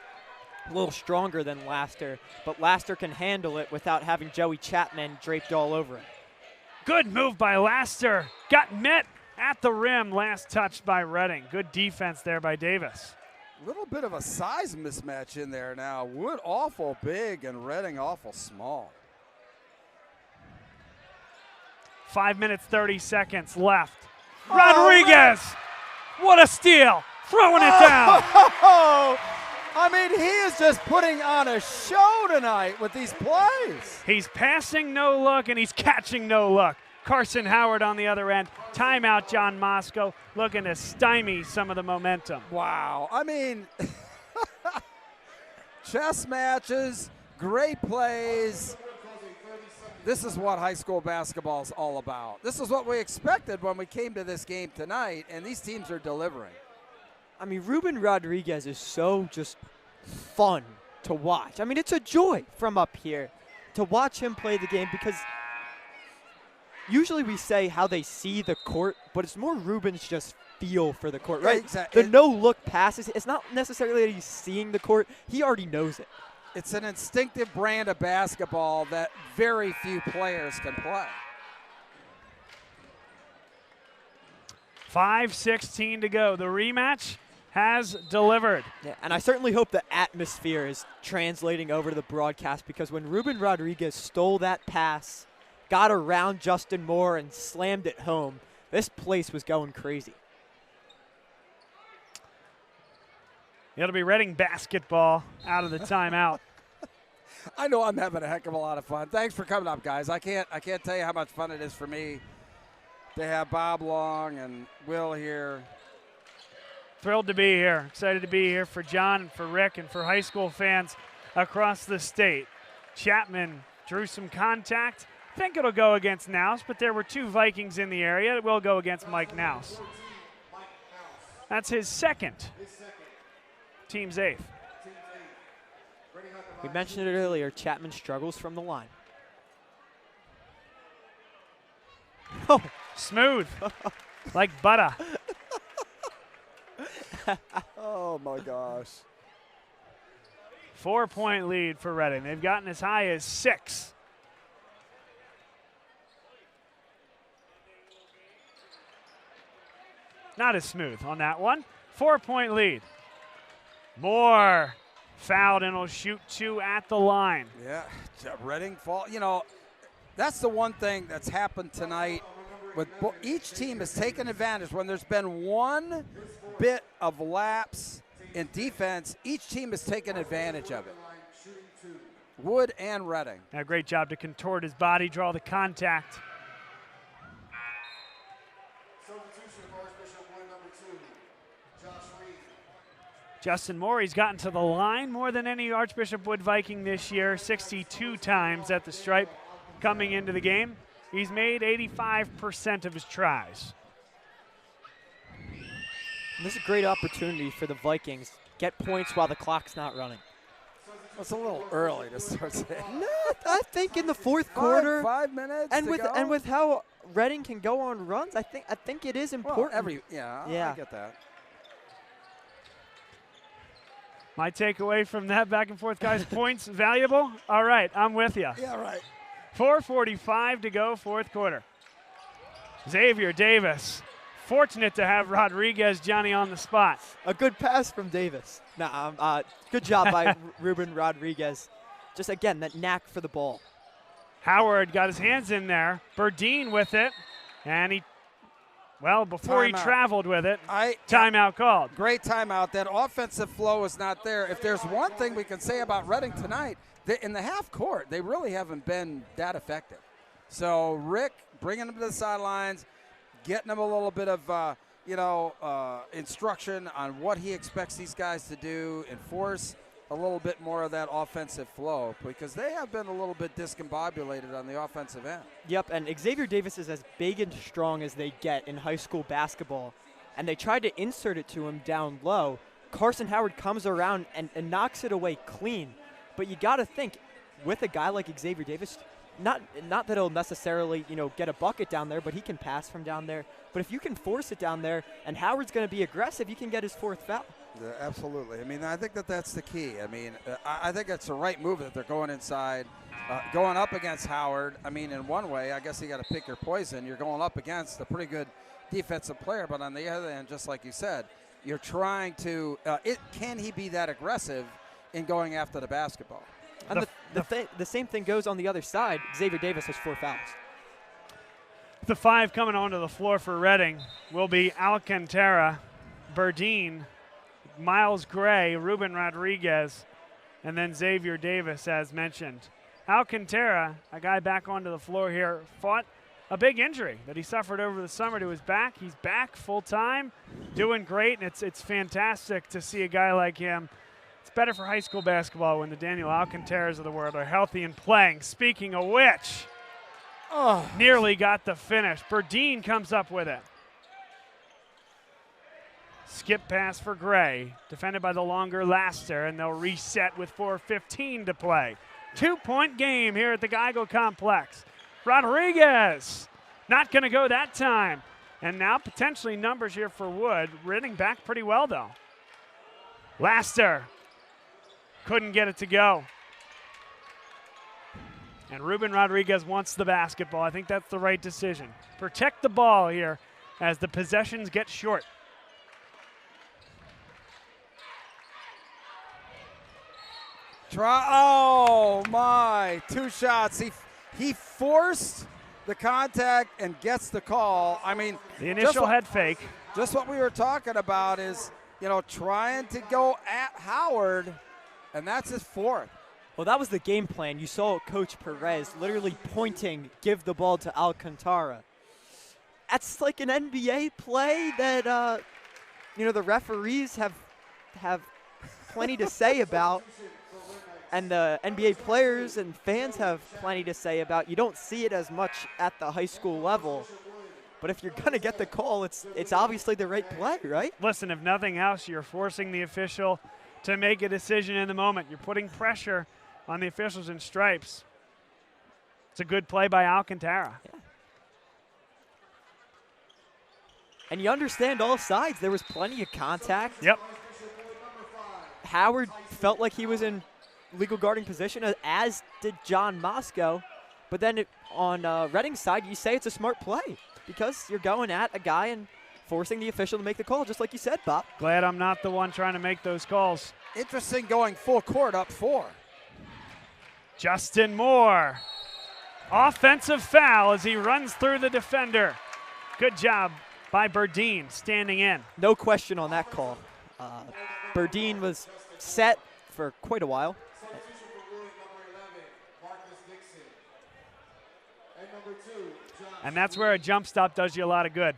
a little stronger than Laster, but Laster can handle it without having Joey Chapman draped all over it. Good move by Laster. Got met at the rim, last touched by Reading. Good defense there by Davis. A little bit of a size mismatch in there now. Wood awful big and Reading awful small. 5 minutes, 30 seconds left. Rodriguez, what a steal. Throwing it down. I mean, he is just putting on a show tonight with these plays. He's passing no look and he's catching no look. Carson Howard on the other end. Timeout, John Moscow, looking to stymie some of the momentum. Wow. I mean, chess matches, great plays. this is what high school basketball is all about. This is what we expected when we came to this game tonight, and these teams are delivering. I mean, Ruben Rodriguez is so just fun to watch. I mean, it's a joy from up here to watch him play the game, because usually we say how they see the court, but it's more Ruben's just feel for the court, right? Yeah, exactly. The no-look passes, it's not necessarily that he's seeing the court. He already knows it. It's an instinctive brand of basketball that very few players can play. 5:16 to go. The rematch has delivered. Yeah, and I certainly hope the atmosphere is translating over to the broadcast, because when Ruben Rodriguez stole that pass, got around Justin Moore, and slammed it home, this place was going crazy. It'll be Reading basketball out of the timeout. I know I'm having a heck of a lot of fun. Thanks for coming up, guys. I can't tell you how much fun it is for me to have Bob Long and Will here. Thrilled to be here. Excited to be here for John and for Rick and for high school fans across the state. Chapman drew some contact. I think it'll go against Nouse, but there were 2 Vikings in the area. It will go against Mike Nouse. That's his second. Team's 8th. We mentioned it earlier, Chapman struggles from the line. Oh, smooth, like butter. Oh, my gosh. 4-point lead for Reading. They've gotten as high as 6. Not as smooth on that one. 4-point lead. Moore fouled and will shoot 2 at the line. Yeah, Reading fall. You know, that's the one thing that's happened tonight. With each team has taken advantage. When there's been one bit of lapse in defense, each team has taken advantage of it. Wood and Reading. A great job to contort his body, draw the contact. Justin Moore, he's gotten to the line more than any Archbishop Wood Viking this year, 62 times at the stripe coming into the game. He's made 85% of his tries. And this is a great opportunity for the Vikings. Get points while the clock's not running. It's a little early to start saying. No, I think in the fourth quarter, 5 minutes, and to with go? with how Reading can go on runs, I think it is important. Well, I get that. My takeaway from that back and forth, guys, points valuable? All right, I'm with you. Yeah, right. 4:45 to go, fourth quarter. Xavier Davis, fortunate to have Rodriguez, Johnny, on the spot. A good pass from Davis. Good job by Ruben Rodriguez. Just, again, that knack for the ball. Howard got his hands in there. Burdine with it, and before he traveled with it, timeout called. Great timeout. That offensive flow is not there. If there's one thing we can say about Reading tonight, in the half court, they really haven't been that effective. So Rick bringing them to the sidelines, getting them a little bit of instruction on what he expects these guys to do, enforce a little bit more of that offensive flow, because they have been a little bit discombobulated on the offensive end. Yep, and Xavier Davis is as big and strong as they get in high school basketball, and they tried to insert it to him down low. Carson Howard comes around and knocks it away clean. But you got to think, with a guy like Xavier Davis, not that he'll necessarily get a bucket down there, but he can pass from down there. But if you can force it down there, and Howard's going to be aggressive, you can get his 4th foul. Yeah, absolutely. I mean, I think that's the key. I mean, I think it's the right move that they're going inside, going up against Howard. I mean, in one way, I guess you got to pick your poison. You're going up against a pretty good defensive player, but on the other end, just like you said, you're trying to. Can he be that aggressive in going after the basketball? And the same thing goes on the other side. Xavier Davis has 4 fouls. The 5 coming onto the floor for Reading will be Alcantara, Burdine, Miles Gray, Ruben Rodriguez, and then Xavier Davis, as mentioned. Alcantara, a guy back onto the floor here, fought a big injury that he suffered over the summer to his back. He's back full-time, doing great, and it's fantastic to see a guy like him. It's better for high school basketball when the Daniel Alcantaras of the world are healthy and playing. Speaking of which, Nearly got the finish. Berdine comes up with it. Skip pass for Gray, defended by the longer Laster, and they'll reset with 4:15 to play. 2-point game here at the Geico Complex. Rodriguez not going to go that time. And now potentially numbers here for Wood. Reading back pretty well, though. Laster couldn't get it to go. And Ruben Rodriguez wants the basketball. I think that's the right decision. Protect the ball here as the possessions get short. Oh, my. 2 shots. He forced the contact and gets the call. I mean, the initial head fake. Just what we were talking about is, trying to go at Howard, and that's his 4th. Well, that was the game plan. You saw Coach Perez literally pointing, give the ball to Alcantara. That's like an NBA play that, the referees have plenty to say about. And the NBA players and fans have plenty to say about. You don't see it as much at the high school level. But if you're going to get the call, it's obviously the right play, right? Listen, if nothing else, you're forcing the official to make a decision in the moment. You're putting pressure on the officials in stripes. It's a good play by Alcantara. Yeah. And you understand all sides. There was plenty of contact. Yep. Howard felt like he was in legal guarding position, as did John Moscow. But then on Reading's side, you say it's a smart play because you're going at a guy and forcing the official to make the call, just like you said, Bob. Glad I'm not the one trying to make those calls. Interesting going full court up 4. Justin Moore. Offensive foul as he runs through the defender. Good job by Berdine standing in. No question on that call. Berdine was set for quite a while. And that's where a jump stop does you a lot of good.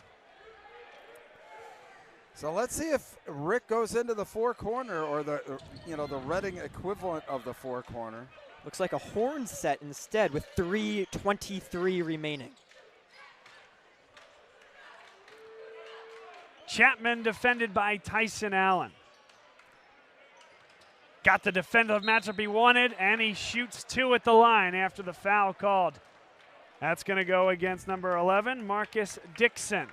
So let's see if Rick goes into the 4 corner or the Reading equivalent of the 4 corner. Looks like a horn set instead with 3:23 remaining. Chapman defended by Tyson Allen. Got the defensive matchup he wanted, and he shoots 2 at the line after the foul called. That's going to go against number 11, Marcus Dixon.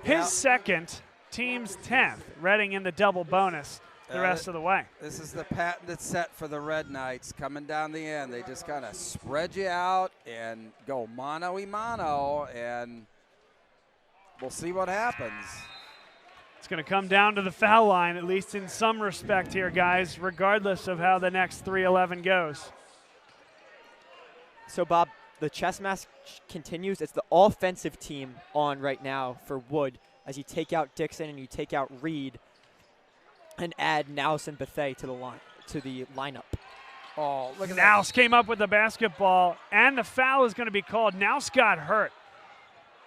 His second, team's 10th. Reading in the double bonus the rest of the way. This is the patented set for the Red Knights coming down the end. They just kind of spread you out and go mano-a-mano, and we'll see what happens. It's going to come down to the foul line, at least in some respect here, guys, regardless of how the next 3:11 goes. So, Bob, the chess match continues. It's the offensive team on right now for Wood as you take out Dixon and you take out Reed and add Naus and Bethea to the lineup. Oh, look at Naus came up with the basketball, and the foul is going to be called. Naus got hurt.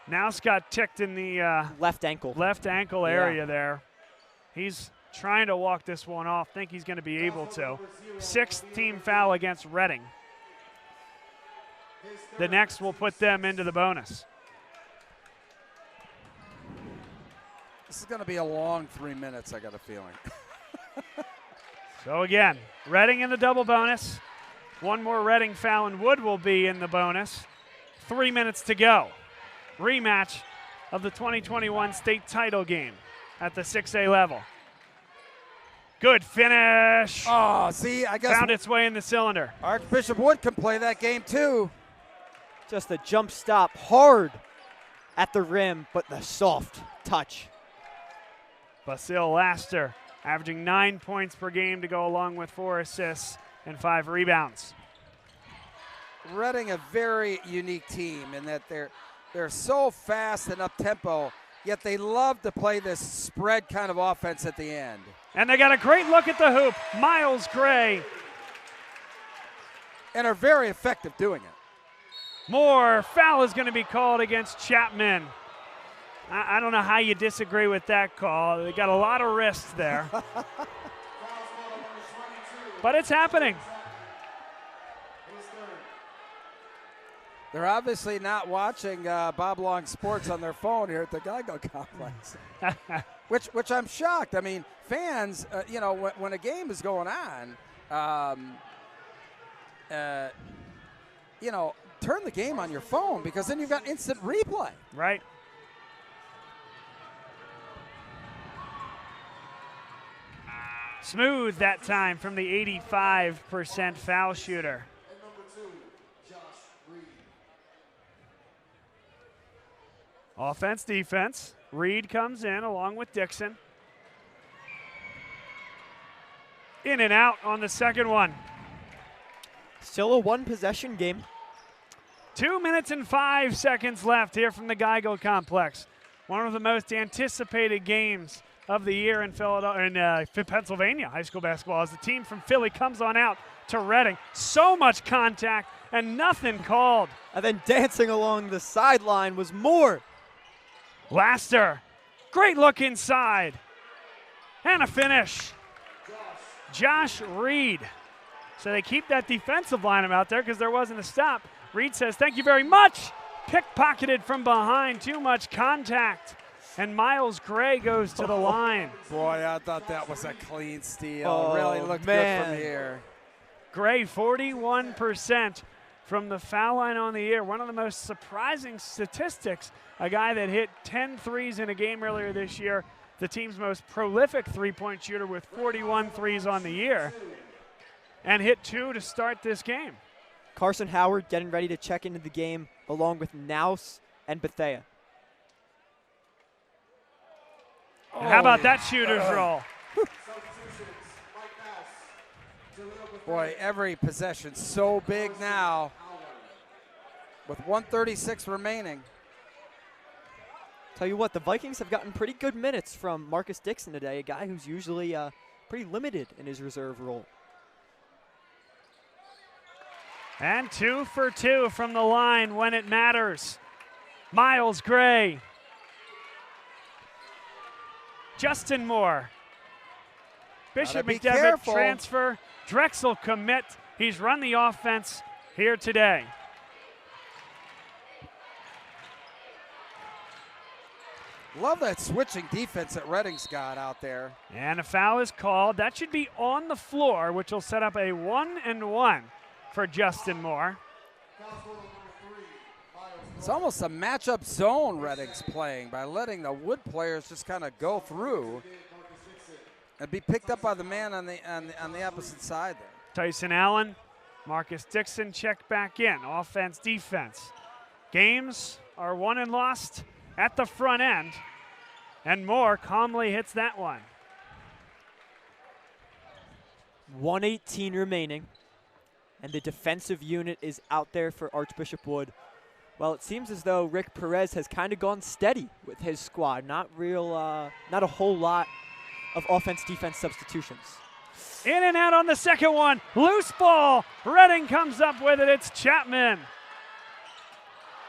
Naus got ticked in the left ankle area there. He's trying to walk this one off. Think he's going to be able to. 6th team foul against Reading. The next will put them into the bonus. This is going to be a long 3 minutes, I got a feeling. So again, Reading in the double bonus. One more Reading foul and Wood will be in the bonus. 3 minutes to go. Rematch of the 2021 state title game at the 6A level. Good finish. Oh, see, I guess found its way in the cylinder. Archbishop Wood can play that game too. Just a jump stop, hard at the rim, but the soft touch. Basil Laster averaging 9 points per game to go along with 4 assists and 5 rebounds. Reading a very unique team in that they're so fast and up-tempo, yet they love to play this spread kind of offense at the end. And they got a great look at the hoop. Miles Gray. And are very effective doing it. More foul is going to be called against Chapman. I don't know how you disagree with that call. They got a lot of wrists there. But it's happening. They're obviously not watching Bob Long Sports on their phone here at the Geico Complex, which I'm shocked. I mean, fans, when a game is going on, turn the game on your phone because then you've got instant replay. Right. Smooth that time from the 85% foul shooter. Offense, defense. Reed comes in along with Dixon. In and out on the second one. Still a one-possession game. 2 minutes and 5 seconds left here from the Geico Complex. One of the most anticipated games of the year in Pennsylvania high school basketball as the team from Philly comes on out to Reading. So much contact and nothing called. And then dancing along the sideline was Moore. Laster, great look inside. And a finish. Josh Reed. So they keep that defensive lineup out there because there wasn't a stop. Reed says, thank you very much. Pickpocketed from behind, too much contact. And Miles Gray goes to the line. Boy, I thought that was a clean steal. Really looked good from here. Gray, 41% from the foul line on the year. One of the most surprising statistics. A guy that hit 10 threes in a game earlier this year. The team's most prolific three-point shooter with 41 threes on the year. And hit 2 to start this game. Carson Howard getting ready to check into the game along with Naus and Bethea. How about that shooter's roll? Boy, every possession so big now with 1:36 remaining. Tell you what, the Vikings have gotten pretty good minutes from Marcus Dixon today, a guy who's usually pretty limited in his reserve role. And 2 for 2 from the line when it matters. Miles Gray. Justin Moore. Bishop McDevitt transfer. Drexel commit. He's run the offense here today. Love that switching defense that Reading's got out there. And a foul is called. That should be on the floor, which will set up a 1-and-1 for Justin Moore. It's almost a matchup zone Reading's playing by letting the Wood players just kind of go through and be picked up by the man on the opposite side there. Tyson Allen, Marcus Dixon check back in. Offense, defense. Games are won and lost at the front end. And Moore calmly hits that one. 1:18 remaining. And the defensive unit is out there for Archbishop Wood. Well, it seems as though Rick Perez has kind of gone steady with his squad. Not a whole lot of offense-defense substitutions. In and out on the second one. Loose ball. Reading comes up with it. It's Chapman.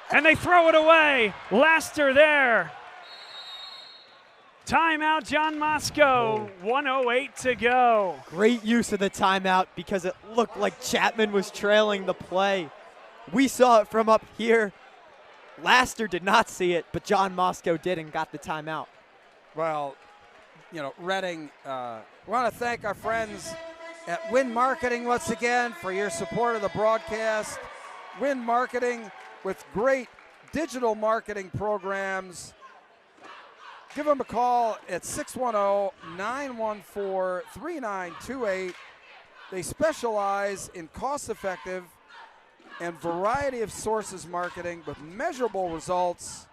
And they throw it away. Laster there. Timeout, John Moscow. 1:08 to go. Great use of the timeout because it looked like Chapman was trailing the play. We saw it from up here. Laster did not see it, but John Moscow did and got the timeout. Well, Reading, we want to thank our friends at Win Marketing once again for your support of the broadcast. Win Marketing with great digital marketing programs. Give them a call at 610-914-3928. They specialize in cost-effective and variety of sources marketing with measurable results,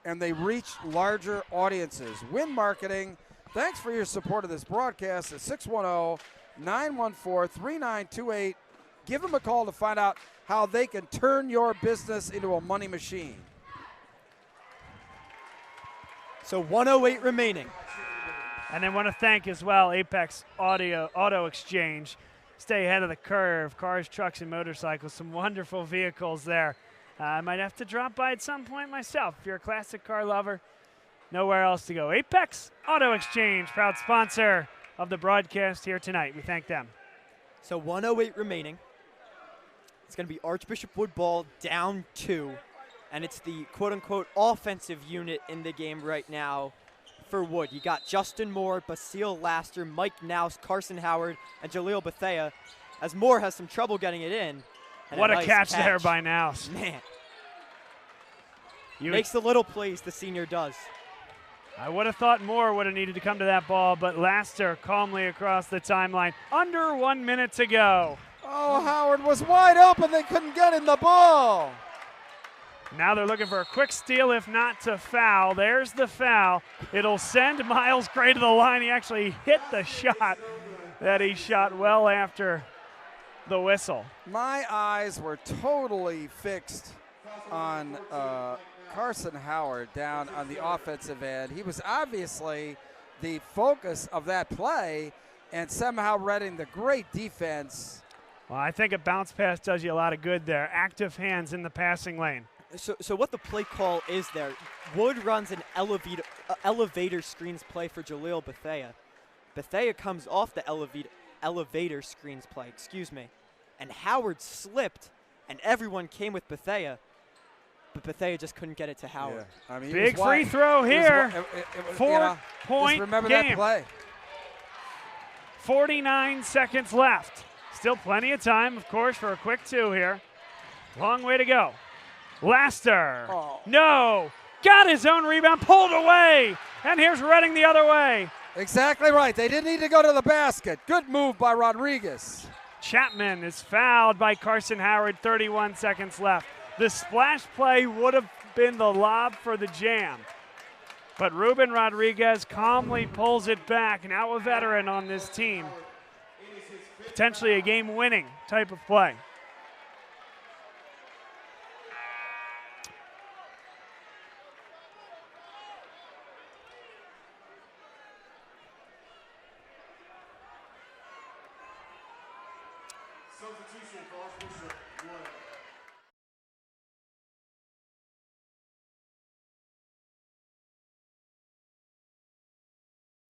and they reach larger audiences. Win Marketing, thanks for your support of this broadcast at 610-914-3928. Give them a call to find out how they can turn your business into a money machine. So 1:08 remaining. And then want to thank as well Apex Auto Exchange. Stay ahead of the curve. Cars, trucks, and motorcycles. Some wonderful vehicles there. I might have to drop by at some point myself. If you're a classic car lover, nowhere else to go. Apex Auto Exchange, proud sponsor of the broadcast here tonight. We thank them. So 1:08 remaining. It's going to be Archbishop Wood ball down 2, and it's the quote-unquote offensive unit in the game right now for Wood. You got Justin Moore, Basile Laster, Mike Naus, Carson Howard, and Jaleel Bethea, as Moore has some trouble getting it in. And what a nice catch there by Naus. Man. Makes the little plays, the senior does. I would have thought Moore would have needed to come to that ball, but Laster calmly across the timeline. Under 1 minute to go. Oh, Howard was wide open. They couldn't get in the ball. Now they're looking for a quick steal, if not to foul. There's the foul. It'll send Miles Gray to the line. He actually hit the shot that he shot well after the whistle. My eyes were totally fixed on Carson Howard down on the offensive end. He was obviously the focus of that play, and somehow Reading the great defense. Well, I think a bounce pass does you a lot of good there. Active hands in the passing lane. So what the play call is there, Wood runs an elevator screens play for Jaleel Bethea. Bethea comes off the elevator screens play, and Howard slipped, and everyone came with Bethea, but Bethea just couldn't get it to Howard. Yeah. I mean, big free throw here. 4-point remember game. That play. 49 seconds left. Still plenty of time, of course, for a quick 2 here. Long way to go. Laster. No. Got his own rebound, pulled away. And here's Reading the other way. Exactly right. They didn't need to go to the basket. Good move by Rodriguez. Chapman is fouled by Carson Howard, 31 seconds left. The splash play would have been the lob for the jam. But Ruben Rodriguez calmly pulls it back. Now a veteran on this team. Potentially a game-winning type of play.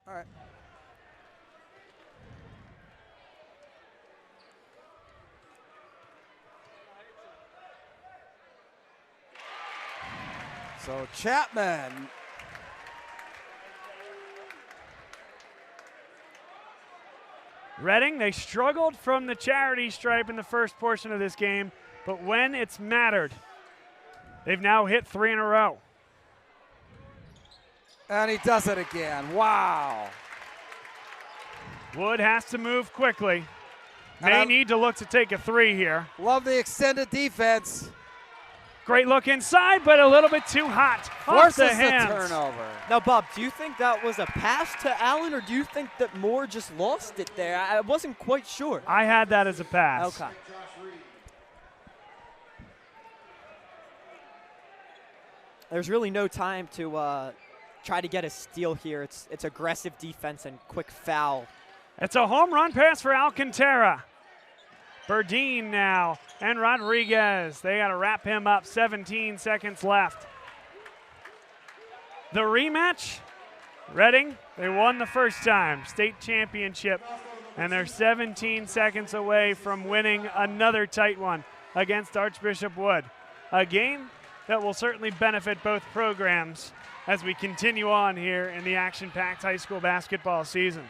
All right. So Chapman. Reading, they struggled from the charity stripe in the first portion of this game, but when it's mattered, they've now hit 3 in a row. And he does it again. Wow. Wood has to move quickly. May need to look to take a 3 here. Love the extended defense. Great look inside, but a little bit too hot. Forces off the hands. The turnover. Now, Bob, do you think that was a pass to Allen, or do you think that Moore just lost it there? I wasn't quite sure. I had that as a pass. Okay. There's really no time to try to get a steal here. It's aggressive defense and quick foul. It's a home run pass for Alcantara. Burdine now and Rodriguez. They got to wrap him up. 17 seconds left. The rematch, Reading, they won the first time, state championship, and they're 17 seconds away from winning another tight one against Archbishop Wood. A game that will certainly benefit both programs as we continue on here in the action-packed high school basketball season.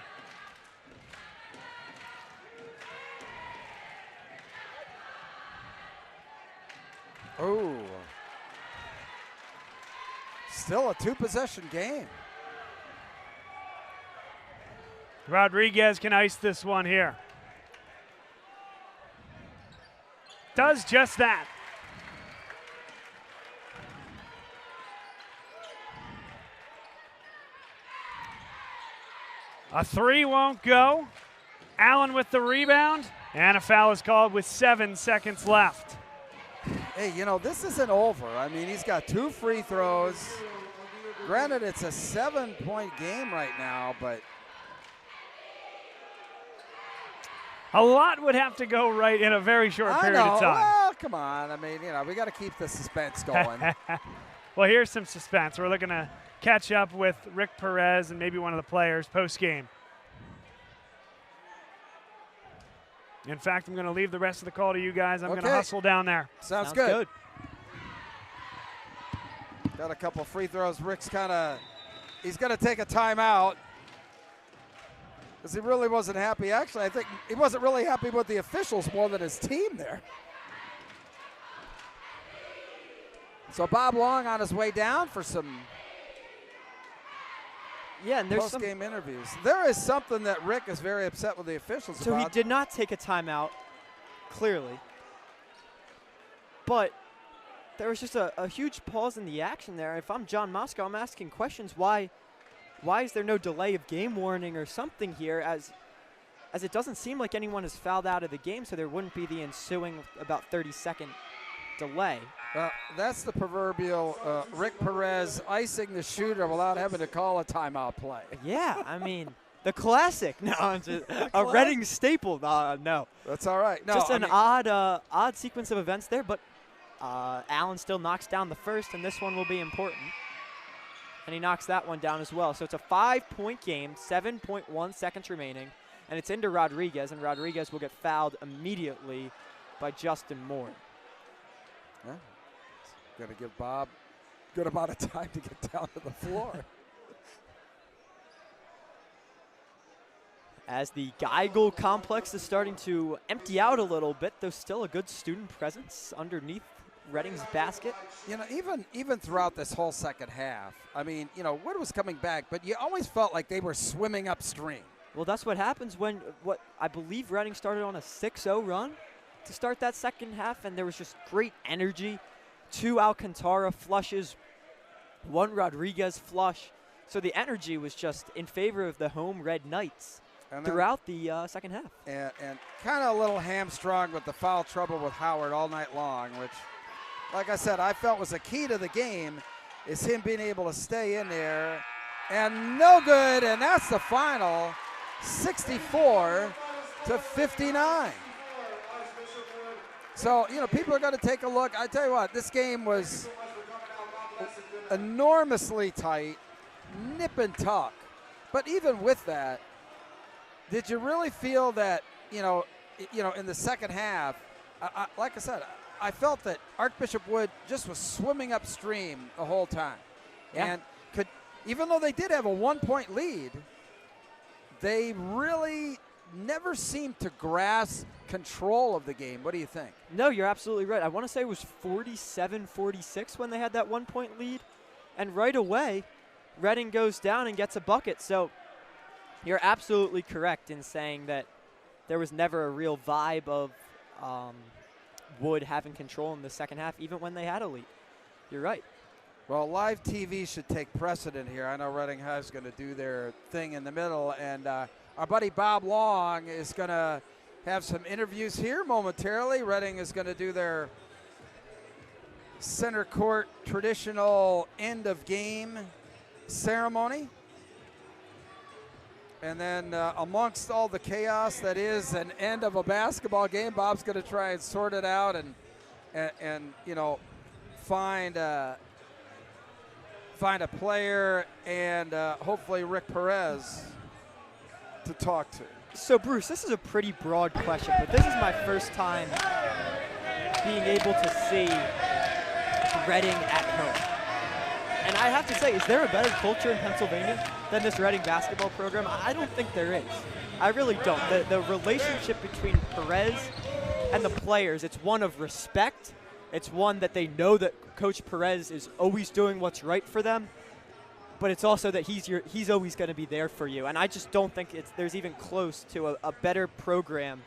Oh. Still a 2-possession game. Rodriguez can ice this one here. Does just that. A 3 won't go. Allen with the rebound, and a foul is called with 7 seconds left. Hey, you know, this isn't over. I mean, he's got 2 free throws. Granted, it's a 7-point game right now, but a lot would have to go right in a very short period of time. Well, come on. I mean, you know, we got to keep the suspense going. Well, here's some suspense. We're looking to catch up with Rick Perez and maybe one of the players post-game. In fact, I'm going to leave the rest of the call to you guys. I'm going to hustle down there. Sounds good. Got a couple free throws. Rick's he's going to take a timeout because he really wasn't happy. Actually, I think he wasn't really happy with the officials more than his team there. So Bob Long on his way down for some and there's post-game interviews. There is something that Rick is very upset with the officials about. So he did not take a timeout, clearly. But there was just a huge pause in the action there. If I'm John Moscow, I'm asking questions. Why is there no delay of game warning or something here, as it doesn't seem like anyone is fouled out of the game, so there wouldn't be the ensuing about 30-second delay. That's the proverbial Rick Perez icing the shooter without having to call a timeout play. Yeah, I mean, the classic. No, just a Reading staple. No. That's all right. No, just an odd sequence of events there, but Allen still knocks down the first, and this one will be important. And he knocks that one down as well. So it's a 5-point game, 7.1 seconds remaining, and it's into Rodriguez, and Rodriguez will get fouled immediately by Justin Moore. Yeah. Got to give Bob a good amount of time to get down to the floor. As the Geigel complex is starting to empty out a little bit, there's still a good student presence underneath Reading's basket. You know, even throughout this whole second half, I mean, you know, Wood was coming back, but you always felt like they were swimming upstream. Well, that's what happens when I believe Reading started on a 6-0 run to start that second half, and there was just great energy. 2 Alcantara flushes, 1 Rodriguez flush. So the energy was just in favor of the home Red Knights throughout the second half. And kind of a little hamstrung with the foul trouble with Howard all night long, which, like I said, I felt was a key to the game, is him being able to stay in there. And no good, and that's the final, 64-59. So, you know, people are going to take a look. I tell you what, this game was enormously tight, nip and tuck. But even with that, did you really feel that, you know, in the second half, like I said, I felt that Archbishop Wood just was swimming upstream the whole time. Yeah. And could, even though they did have a 1-point lead, they really never seemed to grasp control of the game. What do you think? No, you're absolutely right. I want to say it was 47-46 when they had that 1-point lead. And right away, Reading goes down and gets a bucket. So you're absolutely correct in saying that there was never a real vibe of Wood having control in the second half, even when they had a lead. You're right. Well, live TV should take precedent here. I know Reading High is going to do their thing in the middle, and our buddy Bob Long is going to have some interviews here momentarily. Reading is going to do their center court traditional end of game ceremony. And then amongst all the chaos that is an end of a basketball game, Bob's going to try and sort it out and you know, find a player and hopefully Rick Perez to talk to. So, Bruce, this is a pretty broad question, but this is my first time being able to see Reading at home. And I have to say, is there a better culture in Pennsylvania than this Reading basketball program? I don't think there is. I really don't. The relationship between Perez and the players, it's one of respect. It's one that they know that Coach Perez is always doing what's right for them. But it's also that he's always going to be there for you. And I just don't think there's even close to a better program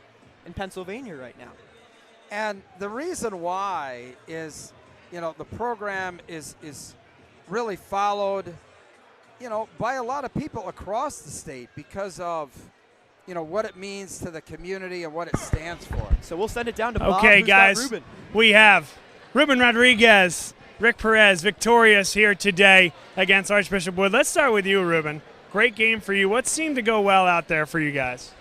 in Pennsylvania right now. And the reason why is, you know, the program is really followed, you know, by a lot of people across the state because of, you know, what it means to the community and what it stands for. So we'll send it down to Bob. Okay, Who's got guys, Ruben? we have Ruben Rodriguez, Rick Perez, victorious here today against Archbishop Wood. Let's start with you, Ruben. Great game for you. What seemed to go well out there for you guys?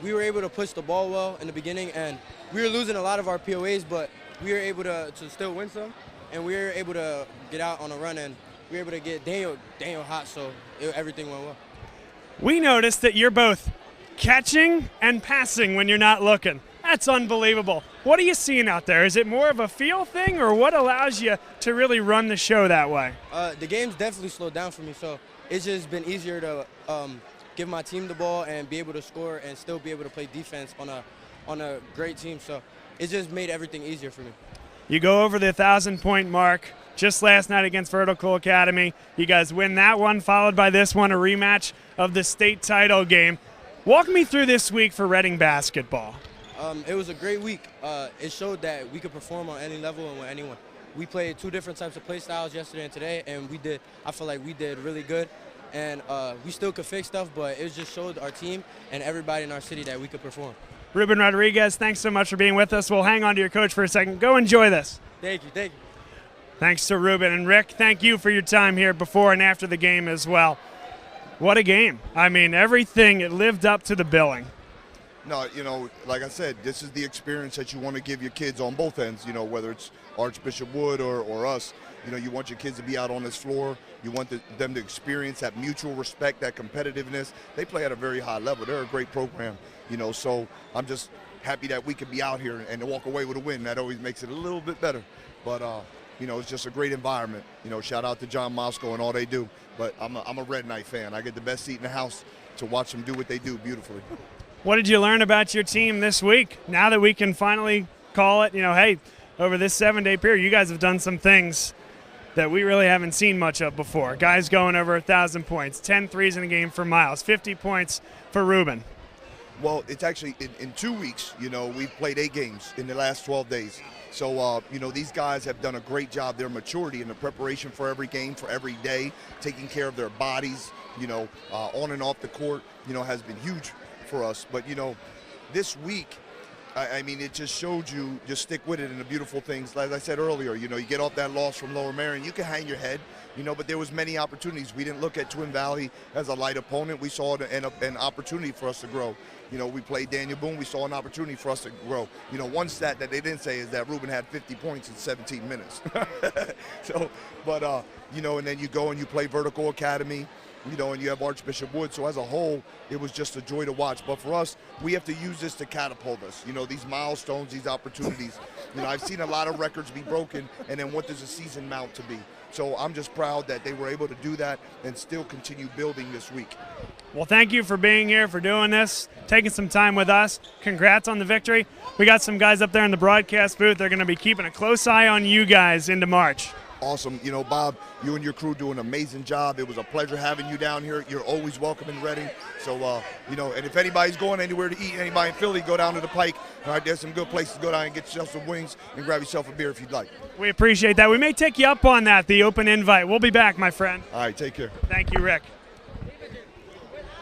We were able to push the ball well in the beginning, and we were losing a lot of our POAs, but we were able to still win some, and we were able to get out on a run, and we were able to get Daniel hot, so everything went well. We noticed that you're both catching and passing when you're not looking. That's unbelievable. What are you seeing out there? Is it more of a feel thing, or what allows you to really run the show that way? The game's definitely slowed down for me, so it's just been easier to give my team the ball and be able to score and still be able to play defense on a great team. So it just made everything easier for me. You go over the 1,000-point mark just last night against Vertical Academy. You guys win that one, followed by this one, a rematch of the state title game. Walk me through this week for Reading basketball. It was a great week. It showed that we could perform on any level and with anyone. We played 2 different types of play styles yesterday and today, and I feel like we did really good. And we still could fix stuff, but it just showed our team and everybody in our city that we could perform. Ruben Rodriguez, thanks so much for being with us. We'll hang on to your coach for a second. Go enjoy this. Thank you, thank you. Thanks to Ruben. And Rick, thank you for your time here before and after the game as well. What a game. I mean, everything, it lived up to the billing. No, like I said, this is the experience that you want to give your kids on both ends, whether it's Archbishop Wood or us. You want your kids to be out on this floor. You want them to experience that mutual respect, that competitiveness. They play at a very high level. They're a great program, so I'm just happy that we could be out here and walk away with a win. That always makes it a little bit better. But, it's just a great environment. Shout out to John Moscow and all they do. But I'm a Red Knight fan. I get the best seat in the house to watch them do what they do beautifully. What did you learn about your team this week? Now that we can finally call it, hey, over this 7-day period, you guys have done some things that we really haven't seen much of before. Guys going over 1,000 points, 10 threes in a game for Miles, 50 points for Ruben. Well, it's actually in 2 weeks, we've played 8 games in the last 12 days. So, these guys have done a great job. Their maturity and the preparation for every game, for every day, taking care of their bodies, on and off the court, has been huge for us. But, this week, I mean, it just showed you just stick with it and the beautiful things. Like I said earlier, you get off that loss from Lower Merion, you can hang your head, but there was many opportunities. We didn't look at Twin Valley as a light opponent. We saw an opportunity for us to grow. We played Daniel Boone. We saw an opportunity for us to grow. One stat that they didn't say is that Ruben had 50 points in 17 minutes. So, but, and then you go and you play Vertical Academy, and you have Archbishop Wood. So as a whole, it was just a joy to watch. But for us, we have to use this to catapult us. These milestones, these opportunities. I've seen a lot of records be broken, and then what does a season mount to be? So I'm just proud that they were able to do that and still continue building this week. Well, thank you for being here, for doing this, taking some time with us. Congrats on the victory. We got some guys up there in the broadcast booth. They're going to be keeping a close eye on you guys into March. Awesome. Bob, you and your crew do an amazing job. It was a pleasure having you down here. You're always welcome in Reading. So, and if anybody's going anywhere to eat, anybody in Philly, go down to the Pike. All right, there's some good places to go down and get yourself some wings and grab yourself a beer if you'd like. We appreciate that. We may take you up on that, the open invite. We'll be back, my friend. All right, take care. Thank you, Rick.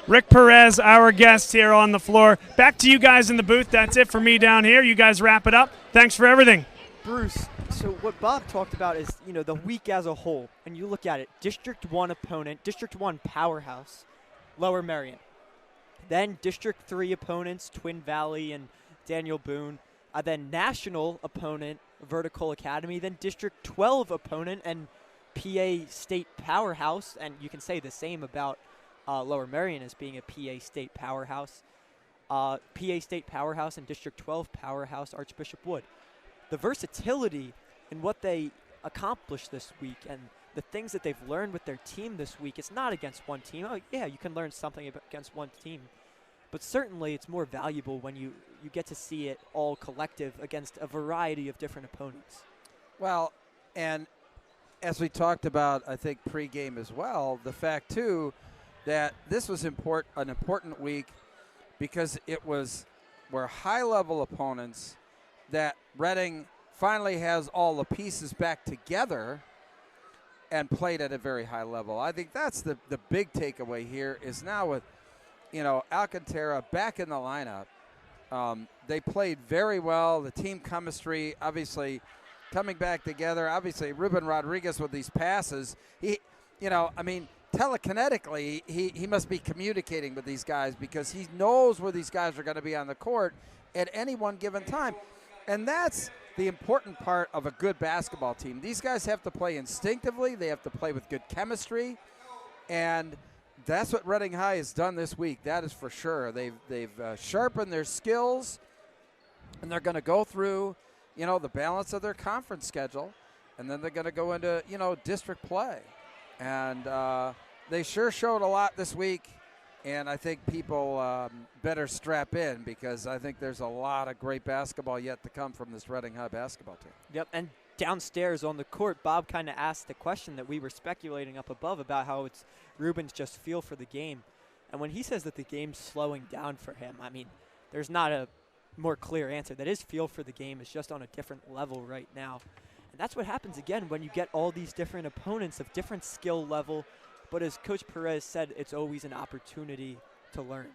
Rick Perez, our guest here on the floor. Back to you guys in the booth. That's it for me down here. You guys wrap it up. Thanks for everything. Bruce, so what Bob talked about is, the week as a whole, and you look at it, District 1 opponent, District 1 powerhouse, Lower Merion. Then District 3 opponents, Twin Valley and Daniel Boone. Then national opponent, Vertical Academy. Then District 12 opponent and PA State powerhouse, and you can say the same about Lower Merion as being a PA State powerhouse. PA State powerhouse and District 12 powerhouse, Archbishop Wood. The versatility in what they accomplished this week and the things that they've learned with their team this week, it's not against one team. Oh, yeah, you can learn something against one team, but certainly it's more valuable when you get to see it all collective against a variety of different opponents. Well, and as we talked about, I think pregame as well, the fact too that this was an important week because were high-level opponents that Reading finally has all the pieces back together and played at a very high level. I think that's the big takeaway here is now with, Alcantara back in the lineup. They played very well. The team chemistry, obviously, coming back together. Obviously, Ruben Rodriguez with these passes. Telekinetically, he must be communicating with these guys because he knows where these guys are going to be on the court at any one given time. And that's the important part of a good basketball team. These guys have to play instinctively. They have to play with good chemistry. And that's what Reading High has done this week. That is for sure. They've sharpened their skills. and they're going to go through, the balance of their conference schedule, and then they're going to go into, district play. And they sure showed a lot this week, and I think people better strap in because I think there's a lot of great basketball yet to come from this Reading High basketball team. Yep, and downstairs on the court, Bob kind of asked the question that we were speculating up above about how it's Ruben's just feel for the game. And when he says that the game's slowing down for him, I mean, there's not a more clear answer. That his feel for the game is just on a different level right now. And that's what happens, again, when you get all these different opponents of different skill level. But as Coach Perez said, it's always an opportunity to learn.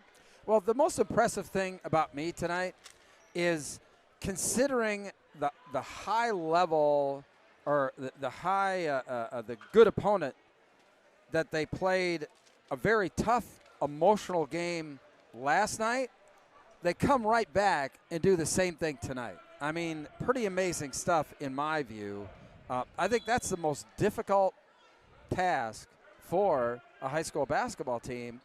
Well, the most impressive thing about me tonight is considering the high level or the good opponent that they played a very tough emotional game last night, they come right back and do the same thing tonight. I mean, pretty amazing stuff in my view. I think that's the most difficult task for a high school basketball team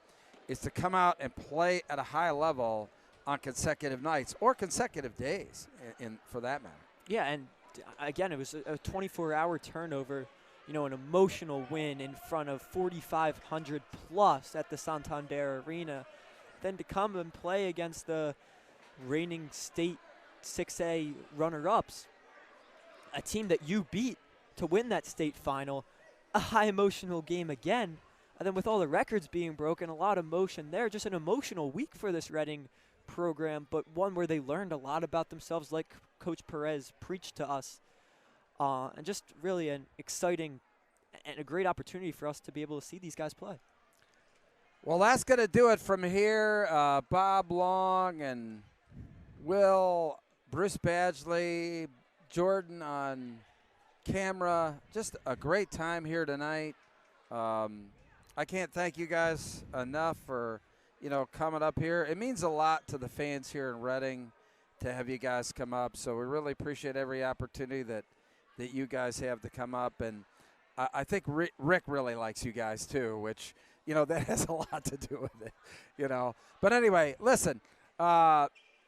is to come out and play at a high level on consecutive nights or consecutive days, for that matter. Yeah, and again, it was a 24-hour turnover, an emotional win in front of 4,500 plus at the Santander Arena. Then to come and play against the reigning state 6A runner-ups, a team that you beat to win that state final, a high emotional game again. And then with all the records being broken, a lot of emotion there. Just an emotional week for this Reading program, but one where they learned a lot about themselves like Coach Perez preached to us. And just really an exciting and a great opportunity for us to be able to see these guys play. Well, that's going to do it from here. Bob Long and Will, Bruce Badgley, Jordan on camera. Just a great time here tonight. I can't thank you guys enough for, coming up here. It means a lot to the fans here in Reading to have you guys come up. So we really appreciate every opportunity that you guys have to come up. And I think Rick really likes you guys too, which, that has a lot to do with it, But anyway, listen,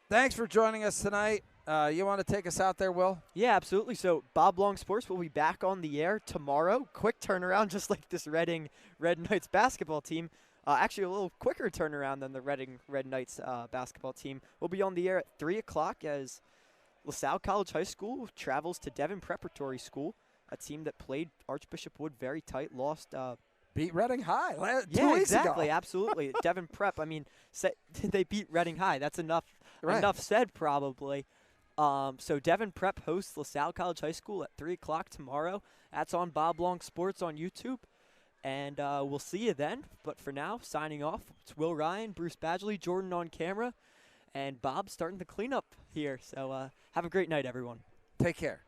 thanks for joining us tonight. You want to take us out there, Will? Yeah, absolutely. So Bob Long Sports will be back on the air tomorrow. Quick turnaround, just like this Reading Red Knights basketball team. Actually, a little quicker turnaround than the Reading Red Knights basketball team. We'll be on the air at 3 o'clock as LaSalle College High School travels to Devon Preparatory School, a team that played Archbishop Wood very tight, lost beat Reading High 2 weeks ago. Yeah, exactly, ago. Absolutely. Devon Prep, I mean, they beat Reading High. That's enough said, probably. So Devon Prep hosts LaSalle College High School at 3 o'clock tomorrow. That's on Bob Long Sports on YouTube. And we'll see you then. But for now, signing off, it's Will Ryan, Bruce Badgley, Jordan on camera, and Bob starting the cleanup here. So have a great night, everyone. Take care.